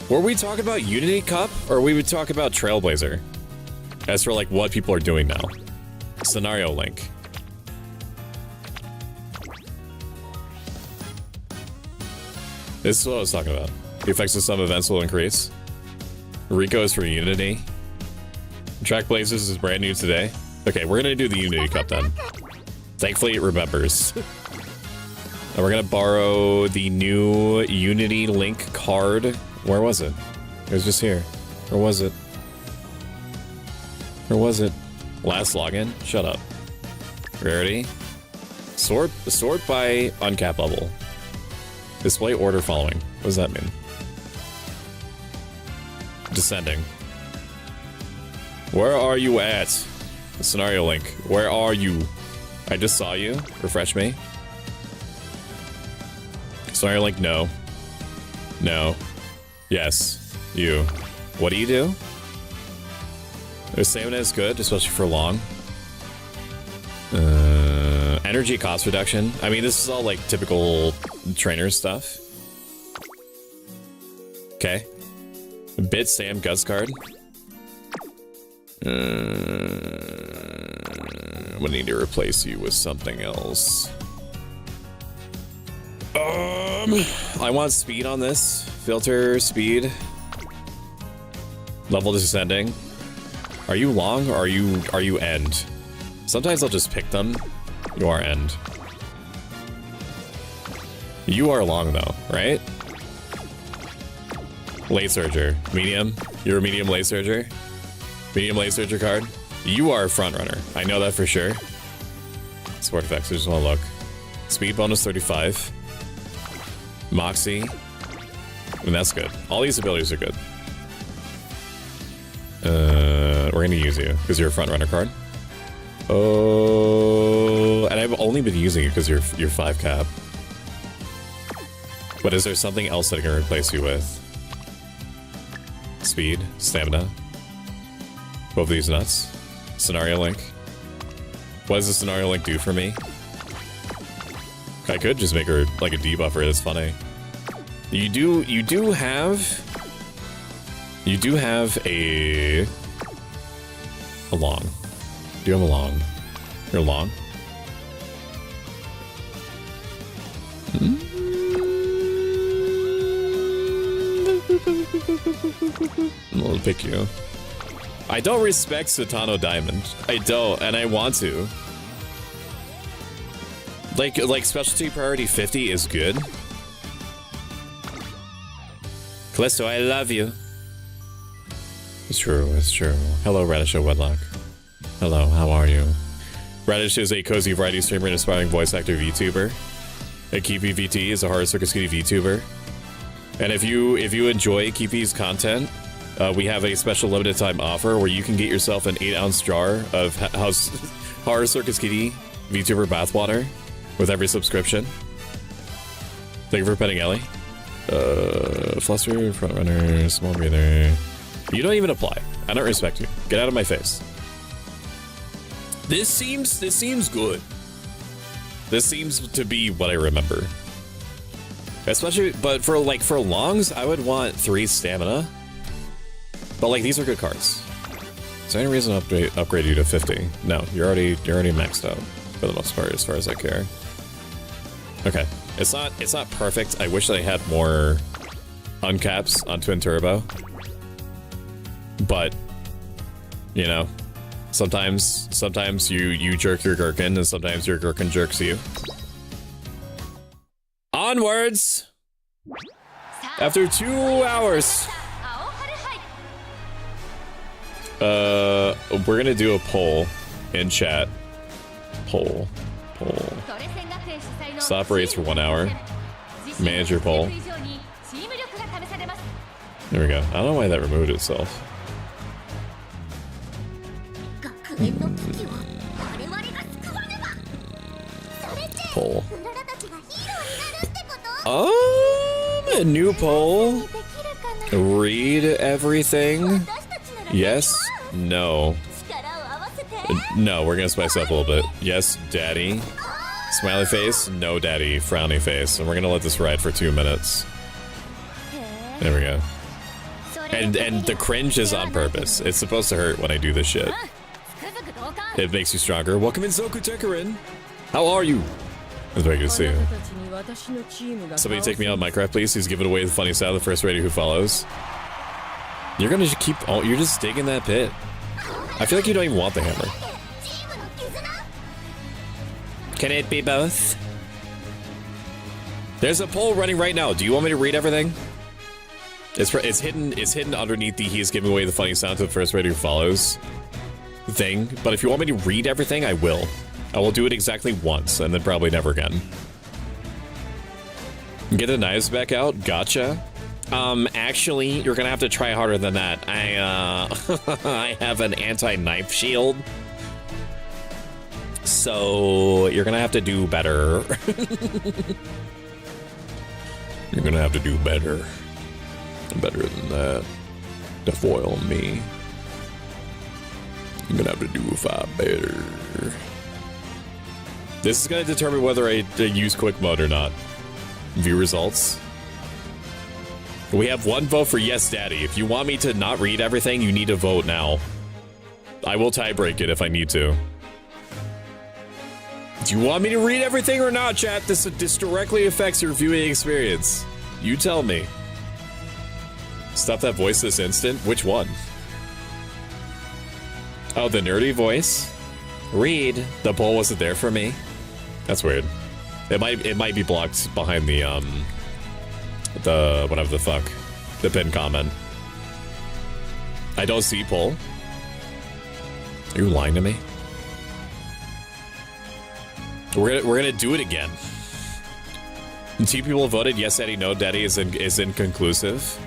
Were we talking about Unity Cup? Or we would talk about Trailblazer? As for, like, what people are doing now. Scenario link. This is what I was talking about. The effects of some events will increase. Rico is for Unity. Track Blazers is brand new today. Okay, we're gonna do the Unity Cup then. Thankfully, it remembers. And we're gonna borrow the new Unity Link card. Where was it? It was just here. Where was it? Where was it? Last login? Shut up. Rarity. Sort by uncap level. Display order following. What does that mean? Descending. Where are you at? The scenario link. Where are you? I just saw you. Refresh me. Scenario link, no. No. Yes. You. What do you do? Their stamina is good, especially for long. Energy cost reduction. I mean, this is all like typical trainer stuff. Okay. Bit Sam Guts card. I'm gonna need to replace you with something else. I want speed on this. Filter speed. Level descending. Are you long or are you end? Sometimes I'll just pick them. You are end. You are long though, right? Late Surger. Medium. You're a medium late surger. Medium late surger card. You are a front runner. I know that for sure. Sport effects. I just want to look. Speed bonus 35. Moxie. I mean, that's good. All these abilities are good. We're gonna use you because you're a front runner card. Oh, and I've only been using you because you're 5 cap. But is there something else that I can replace you with? Speed, stamina. Both of these nuts. Scenario link. What does the scenario link do for me? I could just make her like a debuffer. That's funny. You do have a long. Do you have a long? You're long? I'll pick you. I don't respect Satano Diamond. I don't, and I want to. Like specialty priority 50 is good. Callisto, I love you. It's true, it's true. Hello, Radish Wedlock. Hello, how are you? Radish is a cozy variety streamer and aspiring voice actor VTuber. Kiwi VT is a Horror Circus Kitty VTuber. And if you enjoy Kiwi's content, we have a special limited time offer where you can get yourself an 8-ounce jar of Horror Circus Kitty VTuber bathwater with every subscription. Thank you for petting Ellie. Fluster, front runner, small breather. You don't even apply. I don't respect you. Get out of my face. This seems good. This seems to be what I remember. Especially, but for longs, I would want 3 stamina. But like these are good cards. Is there any reason to upgrade you to 50? No, you're already maxed out for the most part, as far as I care. Okay, it's not perfect. I wish I had more uncaps on Twin Turbo. But you know, sometimes you jerk your gherkin, and sometimes your gherkin jerks you. Onwards! After 2 hours. We're gonna do a poll in chat. Poll. Stop rates for 1 hour. Manager poll. There we go. I don't know why that removed itself. Poll. A new poll. Read everything. Yes. No. No, we're gonna spice up a little bit. Yes, daddy. Smiley face. No, daddy. Frowny face. And we're gonna let this ride for 2 minutes. There we go. And the cringe is on purpose. It's supposed to hurt when I do this shit. It makes you stronger. Welcome in, Zoku Tekarin. How are you? It's very good to see you. Somebody take me out of Minecraft, please. He's giving away the funny sound of the first raider who follows. You're gonna just keep. Oh, you're just digging that pit. I feel like you don't even want the hammer. Can it be both? There's a poll running right now. Do you want me to read everything? It's hidden. It's hidden underneath the "he's giving away the funny sound to the first raider who follows" thing. But if you want me to read everything, I will. I will do it exactly once, and then probably never again. Get the knives back out. Gotcha. Actually, you're gonna have to try harder than that. I have an anti-knife shield. So, you're gonna have to do better. You're gonna have to do better. Better than that. To foil me. You're gonna have to do far better. This is gonna determine whether I use quick mode or not. View results. We have one vote for yes, daddy. If you want me to not read everything, you need to vote now. I will tie break it if I need to. Do you want me to read everything or not, chat? This directly affects your viewing experience. You tell me. Stop that voice this instant? Which one? Oh, the nerdy voice? Read. The poll wasn't there for me. That's weird. It might be blocked behind the whatever the fuck, the pinned comment. I don't see poll. Are you lying to me? We're gonna do it again. 2 people voted yes, Daddy, no, Daddy is inconclusive.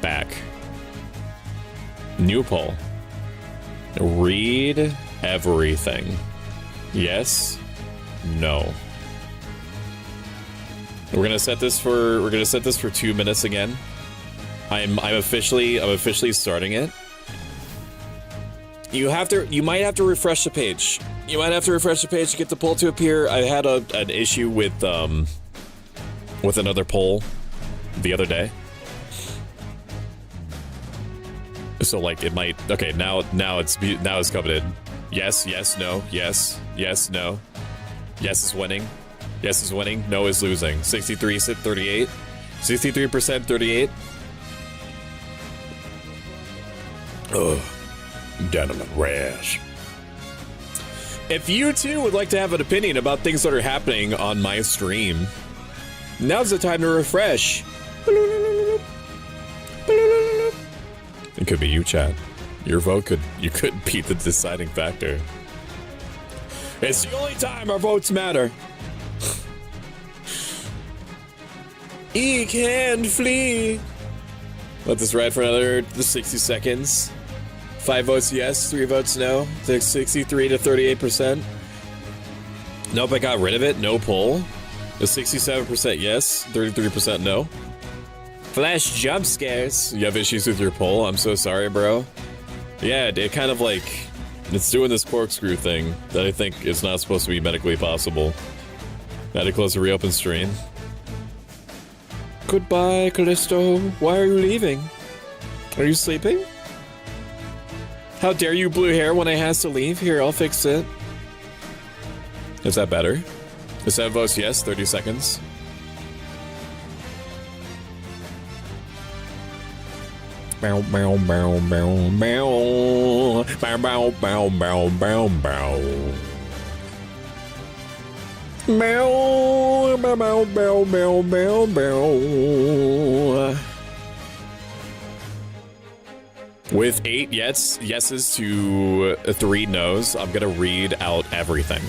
Back. New poll. Read everything. Yes. No. We're gonna set this for 2 minutes again. I'm officially starting it. You might have to refresh the page. You might have to refresh the page to get the poll to appear. I had an issue with another poll the other day. So like it might. Okay, now it's coming in. Yes, yes, no, yes, yes, no. Yes is winning. Yes is winning. No is losing. 63 said 38. 63% 38. Ugh. Gentleman rash. If you too would like to have an opinion about things that are happening on my stream, now's the time to refresh. It could be you, chat. Your vote could be the deciding factor. It's the only time our votes matter. He can flee. Let this ride for another 60 seconds. 5 votes yes, 3 votes no. 63 to 38%. Nope, I got rid of it. No poll. The 67% yes, 33% no. Flash jump scares. You have issues with your poll? I'm so sorry, bro. Yeah, it kind of like... It's doing this corkscrew thing that I think is not supposed to be medically possible. I had to close the reopen stream. Goodbye, Callisto. Why are you leaving? Are you sleeping? How dare you, blue hair, when I has to leave? Here, I'll fix it. Is that better? Is that votes yes? 30 seconds. Bow, bow, bow, bow, bow. Bow, bow, bow, bow, bow, bow. Bow, bow, bow, bow, bow, bow, bow. With 8 yeses to 3 no's, I'm gonna read out everything.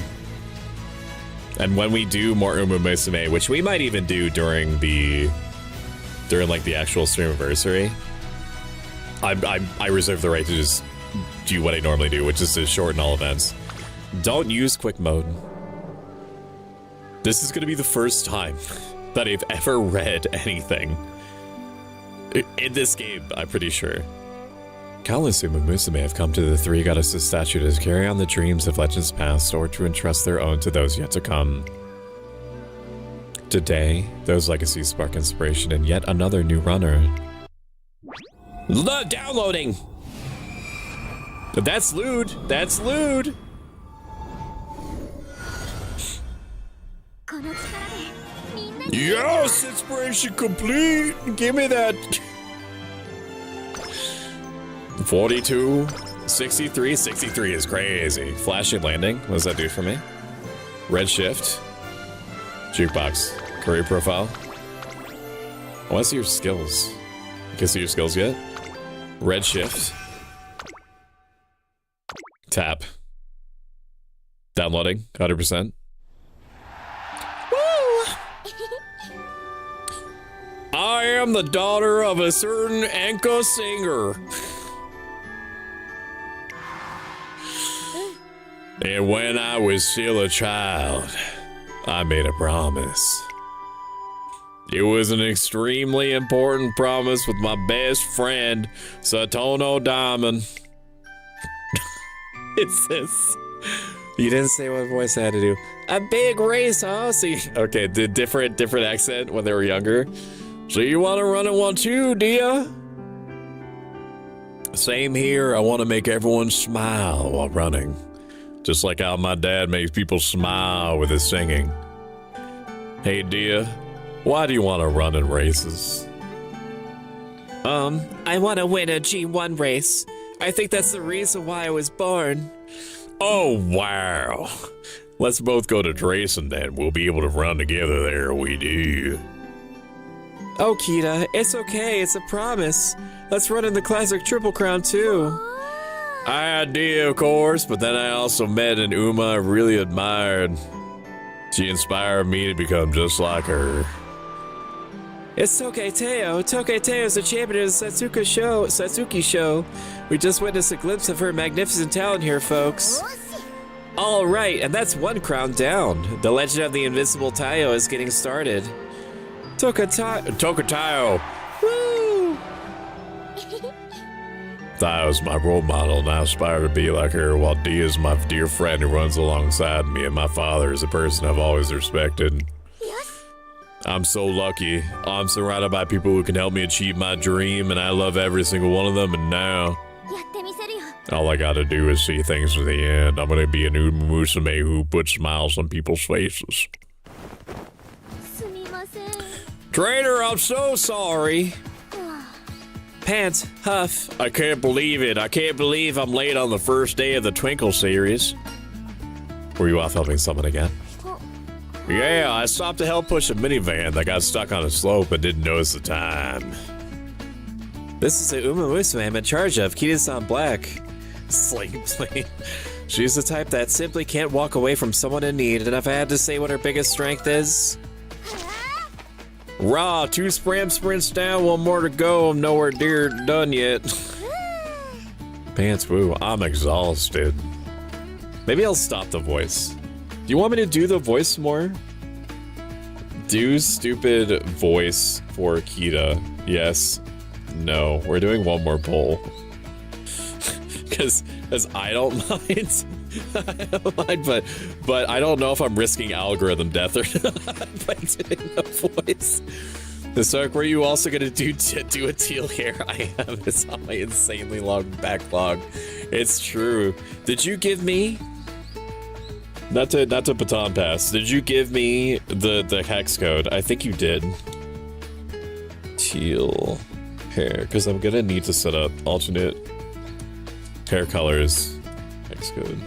And when we do more Umamusume, which we might even do during like the actual Streamiversary, I reserve the right to just do what I normally do, which is to shorten all events. Don't use quick mode. This is gonna be the first time that I've ever read anything in this game, I'm pretty sure. Countless Umamusume have come to the 3 goddesses statue to carry on the dreams of legends past or to entrust their own to those yet to come. Today, those legacies spark inspiration in yet another new runner. Downloading! That's lewd! That's lewd! Yes, inspiration complete. Give me that. 42, 63. 63 is crazy. Flashing landing. What does that do for me? Red shift. Jukebox. Career profile. I want to see your skills. You can see your skills yet? Red shift. Tap. Downloading. 100%. I am the daughter of a certain Enka singer. And when I was still a child, I made a promise. It was an extremely important promise with my best friend, Satono Diamond. It says, you didn't say what voice I had to do. A big race, huh? See, okay, different accent when they were younger. So you want to run in one too, do ya? Same here. I want to make everyone smile while running. Just like how my dad makes people smile with his singing. Hey, Dia, why do you want to run in races? I want to win a G1 race. I think that's the reason why I was born. Oh, wow. Let's both go to Drayson then. We'll be able to run together there, we do. Oh, Kita, it's okay. It's a promise. Let's run in the classic Triple Crown, too. I did, of course, but then I also met an Uma I really admired. She inspired me to become just like her. It's Tokei Teo. Tokei Teo is the champion of the Satsuki show. We just witnessed a glimpse of her magnificent talent here, folks. All right, and that's one crown down. The legend of the Invincible Tayo is getting started. Tokatayo. Woo! Tayo's my role model, and I aspire to be like her, while Dia is my dear friend who runs alongside me, and my father is a person I've always respected. I'm so lucky. I'm surrounded by people who can help me achieve my dream, and I love every single one of them, and now all I gotta do is see things to the end. I'm gonna be an Umamusume who puts smiles on people's faces. Trainer, I'm so sorry. Pants, huff. I can't believe it. I can't believe I'm late on the first day of the Twinkle series. Were you off helping someone again? Yeah, I stopped to help push a minivan that got stuck on a slope and didn't notice the time. This is the Umamusume I'm in charge of, Kita-san Black. Slave plane. She's the type that simply can't walk away from someone in need, and if I had to say what her biggest strength is... Raw, 2 sprints down, 1 more to go. I'm nowhere near done yet. Pants, woo, I'm exhausted. Maybe I'll stop the voice. Do you want me to do the voice more? Do stupid voice for Kita. Yes. No. We're doing one more poll. Because I don't mind. I don't mind, but I don't know if I'm risking algorithm death or not by doing the voice. The Stoic, were you also gonna do a teal hair? I am. It's on my insanely long backlog. It's true. Did you give me? Not to baton pass. Did you give me the hex code? I think you did. Teal hair, because I'm gonna need to set up alternate hair colors. Hex code,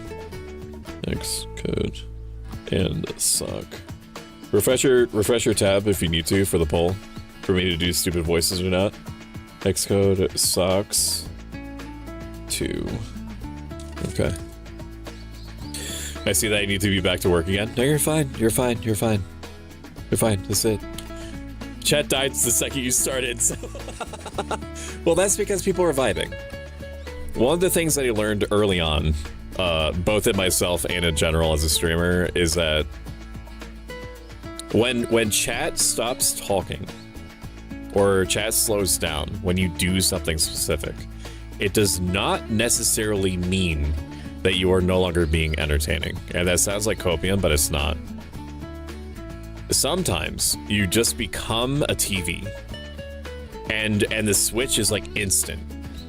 and sock. Refresh your tab if you need to for the poll, for me to do stupid voices or not. Hex code socks 2. Okay. I see that I need to be back to work again. No, you're fine. You're fine. You're fine. You're fine. That's it. Chat died the second you started. So well, that's because people are vibing. One of the things that I learned early on, both in myself and in general as a streamer, is that when chat stops talking or chat slows down when you do something specific, it does not necessarily mean that you are no longer being entertaining. And that sounds like copium, but it's not. Sometimes you just become a TV, and the switch is like instant.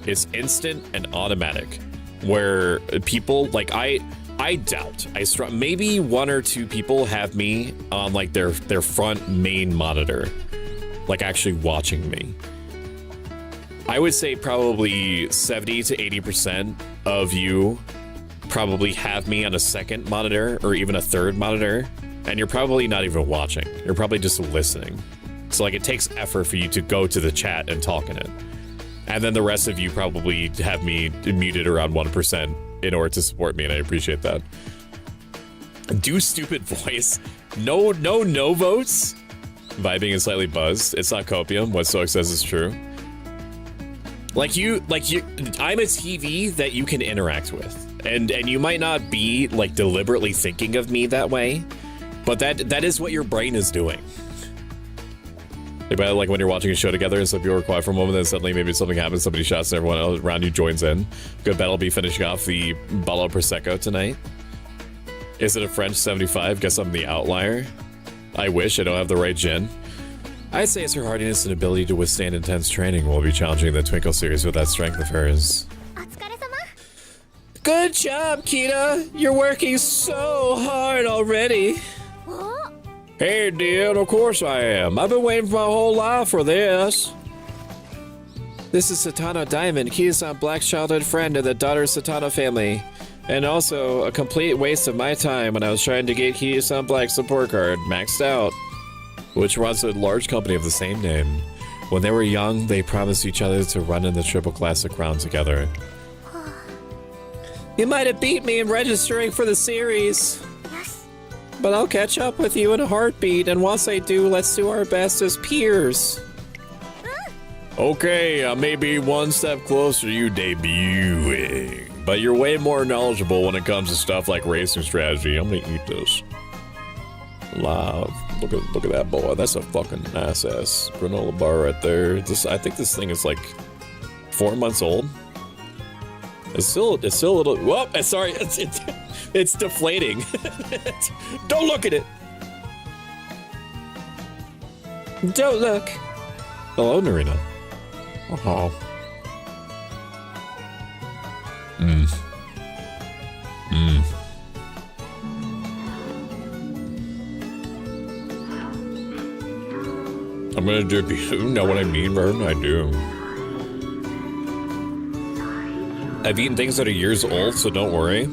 It's instant and automatic, where people like I I doubt. Maybe one or two people have me on like their front main monitor, like actually watching me. I would say probably 70 to 80% of you probably have me on a second monitor or even a third monitor, and you're probably not even watching. You're probably just listening. So like it takes effort for you to go to the chat and talk in it. And then the rest of you probably have me muted around 1% in order to support me, and I appreciate that. Do stupid voice. No votes. Vibing and slightly buzzed. It's not copium. What Stoic says is true. I'm a TV that you can interact with. And you might not be like deliberately thinking of me that way, but that is what your brain is doing. Like when you're watching a show together and some people are quiet for a moment, then suddenly maybe something happens, somebody shouts and everyone else around you joins in. Good bet I'll be finishing off the bottle of Prosecco tonight. Is it a French 75? Guess I'm the outlier. I wish I don't have the right gin. I'd say it's her hardiness and ability to withstand intense training will be challenging the Twinkle series with that strength of hers. Good job, Kita! You're working so hard already. Hey, dude, of course I am. I've been waiting for my whole life for this. This is Satano Diamond, Kita-san Black's childhood friend of the daughter Satano family. And also a complete waste of my time when I was trying to get Kita-san Black's support card maxed out, which was a large company of the same name. When they were young, they promised each other to run in the Triple Classic round together. You might have beat me in registering for the series. But I'll catch up with you in a heartbeat, and once I do, let's do our best as peers. Okay, I may be one step closer to you debuting, but you're way more knowledgeable when it comes to stuff like racing strategy. I'm gonna eat this. Live. Look at that boy. That's a fucking nice-ass granola bar right there. I think this thing is like 4 months old. It's still a little. Whoop! Sorry, it's deflating. Don't look at it. Don't look. Hello, Narina. Oh. I'm gonna dip you. Know what I mean, Vern? I do. I've eaten things that are years old, so don't worry.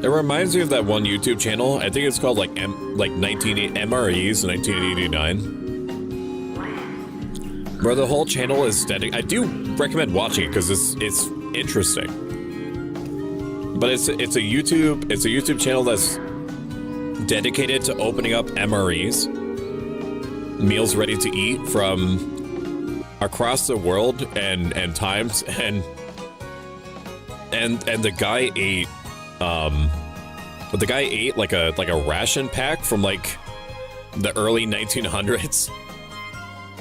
It reminds me of that one YouTube channel. I think it's called like MREs 1989, where the whole channel is dedicated. I do recommend watching it because it's interesting. But it's a YouTube channel that's dedicated to opening up MREs, meals ready to eat from across the world and times, and the guy ate like a ration pack from like the early 1900s,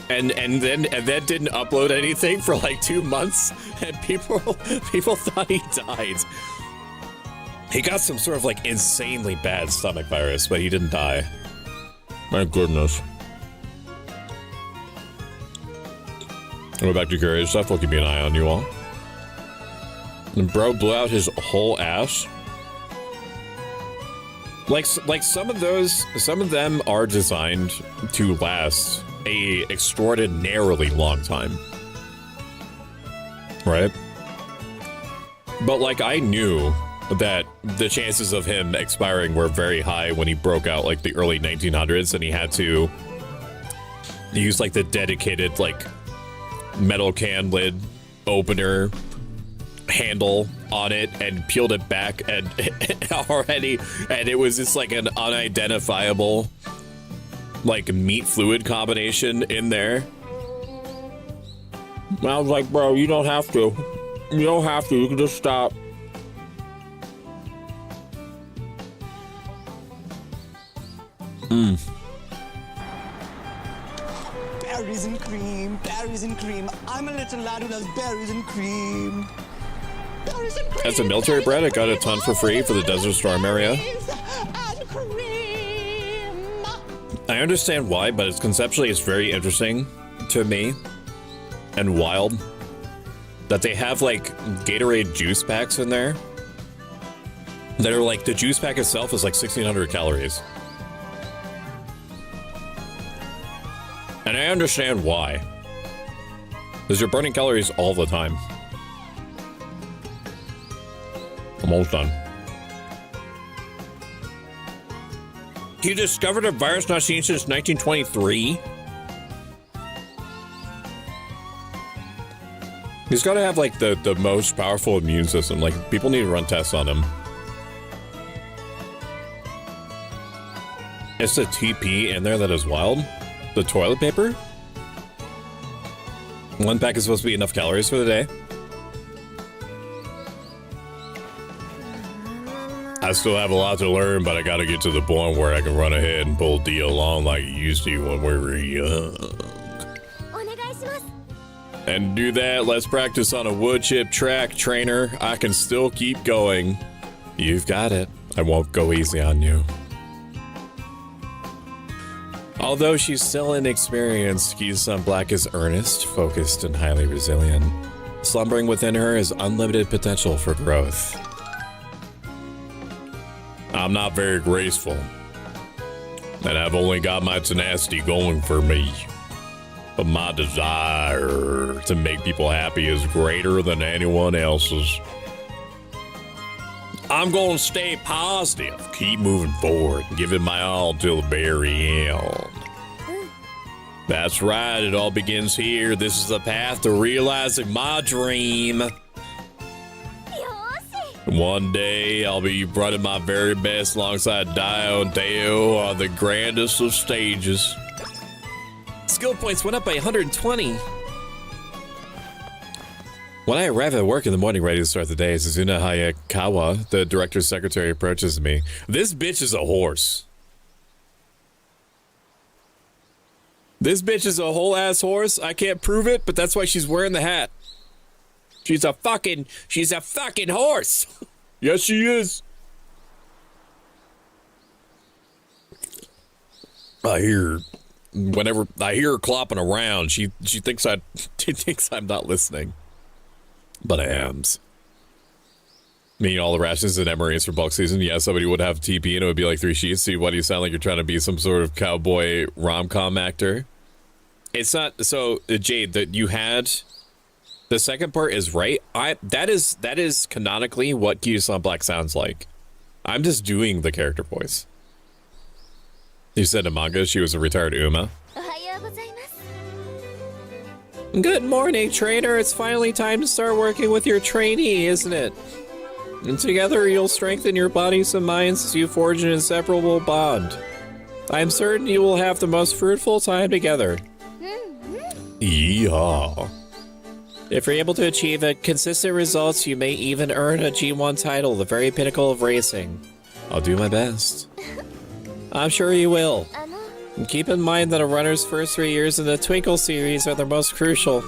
and then didn't upload anything for like 2 months, and people thought he died. He got some sort of like insanely bad stomach virus, but he didn't die. My goodness. I'll go back to curious stuff. We'll keep an eye on you all. And bro blew out his whole ass. Like some of them are designed to last a extraordinarily long time. Right? But like I knew that the chances of him expiring were very high when he broke out like the early 1900s, and he had to use like the dedicated like metal can lid opener handle on it and peeled it back, and it was just like an unidentifiable like meat fluid combination in there. And I was like, bro, you don't have to. You can just stop. Berries and cream, berries and cream. I'm a little lad who loves berries and cream. Berries and cream. As a military brat, I got a ton for free for the Desert Storm area. And cream. I understand why, but it's conceptually it's very interesting to me and wild that they have like Gatorade juice packs in there. that are like, the juice pack itself is like 1,600 calories. And I understand why. Because you're burning calories all the time. I'm almost done. He discovered a virus not seen since 1923? He's got to have, like, the most powerful immune system. Like, people need to run tests on him. It's the TP in there that is wild. The toilet paper? One pack is supposed to be enough calories for the day. I still have a lot to learn, but I gotta get to the point where I can run ahead and pull D along like you used to when we were young. And to do that, let's practice on a wood chip track, trainer. I can still keep going. You've got it. I won't go easy on you. Although she's still inexperienced, Kizu-san Black is earnest, focused, and highly resilient. Slumbering within her is unlimited potential for growth. I'm not very graceful, and I've only got my tenacity going for me. But my desire to make people happy is greater than anyone else's. I'm gonna stay positive, keep moving forward, give it my all till the very end. That's right, it all begins here. This is the path to realizing my dream. One day, I'll be running my very best alongside Dio and Teo on the grandest of stages. Skill points went up by 120. When I arrive at work in the morning ready to start the day, Suzuna Hayakawa, the director's secretary, approaches me. This bitch is a horse. This bitch is a whole ass horse. I can't prove it, but that's why she's wearing the hat. She's a fucking horse. Yes, she is. Whenever I hear her clopping around, she thinks I'm not listening. But I am. Me, all the rations and MREs for bulk season. Yeah, somebody would have TP and it would be like 3 sheets. See, why do you sound like you're trying to be some sort of cowboy rom-com actor? It's not. So, Jade, that you had, the second part is right. That is canonically what Kizu-san Black sounds like. I'm just doing the character voice. You said in manga she was a retired Uma. Good morning, trainer. It's finally time to start working with your trainee, isn't it? And together you'll strengthen your bodies and minds as you forge an inseparable bond. I'm certain you will have the most fruitful time together. Yeehaw. If you're able to achieve consistent results, you may even earn a G1 title, the very pinnacle of racing. I'll do my best. I'm sure you will. And keep in mind that a runner's first 3 years in the Twinkle series are the most crucial.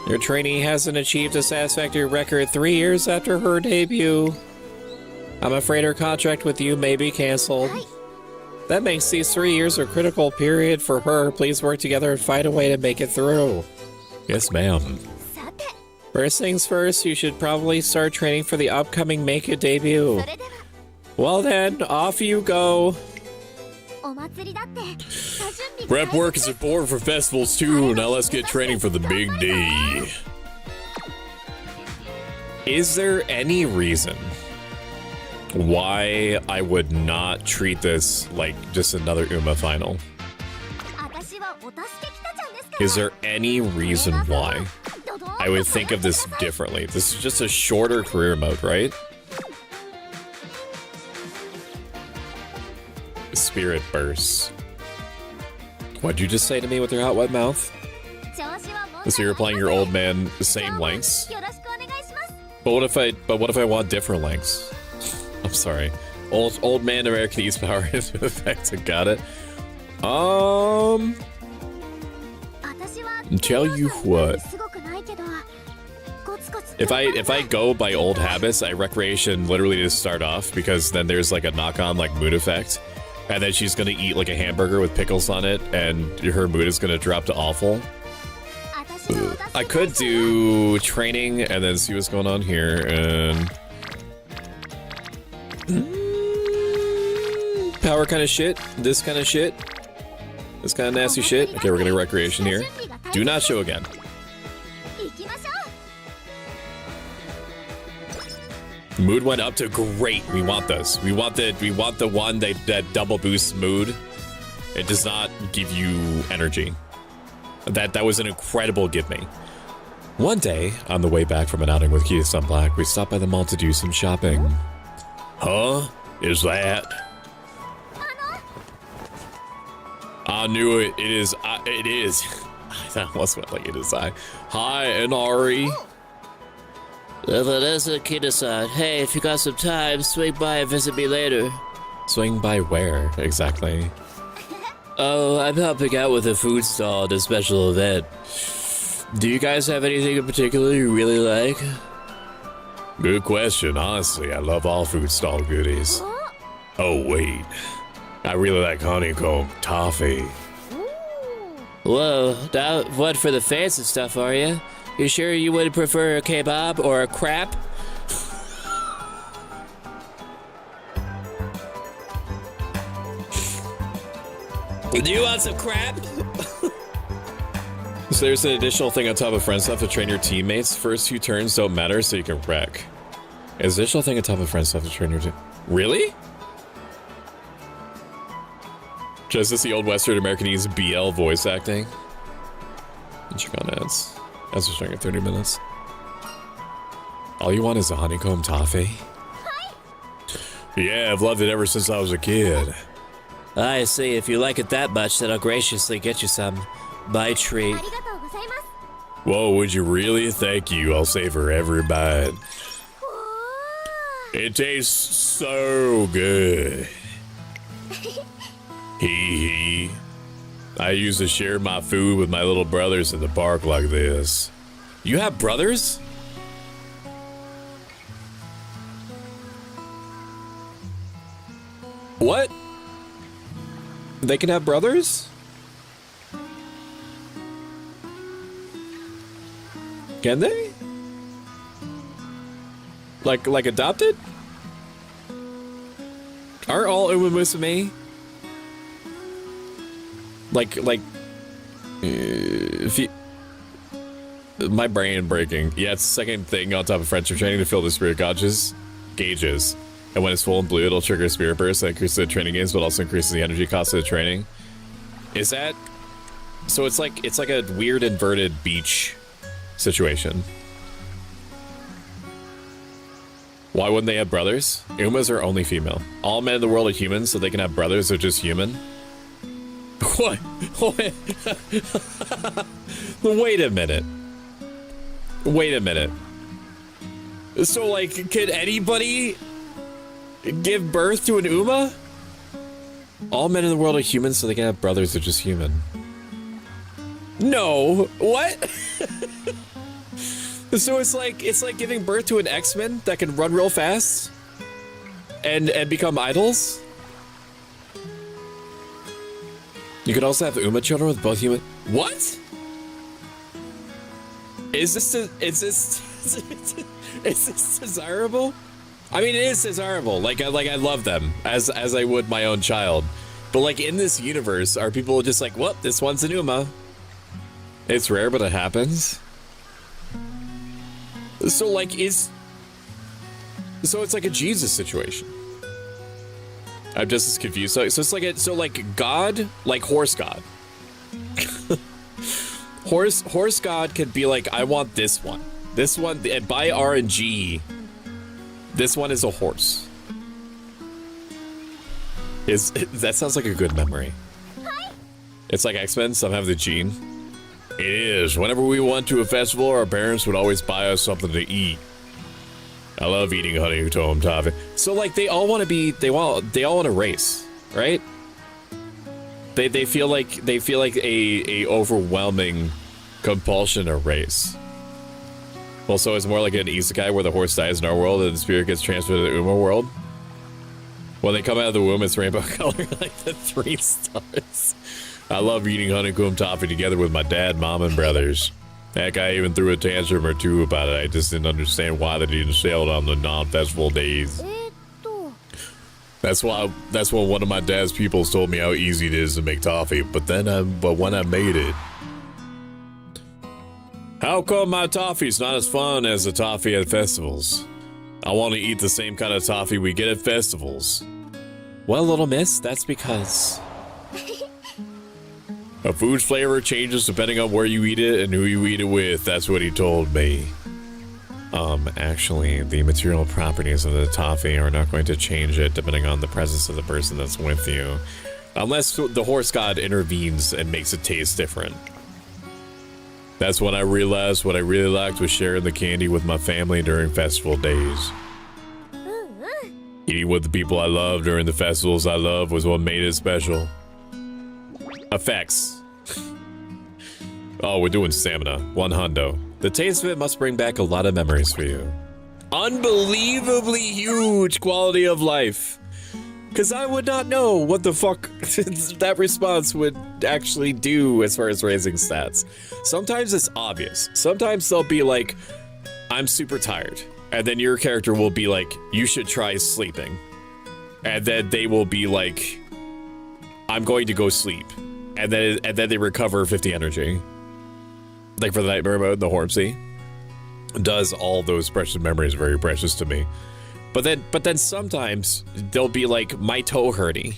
Your trainee hasn't achieved a satisfactory record 3 years after her debut. I'm afraid her contract with you may be canceled. That makes these 3 years a critical period for her. Please work together and find a way to make it through. Yes, ma'am. First things first, you should probably start training for the upcoming Make-It debut. Well then, off you go. Rep work is important for festivals too. Now let's get training for the big day. Is there any reason why I would not treat this like just another Uma final? Is there any reason why I would think of this differently? This is just a shorter career mode, right? Spirit bursts. What'd you just say to me with your hot wet mouth? So you're playing your old man the same lengths? But what if I want different lengths? I'm sorry. Old man American East Power into effect. I got it. Tell you what. If I go by old habits, I recreation literally just start off because then there's like a knock-on like mood effect. And then she's gonna eat like a hamburger with pickles on it, and her mood is gonna drop to awful. I could do training and then see what's going on here, and Power kind of shit. This kind of shit. This kind of nasty shit. Okay, we're gonna recreation here. Do not show again. Mood went up to great. We want this. We want the one that double boosts mood. It does not give you energy. That was an incredible give me. One day, on the way back from an outing with Kia Sun Black, we stopped by the mall to do some shopping. Huh? Is that? I knew it. It is. It is. I almost went like it is I. Hi, Inari. That's a kid-san. Hey, if you got some time, swing by and visit me later. Swing by where, exactly? Oh, I'm helping out with a food stall at a special event. Do you guys have anything in particular you really like? Good question. Honestly, I love all food stall goodies. Oh, wait. I really like honeycomb toffee. Whoa, now what for the fancy stuff, are you? You sure you would prefer a kebab or a crap? Do you want some crap? So there's an additional thing on top of friend stuff to train your teammates. First few turns don't matter, so you can wreck. There's an additional thing on top of friend stuff to train your team. Really? Just as the old Western Americanese BL voice acting. And check on ads. Ads are starting at 30 minutes. All you want is a honeycomb toffee? Yeah, I've loved it ever since I was a kid. I see. If you like it that much, then I'll graciously get you some. My treat. Whoa, would you really? Thank you. I'll savor every bite. It tastes so good. Hee hee. I used to share my food with my little brothers in the park like this. You have brothers? What? They can have brothers? Can they? Like adopted? Aren't all Umamusume? If you, my brain breaking. Yeah, it's the second thing on top of friendship training to fill the spirit gauges. And when it's full and blue, it'll trigger a spirit burst that increases the training gains, but also increases the energy cost of the training. Is that? So it's like a weird inverted beach situation. Why wouldn't they have brothers? Umas are only female. All men in the world are humans, so they can have brothers who are just human. What? Wait a minute. Wait a minute. So, like, can anybody give birth to an Uma? All men in the world are humans, so they can have brothers who are just human. No. What? So it's like giving birth to an X-Men that can run real fast and become idols? You could also have Uma children with both human. What? Is this desirable? I mean, it is desirable. Like I love them as I would my own child. But like in this universe, are people just like, well, this one's an Uma? It's rare, but it happens. So like it's like a Jesus situation. I'm just as confused. So it's like God, like horse God. horse God could be like, I want this one. This one, and by RNG, this one is a horse. That sounds like a good memory. It's like X-Men, some have the gene. It is. Whenever we went to a festival, our parents would always buy us something to eat. I love eating honeycomb toffee. So like they all want to race, right? They feel like a overwhelming compulsion to race. Well, so it's more like an isekai where the horse dies in our world and the spirit gets transferred to the Uma world. When they come out of the womb, it's rainbow color like the 3 stars. I love eating honeycomb toffee together with my dad, mom, and brothers. Heck, I even threw a tantrum or two about it. I just didn't understand why they didn't sell it on the non-festival days. That's when one of my dad's pupils told me how easy it is to make toffee. But when I made it, how come my toffee's not as fun as the toffee at festivals? I want to eat the same kind of toffee we get at festivals. Well, little miss, that's because... A food's flavor changes depending on where you eat it and who you eat it with. That's what he told me. Actually, the material properties of the toffee are not going to change it depending on the presence of the person that's with you. Unless the horse god intervenes and makes it taste different. That's when I realized what I really liked was sharing the candy with my family during festival days. Eating with the people I love during the festivals I love was what made it special. Effects. Oh, we're doing stamina. 1 hundo. The taste of it must bring back a lot of memories for you. Unbelievably huge quality of life. Because I would not know what the fuck that response would actually do as far as raising stats. Sometimes it's obvious. Sometimes they'll be like, I'm super tired. And then your character will be like, you should try sleeping. And then they will be like, I'm going to go sleep. And then they recover 50 energy. Like for the nightmare mode, the Hormsy does all those precious memories very precious to me. But then sometimes they'll be like, my toe hurty.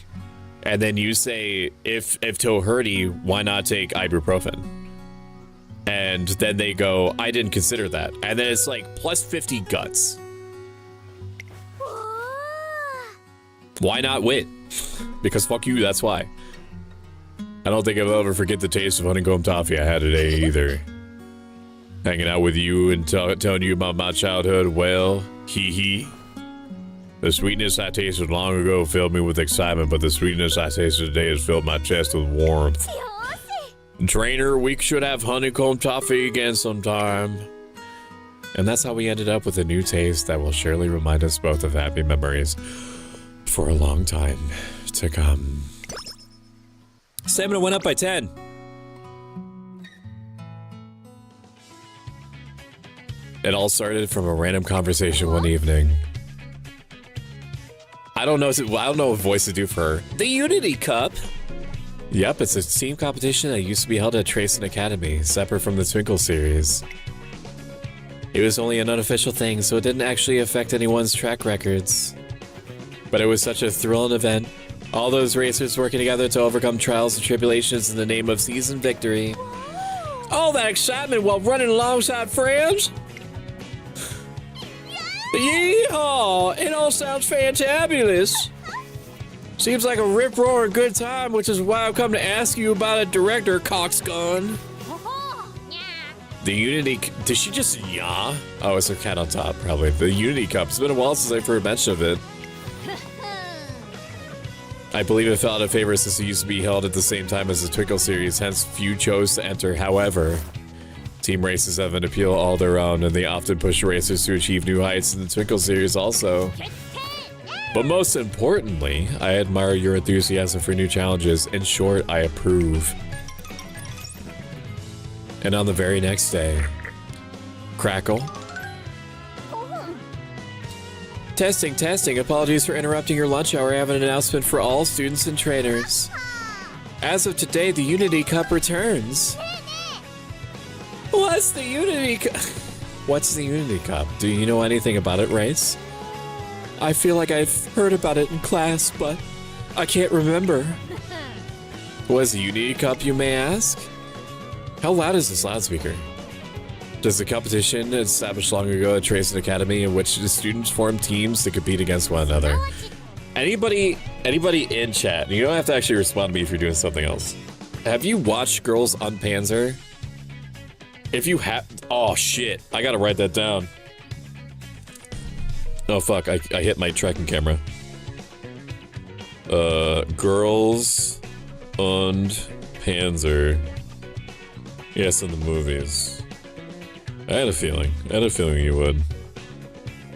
And then you say, if toe hurty, why not take ibuprofen? And then they go, I didn't consider that. And then it's like plus 50 guts. Why not wit? Because fuck you, that's why. I don't think I'll ever forget the taste of honeycomb toffee I had today either. Hanging out with you and telling you about my childhood, well, hee hee. The sweetness I tasted long ago filled me with excitement, but the sweetness I tasted today has filled my chest with warmth. Trainer, we should have honeycomb toffee again sometime. And that's how we ended up with a new taste that will surely remind us both of happy memories for a long time to come. Stamina went up by 10. It all started from a random conversation one evening. I don't know what voice to do for her. The Unity Cup. Yep, it's a team competition that used to be held at Tracing Academy, separate from the Twinkle series. It was only an unofficial thing, so it didn't actually affect anyone's track records. But it was such a thrilling event. All those racers working together to overcome trials and tribulations in the name of season victory. All that excitement while running alongside friends? Yeehaw! It all sounds fantabulous. Seems like a rip-roaring good time, which is why I've come to ask you about it, Director Coxgun. The Unity... Did she just yaw? Oh, it's her cat on top, probably. The Unity Cup. It's been a while since I've heard mention of it. I believe it fell out of favor since it used to be held at the same time as the Twinkle series, hence few chose to enter. However, team races have an appeal all their own, and they often push racers to achieve new heights in the Twinkle series also. But most importantly, I admire your enthusiasm for new challenges. In short, I approve. And on the very next day, Crackle. Testing. Apologies for interrupting your lunch hour. I have an announcement for all students and trainers. As of today, the Unity Cup returns. What's the Unity Cup? What's the Unity Cup? Do you know anything about it, Race? I feel like I've heard about it in class, but I can't remember. What is the Unity Cup, you may ask? How loud is this loudspeaker? Does the competition established long ago at Tracing Academy in which the students form teams to compete against one another? Anybody in chat, you don't have to actually respond to me if you're doing something else. Have you watched Girls on Panzer? If you have, oh shit, I gotta write that down. Oh fuck, I hit my tracking camera. Girls und Panzer. Yes, in the movies. I had a feeling you would.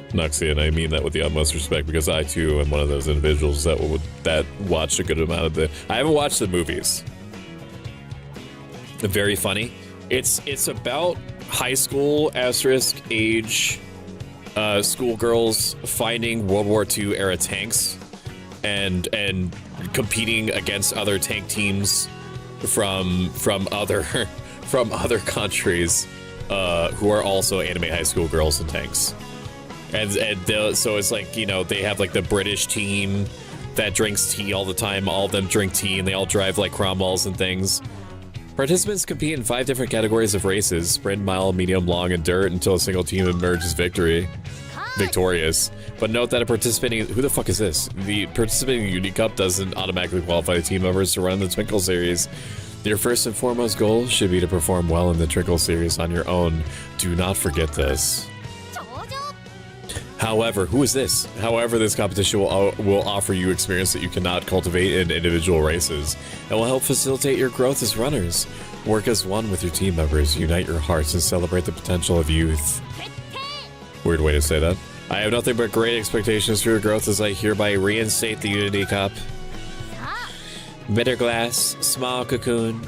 Noxie, and I mean that with the utmost respect because I too am one of those individuals that watched a good amount of the. I haven't watched the movies. Very funny. It's about high school asterisk age schoolgirls finding World War II era tanks and competing against other tank teams from other from other countries who are also anime high school girls and tanks. So it's like, you know, they have like the British team that drinks tea all the time. All of them drink tea and they all drive like Cromwells and things. Participants compete in 5 different categories of races: sprint, mile, medium, long, and dirt, until a single team emerges victorious. But note that who the fuck is this? The participating Uni Cup doesn't automatically qualify the team members to run the Twinkle series. Your first and foremost goal should be to perform well in the Twinkle series on your own. Do not forget this. However, who is this? However, this competition will offer you experience that you cannot cultivate in individual races and will help facilitate your growth as runners. Work as one with your team members, unite your hearts, and celebrate the potential of youth. Weird way to say that. I have nothing but great expectations for your growth as I hereby reinstate the Unity Cup. Bitter glass, small cocoon.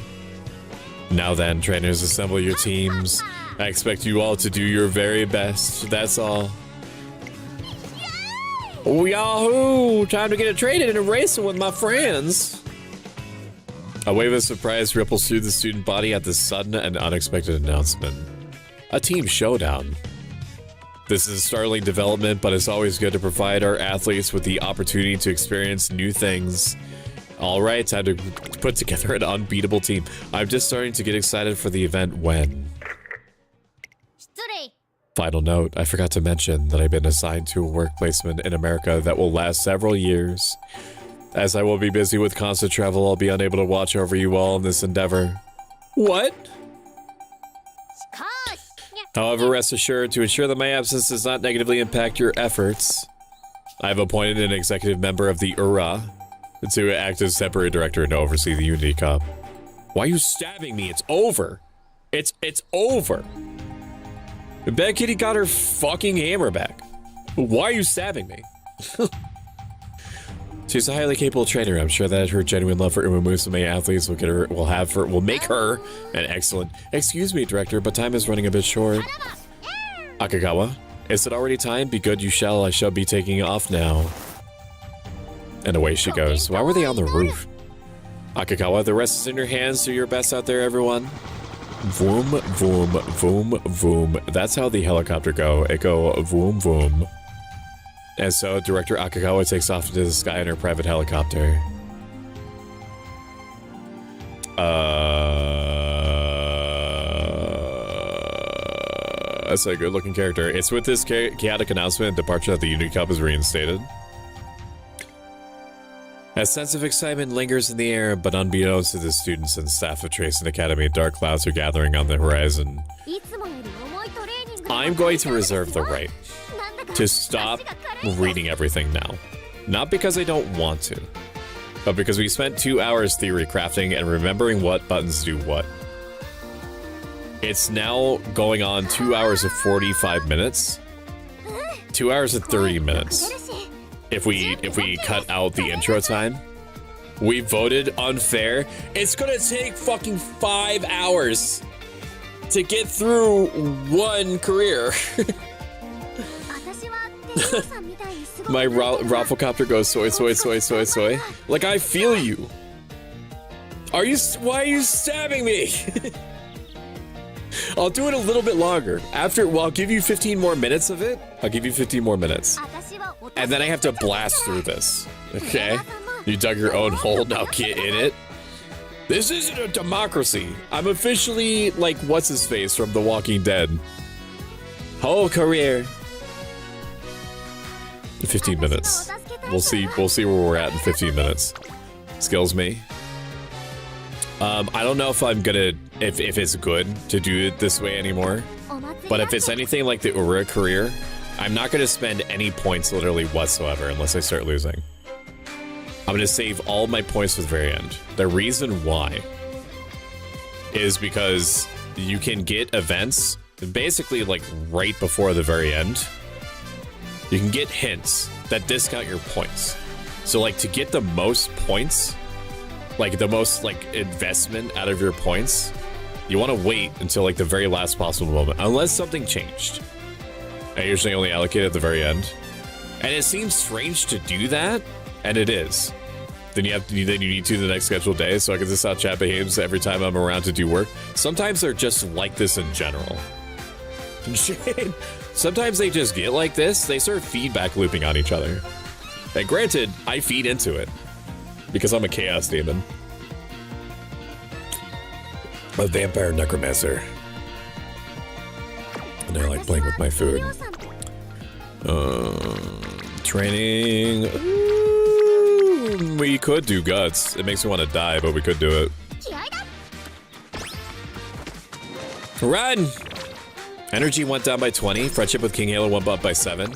Now then, trainers, assemble your teams. I expect you all to do your very best. That's all. Oh, yahoo! Time to get traded and racing with my friends. A wave of surprise ripples through the student body at this sudden and unexpected announcement. A team showdown. This is a startling development, but it's always good to provide our athletes with the opportunity to experience new things. All right, time to put together an unbeatable team. I'm just starting to get excited for the event when... Final note, I forgot to mention that I've been assigned to a work placement in America that will last several years. As I will be busy with constant travel, I'll be unable to watch over you all in this endeavor. What? However, rest assured, to ensure that my absence does not negatively impact your efforts, I have appointed an executive member of the URA to act as temporary director and oversee the Unity Cup. Why are you stabbing me? It's over. It's over. Bad Kitty got her fucking hammer back. Why are you stabbing me? She's a highly capable trainer. I'm sure that her genuine love for Umamusume athletes will make her an excellent... Excuse me, director, but time is running a bit short. Akagawa, is it already time? Be good, you shall. I shall be taking off now. And away she goes. Why were they on the roof? Akagawa, the rest is in your hands. Do your best out there, everyone. Voom, voom, voom, voom. That's how the helicopter go. It go voom, voom. And so, Director Akagawa takes off into the sky in her private helicopter. That's a good-looking character. It's with this chaotic announcement, departure that the Unity Cup is reinstated. A sense of excitement lingers in the air, but unbeknownst to the students and staff of Tracing Academy, dark clouds are gathering on the horizon. I'm going to reserve the right to stop reading everything now. Not because I don't want to, but because we spent 2 hours theory crafting and remembering what buttons do what. It's now going on 2 hours of 45 minutes. 2 hours and 30 minutes. If we cut out the intro time. We voted unfair. It's gonna take fucking 5 hours to get through one career. My Rafflecopter goes soy, soy, soy, soy, soy. Like, I feel you. Why are you stabbing me? I'll do it a little bit longer. I'll give you 15 more minutes of it. I'll give you 15 more minutes. And then I have to blast through this. Okay? You dug your own hole, now get in it. This isn't a democracy. I'm officially like what's-his-face from The Walking Dead. Whole career. 15 minutes. We'll see where we're at in 15 minutes. Skills me. I don't know if I'm gonna if it's good to do it this way anymore. But if it's anything like the Ura career, I'm not gonna spend any points literally whatsoever unless I start losing. I'm gonna save all my points for the very end. The reason why is because you can get events basically like right before the very end. You can get hints that discount your points. So like to get the most points, like the most like investment out of your points, you want to wait until like the very last possible moment, unless something changed. I usually only allocate at the very end. And it seems strange to do that and it is, then you need to the next scheduled day. So I guess this is how chat behaves every time I'm around to do work. Sometimes they're just like this in general. Sometimes they just get like this. They start feedback looping on each other. And granted, I feed into it because I'm a chaos demon. A vampire necromancer. And I like playing with my food. Training. Ooh, we could do guts. It makes me want to die, but we could do it. Run! Energy went down by 20. Friendship with King Halo went up by 7.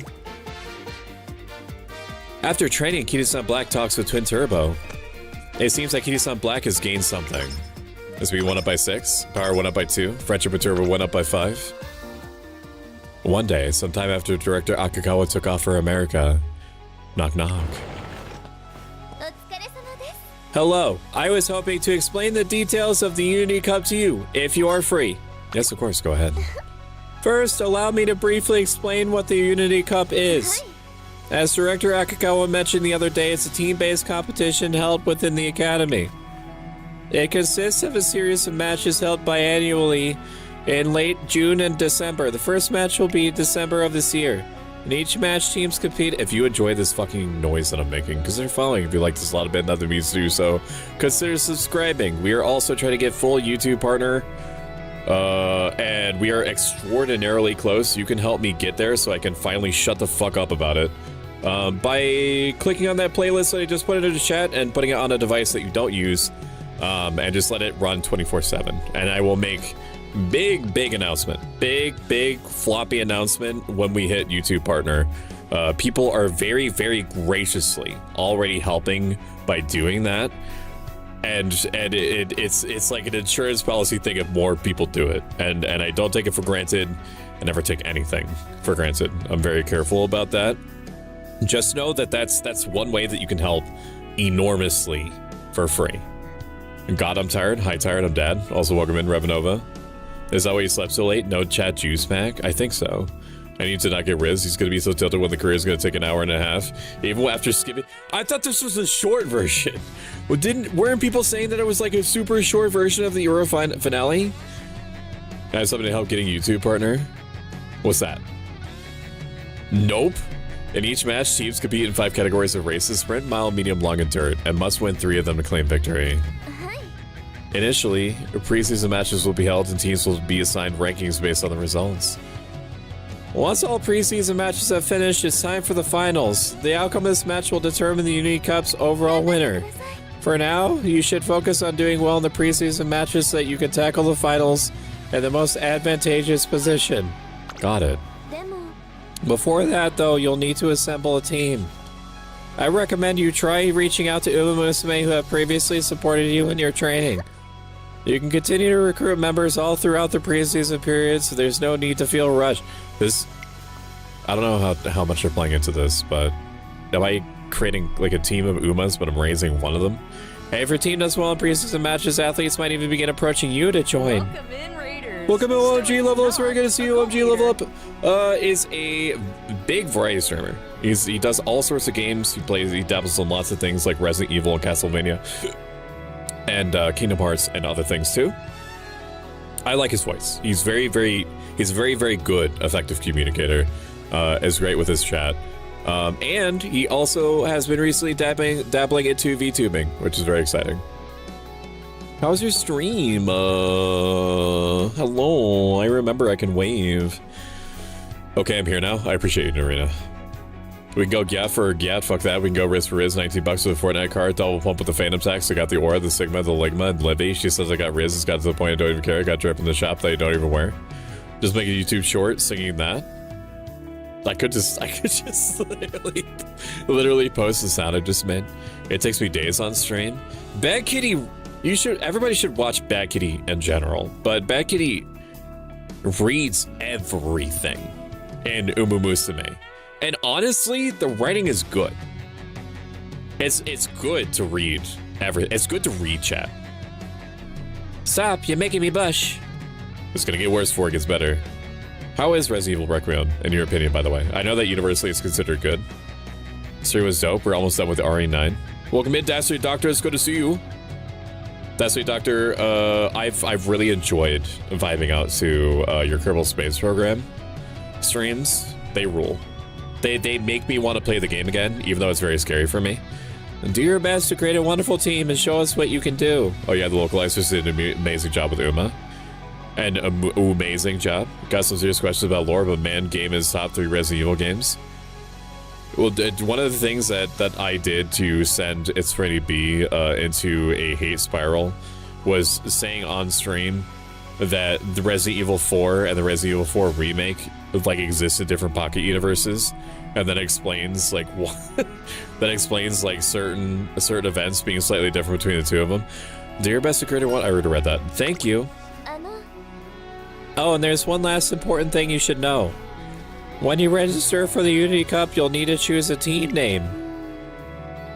After training, Kido-san Black talks with Twin Turbo. It seems like Kido-san Black has gained something. SB went up by 6. Power went up by 2. Friendship with Turbo went up by 5. One day, sometime after director Akakawa took off for America. Knock knock. Hello. I was hoping to explain the details of the Unity Cup to you, if you are free. Yes, of course, go ahead. First, allow me to briefly explain what the Unity Cup is. As Director Akakawa mentioned the other day, it's a team-based competition held within the Academy. It consists of a series of matches held biannually in late June and December. The first match will be December of this year. In each match, teams compete. If you enjoy this fucking noise that I'm making, because they're following, if you like this a lot of bit, nothing means to do so, consider subscribing. We are also trying to get full YouTube partner. And we are extraordinarily close. You can help me get there so I can finally shut the fuck up about it. By clicking on that playlist that I just put into the chat and putting it on a device that you don't use, and just let it run 24/7. And I will make big announcement. Big floppy announcement when we hit YouTube partner. People are very graciously already helping by doing that. And it's like an insurance policy thing if more people do it. And I don't take it for granted. I never take anything for granted. I'm very careful about that. Just know that that's one way that you can help enormously for free. God, I'm tired. Hi, tired. I'm dad. Also, welcome in, Revanova. Is that why you slept so late? No chat juice pack? I think so. I need to not get Riz. He's going to be so tilted when the career is going to take an hour and a half. Even after skipping. I thought this was a short version. Well, weren't people saying that it was like a super short version of the Euro finale? I have something to help getting YouTube partner. What's that? Nope. In each match, teams compete in 5 categories of races: sprint, mile, medium, long, and dirt, and must win 3 of them to claim victory. Initially, preseason matches will be held and teams will be assigned rankings based on the results. Once all preseason matches have finished, it's time for the finals. The outcome of this match will determine the Unity Cup's overall winner. For now, you should focus on doing well in the preseason matches so that you can tackle the finals in the most advantageous position. Got it. Before that, though, you'll need to assemble a team. I recommend you try reaching out to Umamusume, who have previously supported you in your training. You can continue to recruit members all throughout the preseason period, so there's no need to feel rushed. I don't know how much you're playing into this, but am I creating like a team of Umas, but I'm raising one of them? Hey, if your team does well in preseason matches, athletes might even begin approaching you to join. Welcome in, Raiders. Welcome in, OMG Level Up. It's very good to see you. OMG Level Up is a big variety streamer. He does all sorts of games. He dabbles in lots of things like Resident Evil and Castlevania. And Kingdom Hearts and other things too. I like his voice. He's very good, effective communicator. Is great with his chat. And he also has been recently dabbling into VTubing, which is very exciting. How was your stream? Hello. I remember I can wave. Okay, I'm here now. I appreciate you, Narina. We can go Gyat for Gyat, fuck that. We can go Riz for Riz, 19 bucks with a Fortnite card, double pump with the Phantom Tax. I got the Aura, the Sigma, the Ligma, and Livy. She says I got Riz, it's got to the point I don't even care. I got drip in the shop that I don't even wear. Just make a YouTube short singing that. I could just literally post the sound I just made. It takes me days on stream. Bad Kitty, everybody should watch Bad Kitty in general, but Bad Kitty reads everything in Umamusume. And honestly, the writing is good. It's good to read it's good to read chat. Stop, you're making me blush. It's gonna get worse before it gets better. How is Resident Evil Requiem, in your opinion, by the way? I know that universally it's considered good. Stream was dope. We're almost done with RE9. Welcome in, Dastardly Doctor. It's good to see you. Dastardly Doctor, I've really enjoyed vibing out to your Kerbal Space Program streams. They rule. They make me want to play the game again, even though it's very scary for me. And do your best to create a wonderful team and show us what you can do. Oh yeah, the localizers did an amazing job with Uma. An amazing job. Got some serious questions about lore, but man, game is top 3 Resident Evil games. Well, one of the things that I did to send It's Pretty B into a hate spiral was saying on stream that the Resident Evil 4 and the Resident Evil 4 remake like exist in different pocket universes, and that explains like what that explains like certain events being slightly different between the two of them. Do your best to create one. I already read that. Thank you. Oh, and there's one last important thing you should know. When you register for the Unity Cup, you'll need to choose a team name.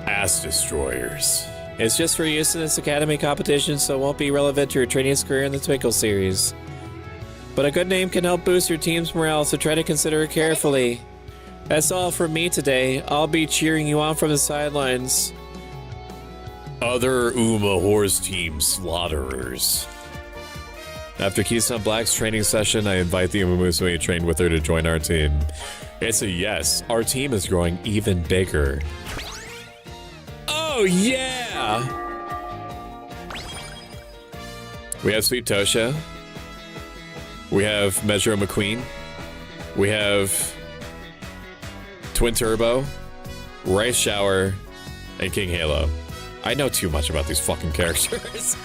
Ass Destroyers. It's just for use in this Academy competition, so it won't be relevant to your trainee's career in the Twinkle series. But a good name can help boost your team's morale, so try to consider it carefully. That's all from me today. I'll be cheering you on from the sidelines. Other Uma Horse Team Slaughterers. After Keystone Black's training session, I invite the Umamusume who trained with her to join our team. It's a yes. Our team is growing even bigger. Oh, yeah! We have Sweet Tosha. We have Metro McQueen. We have Twin Turbo, Rice Shower, and King Halo. I know too much about these fucking characters.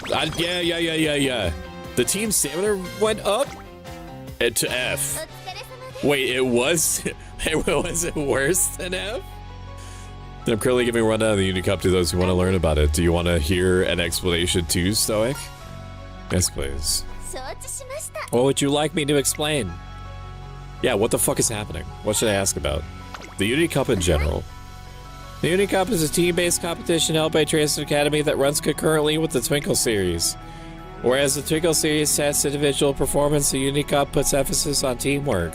Yeah. The team stamina went up to F. Wait, it was it worse than F? I'm currently giving a rundown of the Uni Cup to those who want to learn about it. Do you want to hear an explanation too, Stoic? Yes, please. What would you like me to explain? Yeah, what the fuck is happening? What should I ask about? The Uni Cup in general. The Uni Cup is a team-based competition held by Tracer Academy that runs concurrently with the Twinkle series. Whereas the Twinkle series tests individual performance, the Uni Cup puts emphasis on teamwork.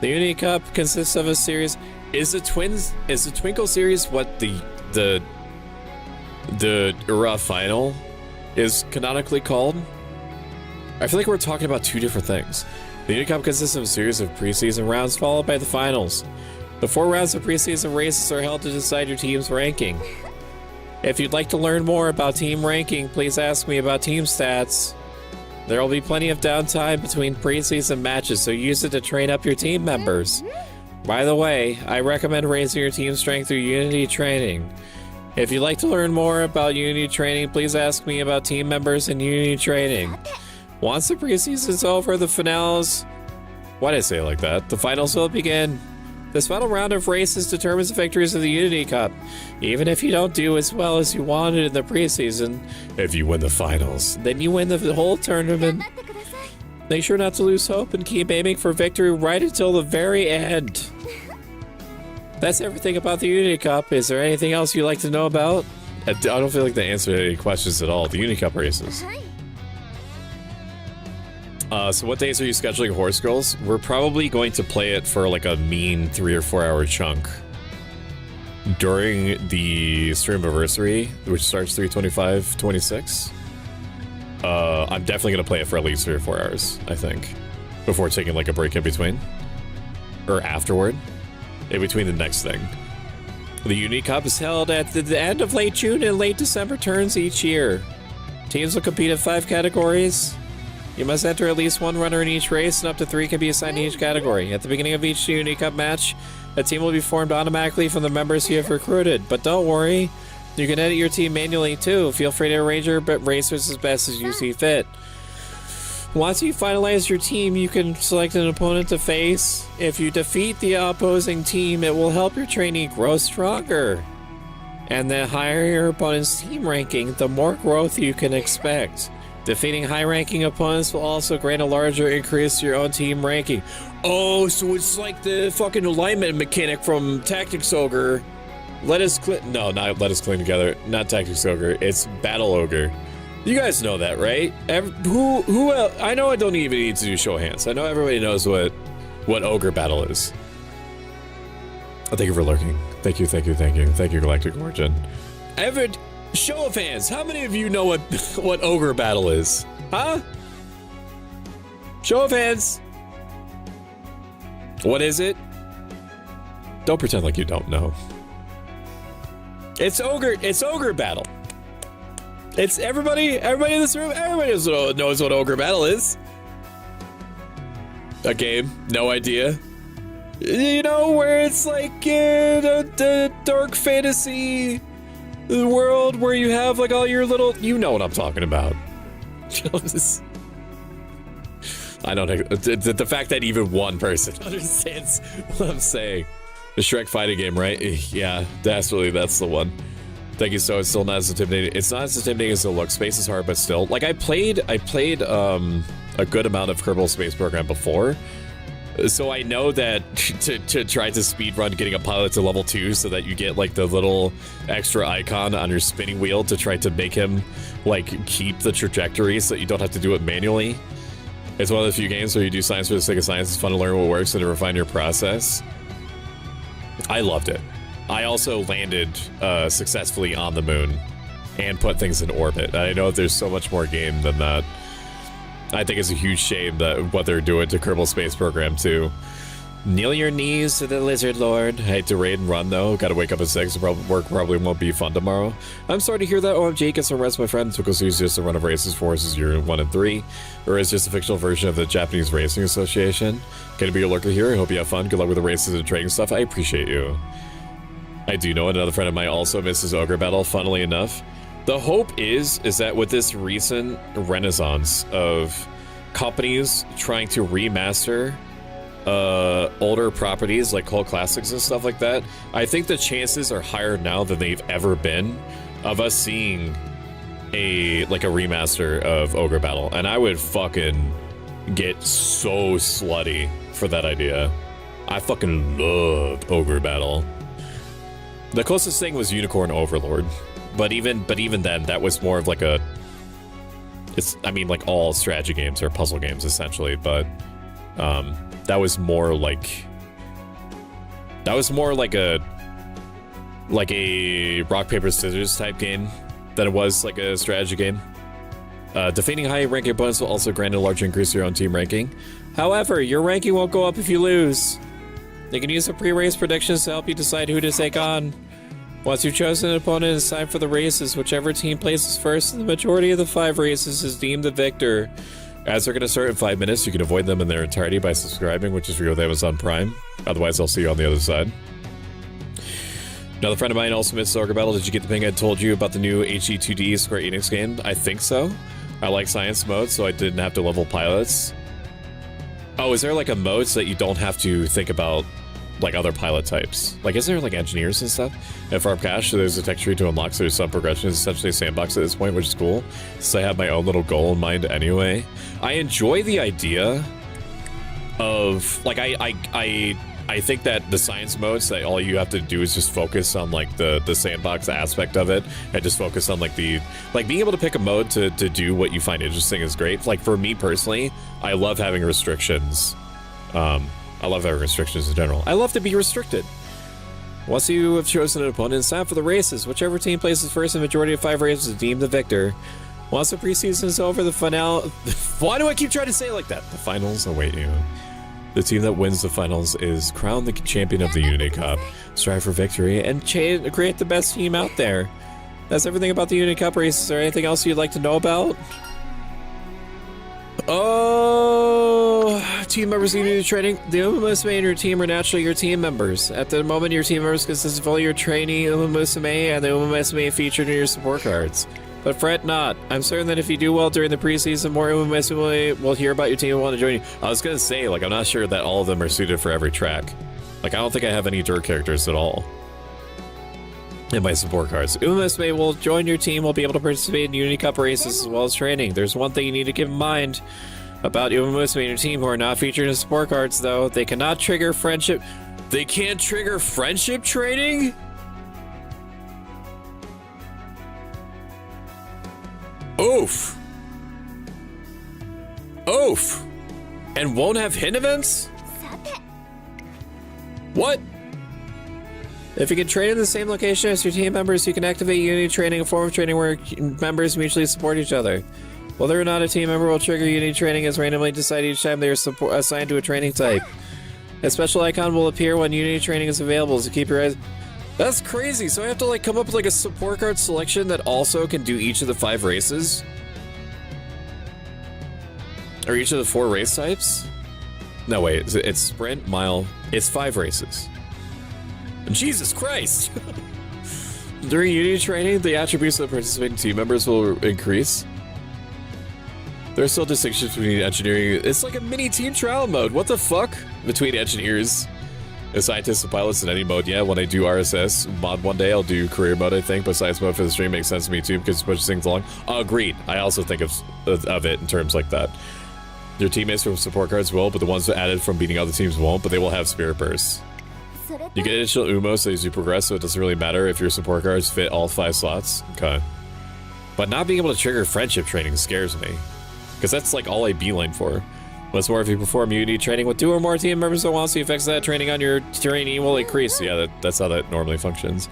The Uni Cup consists of a series. Is the Twinkle series what the Ura final is canonically called? I feel like we're talking about two different things. The Uni Cup consists of a series of preseason rounds followed by the finals. The 4 rounds of preseason races are held to decide your team's ranking. If you'd like to learn more about team ranking, please ask me about team stats. There will be plenty of downtime between preseason matches, so use it to train up your team members. By the way, I recommend raising your team strength through Unity training. If you'd like to learn more about Unity training, please ask me about team members and Unity training. Once the preseason's over, the finals... Why did I say it like that? The finals will begin. This final round of races determines the victories of the Unity Cup. Even if you don't do as well as you wanted in the preseason, if you win the finals, then you win the whole tournament. Make sure not to lose hope and keep aiming for victory right until the very end. That's everything about the Unity Cup. Is there anything else you'd like to know about? I don't feel like they answered any questions at all. The Unity Cup races. So what days are you scheduling Horse Girls? We're probably going to play it for like a mean 3 or 4 hour chunk during the Streamiversary, which starts 3/25/26. I'm definitely gonna play it for at least 3 or 4 hours, I think, before taking like a break in between, or afterward, in between the next thing. The Uni Cup is held at the end of late June and late December turns each year. Teams will compete in 5 categories. You must enter at least 1 runner in each race, and up to 3 can be assigned to each category. At the beginning of each Uni Cup match, a team will be formed automatically from the members you have recruited. But don't worry, you can edit your team manually too. Feel free to arrange your racers as best as you see fit. Once you finalize your team, you can select an opponent to face. If you defeat the opposing team, it will help your trainee grow stronger. And the higher your opponent's team ranking, the more growth you can expect. Defeating high-ranking opponents will also grant a larger increase to your own team ranking. Oh, so it's like the fucking alignment mechanic from Tactics Ogre. Not Let Us Cling Together. Not Tactics Ogre. It's Battle Ogre. You guys know that, right? Who else? I know I don't even need to do show of hands. I know everybody knows what Ogre Battle is. Thank you for lurking. Thank you, Galactic Origin. Evan, show of hands, how many of you know what Ogre Battle is? Huh? Show of hands. What is it? Don't pretend like you don't know. It's Ogre Battle. It's everybody in this room, everybody knows what Ogre Battle is. A game, no idea. You know, where it's like the dark fantasy world where you have like all your little, you know what I'm talking about. I don't know. The fact that even one person understands what I'm saying. The Shrek fighting game, right? Yeah, that's the one. Thank you. So it's still not as intimidating. It's not as intimidating as it looks. Space is hard, but still. Like I played a good amount of Kerbal Space Program before. So I know that to try to speedrun getting a pilot to level 2 so that you get like the little extra icon on your spinning wheel to try to make him like keep the trajectory so that you don't have to do it manually. It's one of the few games where you do science for the sake of science. It's fun to learn what works and to refine your process. I loved it. I also landed successfully on the moon and put things in orbit. I know there's so much more game than that. I think it's a huge shame that what they're doing to Kerbal Space Program too. Kneel your knees to the Lizard Lord. I hate to raid and run though. Gotta wake up at 6. Work probably won't be fun tomorrow. I'm sorry to hear that. OMG, get some rest, my friend. Took us just a run of races for us is year 1 and 3, or is just a fictional version of the Japanese Racing Association. Gonna be a lurker here. I hope you have fun. Good luck with the races and trading stuff. I appreciate you. I do know another friend of mine also misses Ogre Battle. Funnily enough, the hope is that with this recent renaissance of companies trying to remaster older properties like cult classics and stuff like that, I think the chances are higher now than they've ever been of us seeing a remaster of Ogre Battle. And I would fucking get so slutty for that idea. I fucking loved Ogre Battle. The closest thing was Unicorn Overlord, but even then, that was more of like a. Like all strategy games are puzzle games essentially, but that was more like a rock paper scissors type game than it was like a strategy game. Defeating high ranking opponents will also grant a large increase to your own team ranking. However, your ranking won't go up if you lose. You can use the pre-race predictions to help you decide who to take on. Once you've chosen an opponent, it's time for the races. Whichever team places first in the majority of the 5 races is deemed the victor. As they're going to start in 5 minutes, you can avoid them in their entirety by subscribing, which is free with Amazon Prime. Otherwise, I'll see you on the other side. Another friend of mine also missed Ogre Battle. Did you get the ping I told you about the new HE2D Square Enix game? I think so. I like science mode, so I didn't have to level pilots. Oh, is there like a mode so that you don't have to think about like other pilot types? Like, is there like engineers and stuff? At Farm Cash, so there's a tech tree to unlock, so there's some progression. It's essentially a sandbox at this point, which is cool. So I have my own little goal in mind anyway. I enjoy the idea of, like, I think that the science modes, that all you have to do is just focus on like the sandbox aspect of it, and just focus on like being able to pick a mode to do what you find interesting is great. Like for me personally, I love having restrictions. I love having restrictions in general. I love to be restricted. Once you have chosen an opponent, it's time for the races. Whichever team places first in the majority of 5 races is deemed the victor. Once the preseason is over, the finale... Why do I keep trying to say it like that? The finals await you. The team that wins the finals is crowned the champion of the Unity Cup. Strive for victory and create the best team out there. That's everything about the Unity Cup races. Is there anything else you'd like to know about? Oh, team members need to do training. The Umamusume in your team are naturally your team members. At the moment, your team members consist of all your trainee Umamusume and the Umamusume featured in your support cards. But fret not. I'm certain that if you do well during the preseason, more Umamusume will hear about your team and want to join you. I was gonna say, like, I'm not sure that all of them are suited for every track. Like, I don't think I have any dirt characters at all in my support cards. Umamusume will join your team, will be able to participate in Unity Cup races as well as training. There's one thing you need to keep in mind about Umamusume and your team who are not featured in support cards, though. They cannot trigger friendship. They can't trigger friendship training? Oof. Oof. And won't have hidden events? What? If you can train in the same location as your team members, you can activate unity training, a form of training where members mutually support each other. Whether or not a team member will trigger unity training is randomly decided each time they are assigned to a training type. A special icon will appear when unity training is available, so keep your eyes... That's crazy, so I have to like come up with like a support card selection that also can do each of the 5 races? Or each of the 4 race types? No, wait, it's sprint, mile, it's 5 races. Jesus Christ! During unity training, the attributes of participating team members will increase. There are still distinctions between engineering. It's like a mini team trial mode. What the fuck? Between engineers and scientists and pilots in any mode. Yeah, when I do RSS mod one day, I'll do career mode, I think. But science mode for the stream makes sense to me too because it pushes things along. Agreed. I also think of it in terms like that. Your teammates from support cards will, but the ones that added from beating other teams won't, but they will have spirit bursts. You get additional Umo as you progress, so it doesn't really matter if your support cards fit all 5 slots. Okay. But not being able to trigger friendship training scares me. Because that's like all I beeline for. What's more, if you perform unity training with 2 or more team members at once, the effects of that training on your trainee will increase. Yeah, that's how that normally functions.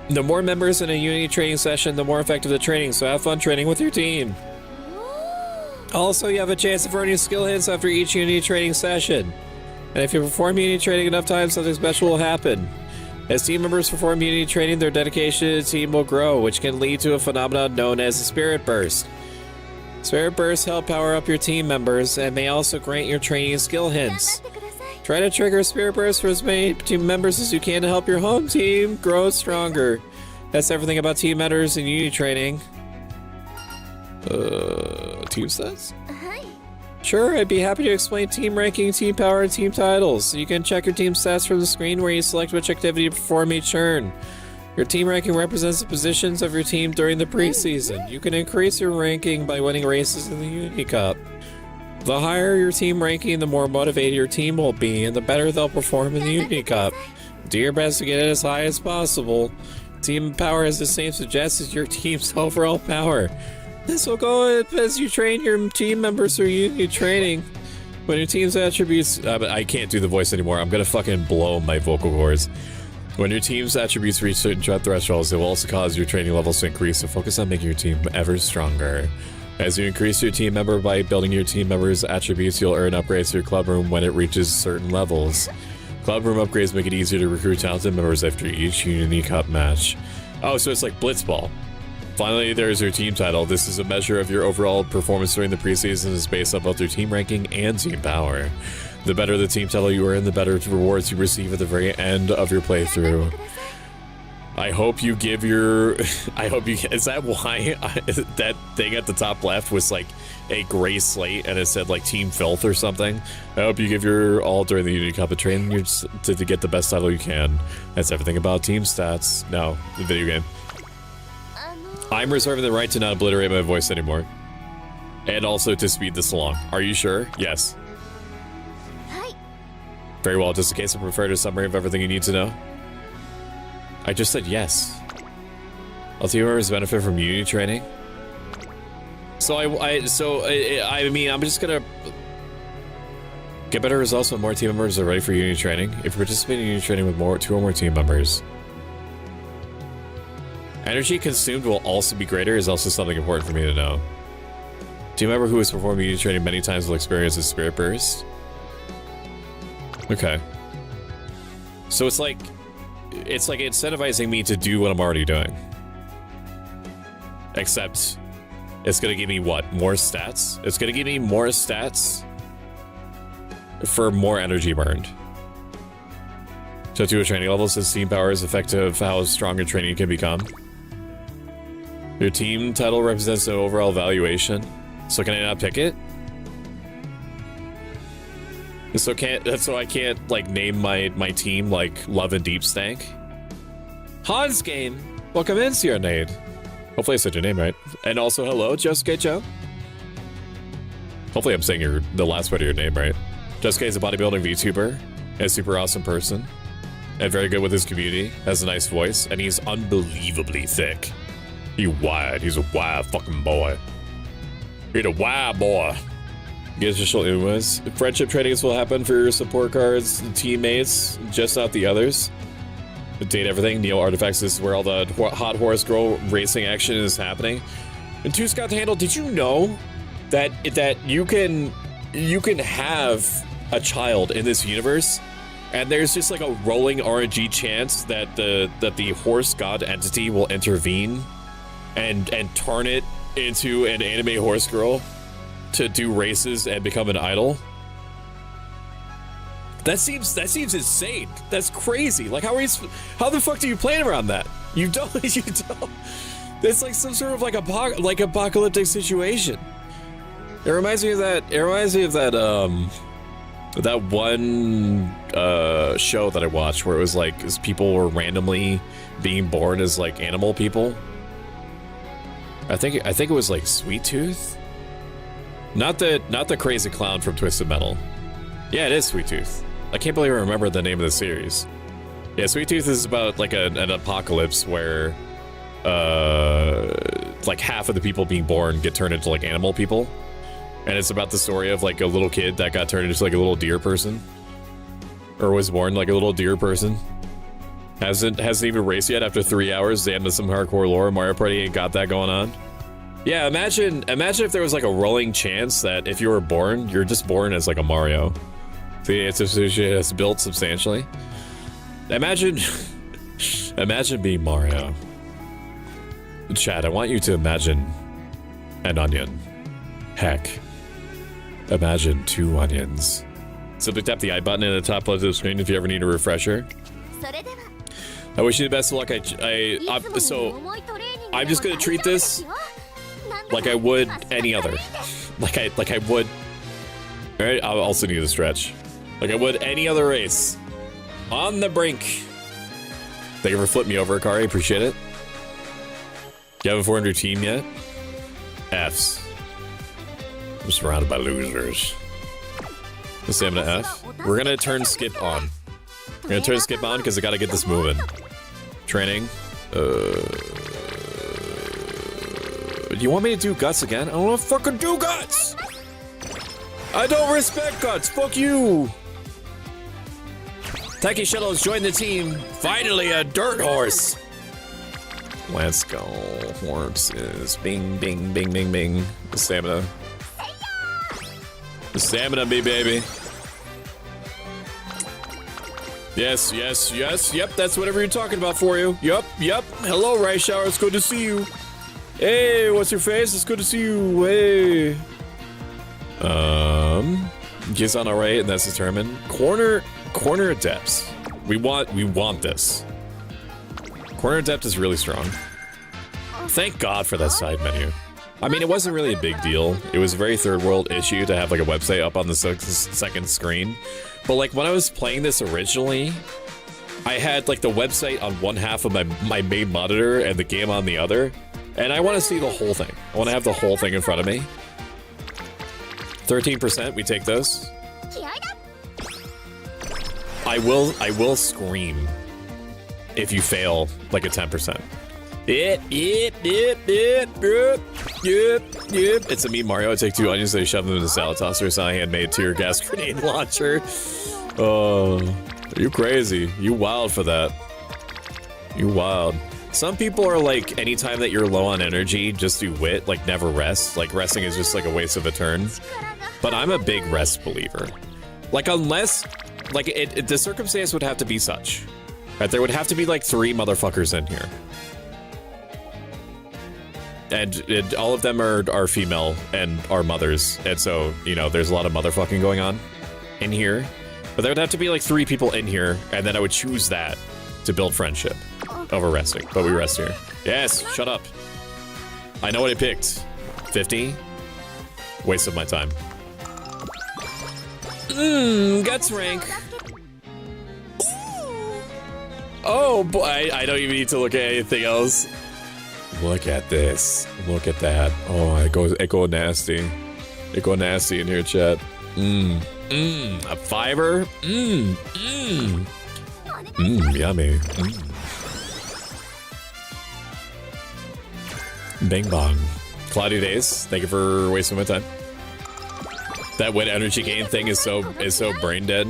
The more members in a unity training session, the more effective the training, so have fun training with your team. Also, you have a chance of earning skill hits after each unity training session. And if you perform unity training enough times, something special will happen. As team members perform unity training, their dedication to the team will grow, which can lead to a phenomenon known as a spirit burst. Spirit bursts help power up your team members and may also grant your training skill hints. Try to trigger spirit bursts for as many team members as you can to help your home team grow stronger. That's everything about team members and unity training. Team stats? Sure, I'd be happy to explain team ranking, team power, and team titles. You can check your team stats from the screen where you select which activity to perform each turn. Your team ranking represents the positions of your team during the preseason. You can increase your ranking by winning races in the Unity Cup. The higher your team ranking, the more motivated your team will be, and the better they'll perform in the Unity Cup. Do your best to get it as high as possible. Team power is the same suggests as your team's overall power. This will go as you train your team members through Unity training. When your team's attributes... I can't do the voice anymore. I'm gonna fucking blow my vocal cords. When your team's attributes reach certain thresholds, it will also cause your training levels to increase, so focus on making your team ever stronger. As you increase your team member by building your team members' attributes, you'll earn upgrades to your club room when it reaches certain levels. Club room upgrades make it easier to recruit talented members after each Unity Cup match. Oh, so it's like Blitzball. Finally, there's your team title. This is a measure of your overall performance during the preseason and is based on both your team ranking and team power. The better the team title you earn, the better rewards you receive at the very end of your playthrough. I hope you give your... Is that why that thing at the top left was like a gray slate and it said like Team Filth or something? I hope you give your all during the Unity Cup of training to get the best title you can. That's everything about team stats. No, the video game. I'm reserving the right to not obliterate my voice anymore. And also to speed this along. Are you sure? Yes. Very well, just in case I prefer a summary of everything you need to know. I just said yes. All team members benefit from Unity training. So I mean, I'm just gonna get better results when more team members are ready for Unity training. If you participate in Unity training with 2 or more team members. Energy consumed will also be greater is also something important for me to know. Team member who has performed Unity training many times will experience a spirit burst. Okay. So it's like incentivizing me to do what I'm already doing. Except it's gonna give me what? More stats? It's gonna give me more stats for more energy burned. So to a training level says team power is effective how strong your training can become. Your team title represents an overall valuation. So can I not pick it? So I can't like name my team like Love and Deep Stank. Hans Game, welcome in, Serenade. Hopefully I said your name right. And also hello, Josuke Joe. Hopefully I'm saying the last part of your name right. Josuke is a bodybuilding VTuber, and a super awesome person, and very good with his community, has a nice voice, and he's unbelievably thick. He's a wide fucking boy. He's a wide boy. Additional Umas. Friendship trainings will happen for your support cards and teammates, just not the others. Date everything. Neo Artifacts is where all the hot horse girl racing action is happening. And Two Scott Handle, did you know that you can have a child in this universe, and there's just like a rolling RNG chance that the horse god entity will intervene and turn it into an anime horse girl to do races and become an idol? That seems insane. That's crazy. Like, how the fuck do you plan around that? You don't. It's like some sort of like apocalyptic situation. It reminds me of that. That one show that I watched where it was like people were randomly being born as like animal people. I think it was like Sweet Tooth. Not the crazy clown from Twisted Metal. Yeah, it is Sweet Tooth. I can't believe I remember the name of the series. Yeah, Sweet Tooth is about like an apocalypse where like half of the people being born get turned into like animal people. And it's about the story of like a little kid that got turned into like a little deer person. Or was born like a little deer person. Hasn't even raced yet after 3 hours. Damn, to some hardcore lore. Mario Party ain't got that going on. Yeah, imagine if there was like a rolling chance that if you were born, you're just born as like a Mario. It's built substantially. Imagine being Mario. Chad, I want you to imagine an onion. Heck, imagine 2 onions. Simply tap the I button in the top left of the screen if you ever need a refresher. I wish you the best of luck. So I'm just gonna treat this like I would any other. Like I would. All right, I'll also need a stretch. Like I would any other race. On the brink. Thank you for flipping me over, Akari. Appreciate it. You haven't formed your team yet? Fs. I'm surrounded by losers. The stamina F. We're gonna turn skip on. We're gonna turn skip on because I gotta get this moving. Training. Do you want me to do guts again? I don't want to fucking do guts! I don't respect guts. Fuck you. Taki Shuttle has joined the team. Finally, a dirt horse. Let's go, horses. Bing, bing, bing, bing, bing. The stamina. The stamina, baby. Yes, yes, yes. Yep, that's whatever you're talking about for you. Yep, yep. Hello, Rice Shower. It's good to see you. Hey, what's your face? It's good to see you. Hey. Gets on alright, and that's determined. Corner depths. We want this. Corner depth is really strong. Thank God for that side menu. I mean, it wasn't really a big deal. It was a very third world issue to have like a website up on the second screen. But like when I was playing this originally, I had like the website on one half of my main monitor and the game on the other. And I want to see the whole thing. I want to have the whole thing in front of me. 13%, we take those. I will scream if you fail like a 10%. Yep. It's a me, Mario. I take 2 onions, they shove them in the salad tosser. It's not a handmade tear gas grenade launcher. Oh, you crazy. You wild for that. You wild. Some people are like, anytime that you're low on energy, just do wit, like never rest. Like resting is just like a waste of a turn. But I'm a big rest believer. Like unless, like the circumstance would have to be such. Right, there would have to be like 3 motherfuckers in here. And all of them are female and are mothers. And so, you know, there's a lot of motherfucking going on in here. But there would have to be like 3 people in here, and then I would choose that to build friendship over resting. But we rest here. Yes, shut up. I know what I picked. 50. Waste of my time. Guts rank. Oh boy, I don't even need to look at anything else. Look at this. Look at that. Oh, it go nasty. It go nasty in here, chat. A fiver. Yummy. Bing bong. Cloudy days. Thank you for wasting my time. That win energy gain thing is so brain dead.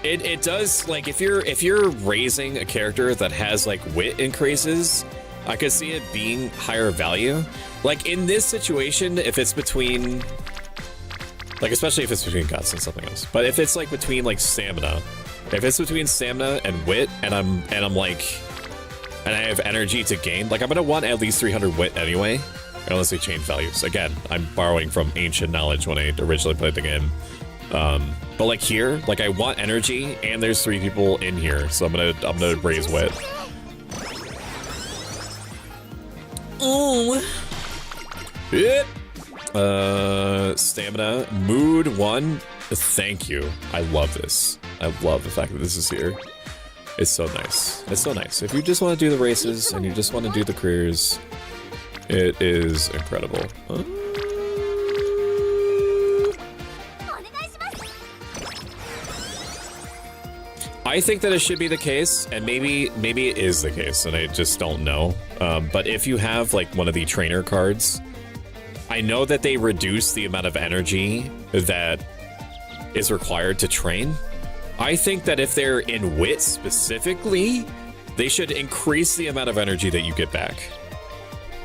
It does, like, if you're raising a character that has like wit increases, I could see it being higher value. Like in this situation, if it's between, like, especially if it's between guts and something else. But if it's like between like stamina, if it's between stamina and wit, and I'm like, and I have energy to gain, like I'm gonna want at least 300 wit anyway, unless they change values. Again, I'm borrowing from ancient knowledge when I originally played the game. But like here, like I want energy, and there's 3 people in here, so I'm gonna raise wit. Oh. Yep. Stamina, mood 1. Thank you. I love this. I love the fact that this is here. It's so nice. It's so nice. If you just want to do the races and you just want to do the careers, it is incredible. I think that it should be the case, and maybe it is the case, and I just don't know. But if you have like one of the trainer cards, I know that they reduce the amount of energy that is required to train. I think that if they're in wit specifically, they should increase the amount of energy that you get back.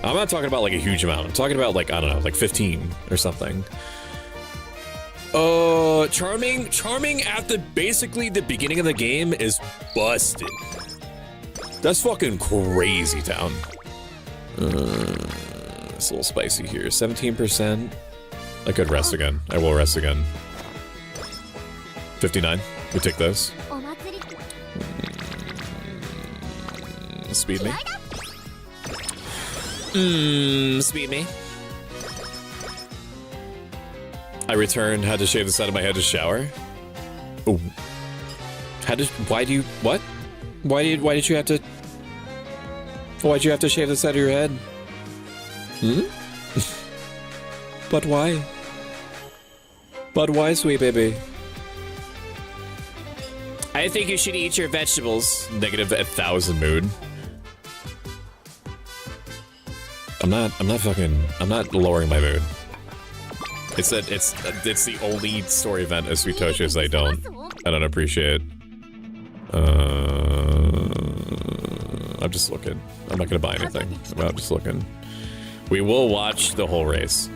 I'm not talking about like a huge amount. I'm talking about like, I don't know, like 15 or something. Charming at basically the beginning of the game is busted. That's fucking crazy town. It's a little spicy here. 17%. I could rest again. I will rest again. 59. We take those. Speed me. Speed me. I returned, had to shave the side of my head to shower. Ooh. Why'd you have to shave the side of your head? But why? But why, sweet baby? I think you should eat your vegetables. Negative 1,000 mood. I'm not lowering my mood. It's the only story event of Sweet Toshi's I don't appreciate. I'm just looking. I'm not gonna buy anything. I'm just looking. We will watch the whole race.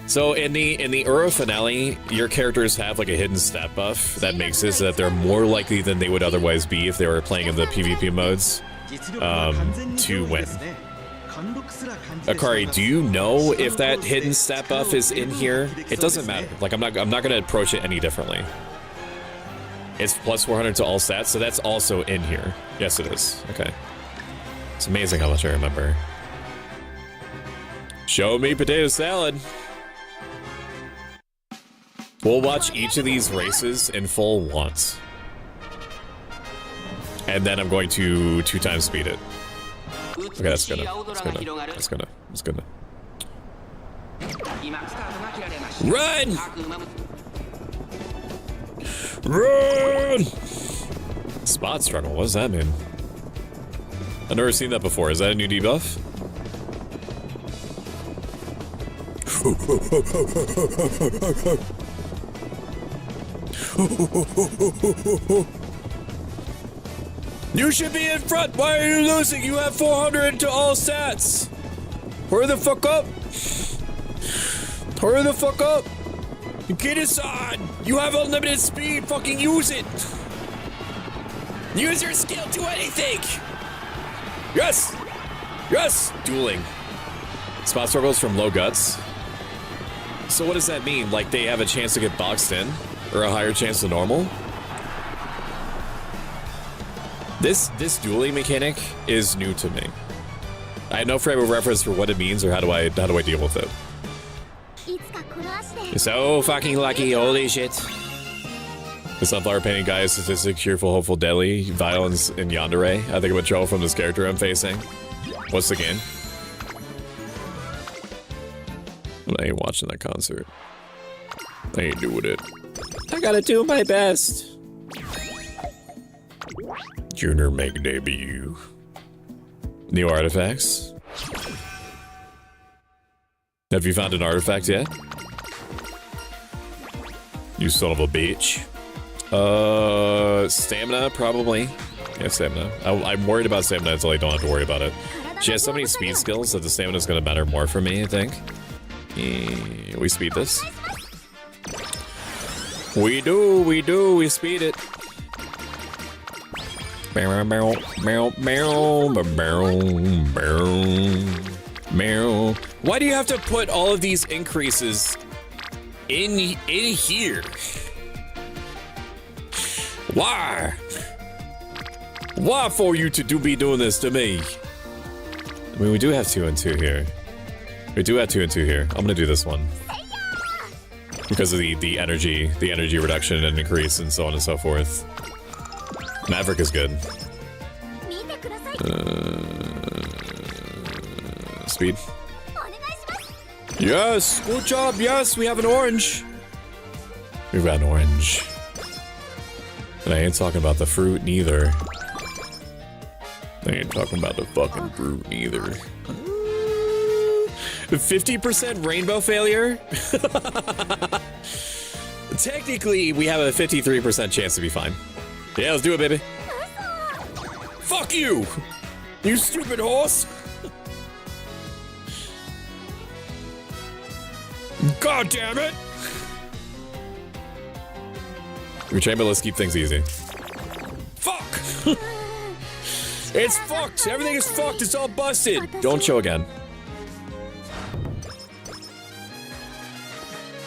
So in the Uro finale, your characters have like a hidden stat buff that makes it so that they're more likely than they would otherwise be if they were playing in the PvP modes to win. Akari, do you know if that hidden stat buff is in here? It doesn't matter. Like I'm not gonna approach it any differently. It's plus 400 to all stats, so that's also in here. Yes, it is. Okay. It's amazing how much I remember. Show me potato salad. We'll watch each of these races in full once. And then I'm going to 2 times speed it. Okay, that's gonna. Run! Run! Spot struggle, what does that mean? I've never seen that before. Is that a new debuff? You should be in front! Why are you losing? You have 400 to all stats! Hurry the fuck up! Hurry the fuck up! Get inside! You have unlimited speed! Fucking use it! Use your skill to anything! Yes! Yes! Dueling. Spot struggles from low guts. So what does that mean? Like they have a chance to get boxed in? Or a higher chance than normal? This dueling mechanic is new to me. I have no frame of reference for what it means or how do I deal with it. You're so fucking lucky, holy shit. The sunflower painting guy is statistic, cheerful, hopeful, deadly, violence, and yandere. I think I'm in trouble from this character I'm facing. What's the game? I ain't watching that concert. I ain't doing it. I gotta do my best. Junior make debut. New artifacts. Have you found an artifact yet? You son of a bitch. Stamina, probably. Yeah, stamina. I'm worried about stamina until I don't have to worry about it. She has so many speed skills that the stamina is going to matter more for me, I think. We speed this. We speed it. Why do you have to put all of these increases in here? Why? Why for you to be doing this to me? I mean, we do have 2 and 2 here. We do have 2 and 2 here. I'm gonna do this one because of the energy reduction and increase and so on and so forth. Maverick is good. Speed. Yes, good job. Yes, we have an orange. We've got an orange. And I ain't talking about the fruit neither. I ain't talking about the fucking fruit neither. 50% rainbow failure? Technically, we have a 53% chance to be fine. Yeah, let's do it, baby. Fuck you! You stupid horse! God damn it! We're trying, but let's keep things easy. Fuck! It's fucked! Everything is fucked! It's all busted! Don't show again.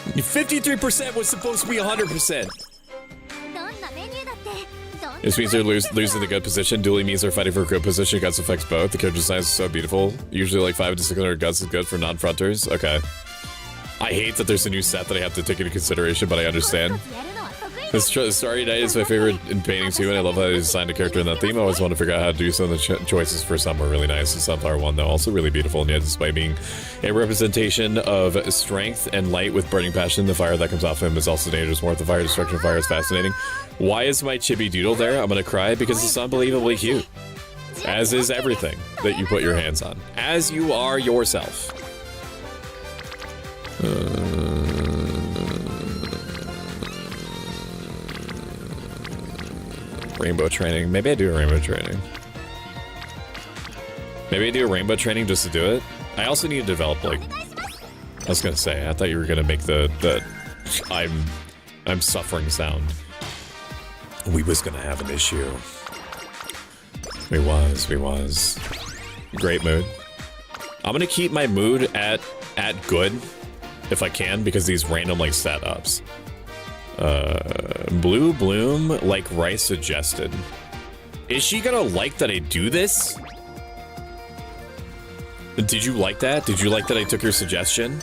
53% was supposed to be 100%. This means they're losing the good position. Dually means they're fighting for a good position. Guts affects both. The character design is so beautiful. Usually like 500 to 600 guts is good for non-fronters. Okay. I hate that there's a new set that I have to take into consideration, but I understand. This Starry Night is my favorite in painting too, and I love how they designed a character in that theme. I always want to figure out how to do some of the choices for some were really nice. The Sunflower one, though, also really beautiful, and yet despite being a representation of strength and light with burning passion, the fire that comes off him is also dangerous. More of the fire destruction fire is fascinating. Why is my chibi doodle there? I'm gonna cry because it's unbelievably cute. As is everything that you put your hands on. As you are yourself. Rainbow training. Maybe I do a rainbow training. Maybe I do a rainbow training just to do it. I also need to develop, like... I was gonna say, I thought you were gonna make the I'm suffering sound. We was gonna have an issue. We was. Great mood. I'm gonna keep my mood at good, if I can, because these random, like, stat ups. Blue Bloom, like Rice suggested. Is she gonna like that I do this? Did you like that? Did you like that I took your suggestion?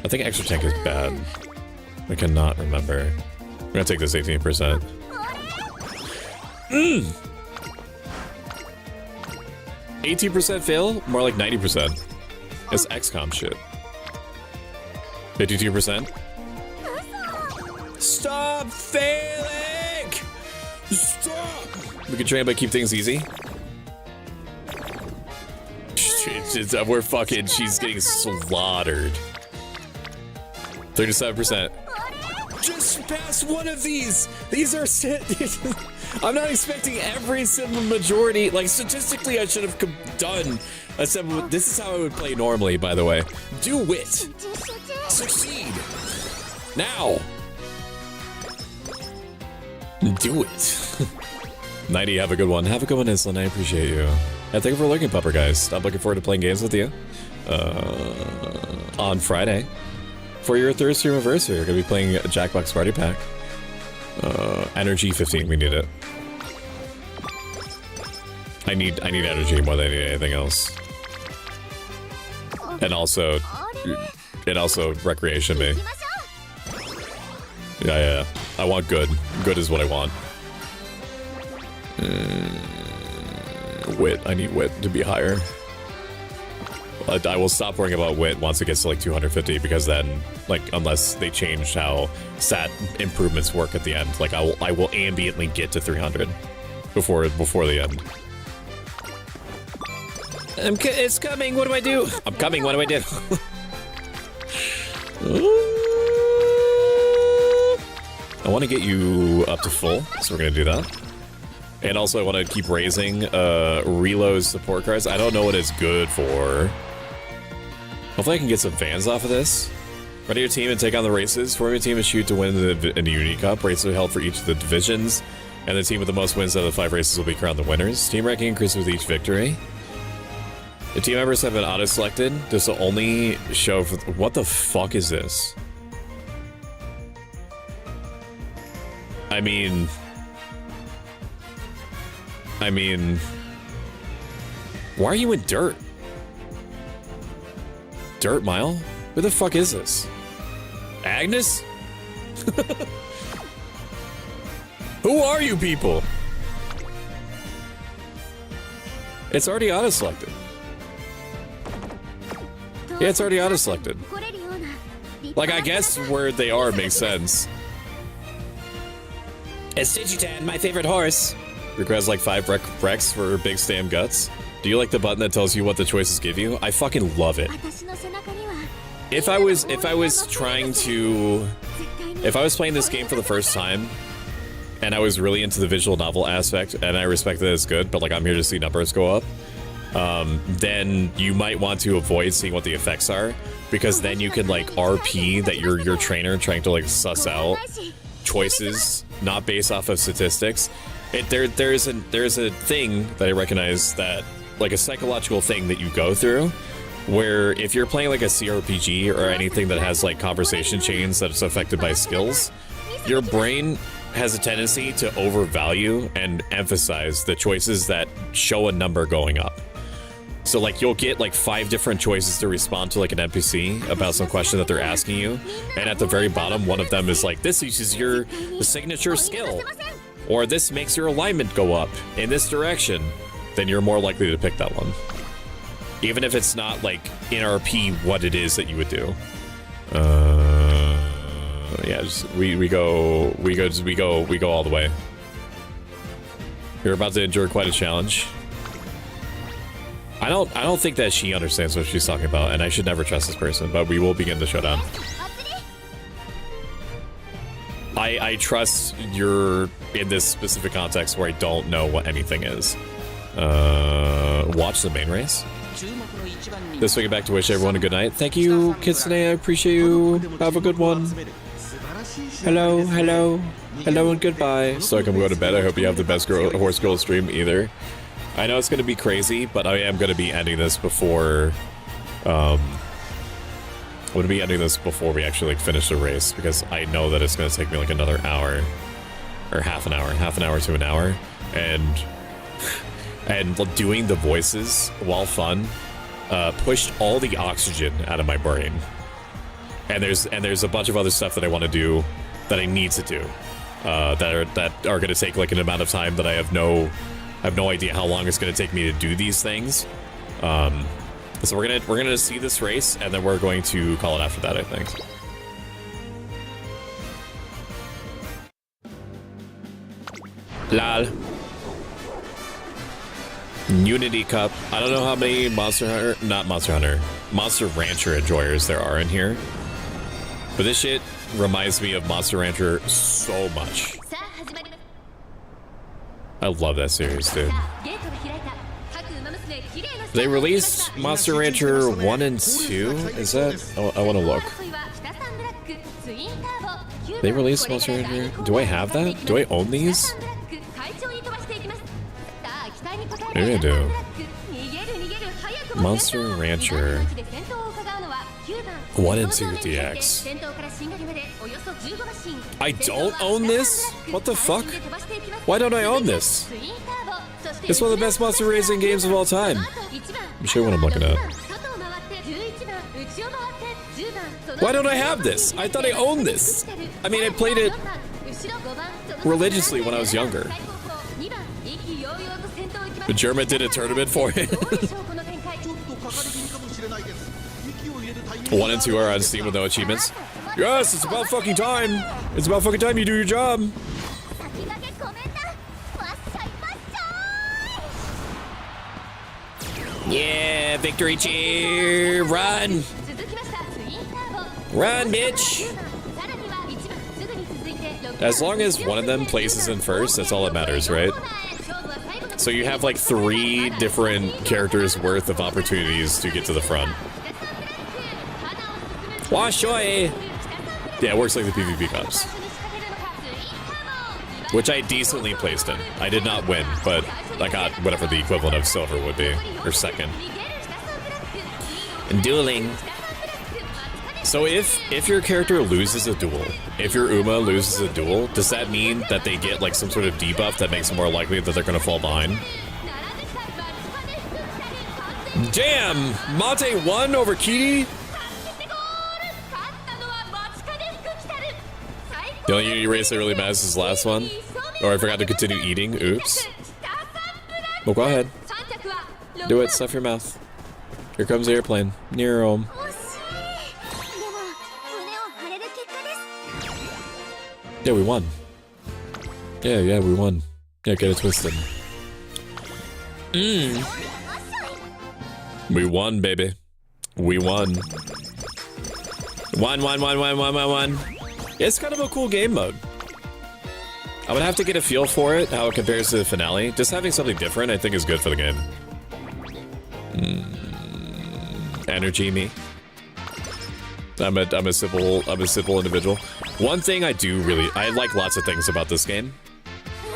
I think Extra Tank is bad. I cannot remember. I'm gonna take this 18%. 18% fail? More like 90%. It's XCOM shit. 52%? Stop failing! Stop! We can train but keep things easy. We're fucking, she's getting slaughtered. 37%. Just pass one of these! These are... I'm not expecting every simple majority. Like, statistically, I should have done a simple... This is how I would play normally, by the way. Do wit. Succeed. Now. Do it. 90, have a good one. Have a good one, Islan. I appreciate you. And thank you for lurking, Pupper, guys. I'm looking forward to playing games with you on Friday for your third Streamiversary. We're gonna be playing Jackbox Party Pack. Energy 15. We need it. I need energy more than I need anything else. And also recreation me. Yeah. I want good. Good is what I want. Wit. I need wit to be higher. I will stop worrying about wit once it gets to like 250, because then, like, unless they change how stat improvements work at the end, like I will ambiently get to 300 before the end. It's coming. What do I do? I'm coming. What do I do? I want to get you up to full, so we're going to do that. And also I want to keep raising reload support cards. I don't know what it's good for. Hopefully I can get some fans off of this. Ready your team and take on the races. Form your team and shoot to win in the Uni Cup. Races are held for each of the divisions. And the team with the most wins out of the 5 races will be crowned the winners. Team ranking increases with each victory. The team members have been auto-selected. This will only show for... What the fuck is this? I mean... Why are you in dirt? Dirt mile? Who the fuck is this? Agnes? Who are you people? It's already auto-selected. Yeah, it's already auto-selected. Like, I guess where they are makes sense. It's Digitan, my favorite horse. Requires like 5 Rex for big stam guts. Do you like the button that tells you what the choices give you? I fucking love it. If I was playing this game for the first time, and I was really into the visual novel aspect, and I respect that it's good, but like I'm here to see numbers go up, then you might want to avoid seeing what the effects are, because then you can like RP that you're your trainer trying to like suss out choices not based off of statistics. There's a thing that I recognize, that like a psychological thing that you go through, where if you're playing like a CRPG or anything that has like conversation chains that's affected by skills, your brain has a tendency to overvalue and emphasize the choices that show a number going up. So like you'll get like 5 different choices to respond to like an NPC about some question that they're asking you, and at the very bottom one of them is like, this uses your signature skill, or this makes your alignment go up in this direction. Then you're more likely to pick that one, even if it's not like in RP what it is that you would do. Yeah, just, we go all the way. You're about to endure quite a challenge. I don't think that she understands what she's talking about, and I should never trust this person, but we will begin the showdown. I trust you're in this specific context where I don't know what anything is. Watch the main race. This way, get back to wish everyone a good night. Thank you, Kitsune. I appreciate you. Have a good one. Hello, hello, hello, and goodbye. So I can go to bed. I hope you have the best horse girl stream either. I know it's going to be crazy, but I am going to be ending this before. I'm going to be ending this before we actually like finish the race, because I know that it's going to take me like another hour, or half an hour to an hour, and doing the voices, while fun, pushed all the oxygen out of my brain. And there's a bunch of other stuff that I want to do, that I need to do, that are going to take like an amount of time that I have no idea how long it's going to take me to do these things. So we're gonna see this race, and then we're going to call it after that, I think. Lol. Unity Cup. I don't know how many Monster Rancher enjoyers there are in here, but this shit reminds me of Monster Rancher so much. I love that series, dude. They released Monster Rancher 1 and 2? Is that? Oh, I want to look. They released Monster Rancher? Do I have that? Do I own these? Maybe I do. Monster Rancher 1 and 2 DX. I don't own this? What the fuck? Why don't I own this? It's one of the best monster racing games of all time. I'm sure what I'm looking at. Why don't I have this? I thought I owned this. I mean, I played it religiously when I was younger. The German did a tournament for it. 1 and 2 are on Steam with no achievements. Yes, it's about fucking time. It's about fucking time you do your job. Yeah, victory cheer! Run! Run, bitch! As long as one of them places in first, that's all that matters, right? So you have like 3 different characters worth of opportunities to get to the front. Washoe! Yeah, it works like the PvP cups. Which I decently placed in. I did not win, but I got whatever the equivalent of silver would be, or second. And dueling. So if your character loses a duel, if your Uma loses a duel, does that mean that they get like some sort of debuff that makes it more likely that they're gonna fall behind? Damn! Mate won over Kitty? The only Unity race that really matters is the last one. Or I forgot to continue eating. Oops. Well, go ahead. Do it. Stuff your mouth. Here comes the airplane. Near home. Yeah, we won. Yeah, we won. Yeah, get it twisted. We won, baby. We won. Won. It's kind of a cool game mode. I would have to get a feel for it, how it compares to the finale. Just having something different, I think, is good for the game. Energy me. I'm a simple individual. One thing I like lots of things about this game.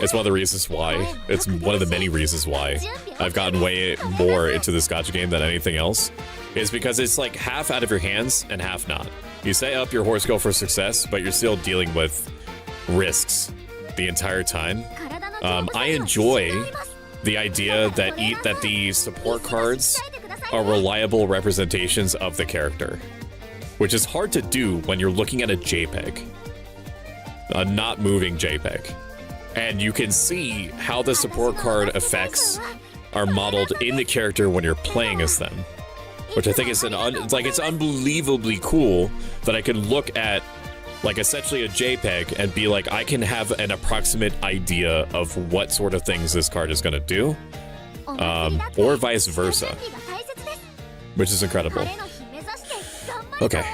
It's one of the reasons why. It's one of the many reasons why I've gotten way more into this gacha game than anything else. Is because it's like half out of your hands and half not. You set up your horoscope for success, but you're still dealing with risks the entire time. I enjoy the idea that the support cards are reliable representations of the character, which is hard to do when you're looking at a JPEG, a not moving JPEG. And you can see how the support card effects are modeled in the character when you're playing as them, which I think is it's unbelievably cool that I can look at like essentially a JPEG and be like, I can have an approximate idea of what sort of things this card is going to do, or vice versa, which is incredible. Okay,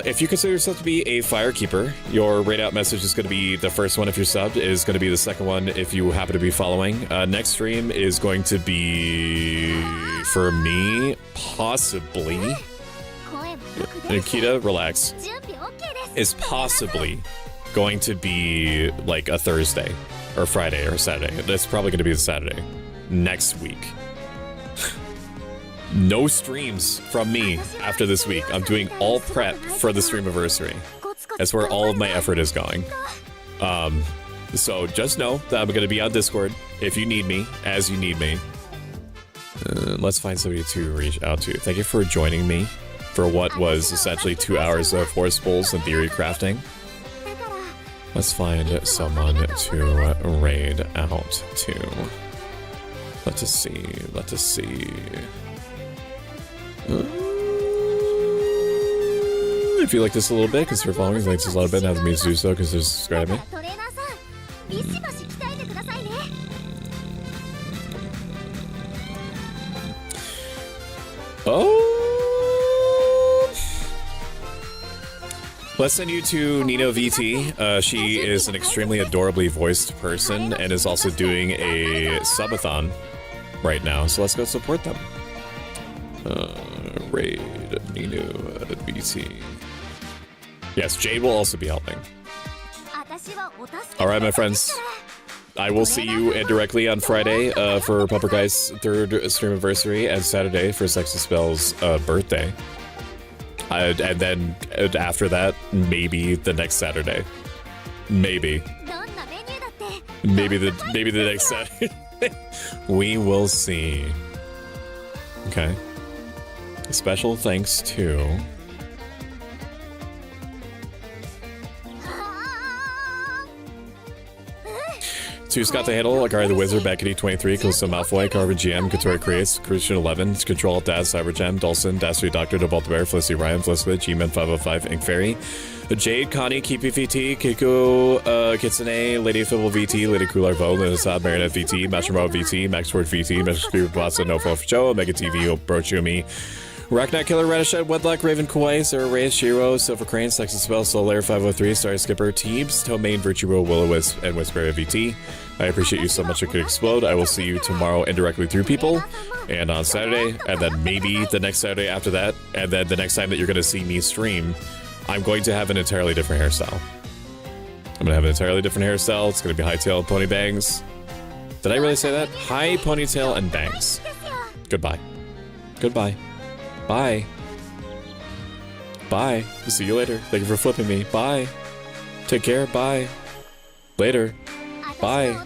if you consider yourself to be a Firekeeper, your raid out message is going to be the first one if you're subbed, is going to be the second one if you happen to be following. Next stream is going to be, for me, possibly, Nikita, relax, is possibly going to be like a Thursday, or Friday, or Saturday. That's probably going to be the Saturday, next week. No streams from me after this week. I'm doing all prep for the Streamiversary. That's where all of my effort is going. So just know that I'm going to be on Discord if you need me, as you need me. Let's find somebody to reach out to. Thank you for joining me for what was essentially 2 hours of horse bulls and theory crafting. Let's find someone to raid out to. Let us see. If you like this a little bit, consider following. If you like this a little bit, now the means to do so, consider subscribing. Let's send you to Nino VT. She is an extremely adorably voiced person and is also doing a subathon right now. So let's go support them. Raid Nino VT. Yes, Jade will also be helping. All right, my friends. I will see you directly on Friday for Pupper Guy's 3rd Streamiversary and Saturday for Sexy Spell's birthday. And then after that, maybe the next Saturday. Maybe the next Saturday. We will see. Okay. Special thanks to Scott the Handle, Akari the Wizard, Beckety23, Callisto Malfoy, Carver GM, Katori Creates, Christian 11, Control Daz, Cyberjam, Dulcin, Dastry Doctor, Devault Bear, Felicity Ryan, Felicity, G-Man 505, Ink Fairy, Jade, Connie, Keepy VT, Kiku, Kitsune, Lady Fibble VT, Lady Coolar Vo, Linasad, Marinette VT, Master Mo VT, Max Word VT, Master Speed Basa, No Fo Joe, Mega TV, Brochumi, Rocknut Killer, Radished, Wedlock, Raven Kawaii, Sarah Reyes, Shiro, Silver Crane, Sexy Spell, Soul Lair 503, Star Skipper, Teebs, Tomaine, Virtue Roll, Will-O-Wisp, and Whisper VT. I appreciate you so much. It could explode. I will see you tomorrow indirectly through people, and on Saturday, and then maybe the next Saturday after that, and then the next time that you're going to see me stream, I'm going to have an entirely different hairstyle. I'm going to have an entirely different hairstyle. It's going to be high tail, pony bangs. Did I really say that? High ponytail and bangs. Goodbye. Goodbye. Bye. Bye. See you later. Thank you for flipping me. Bye. Take care. Bye. Later. Bye.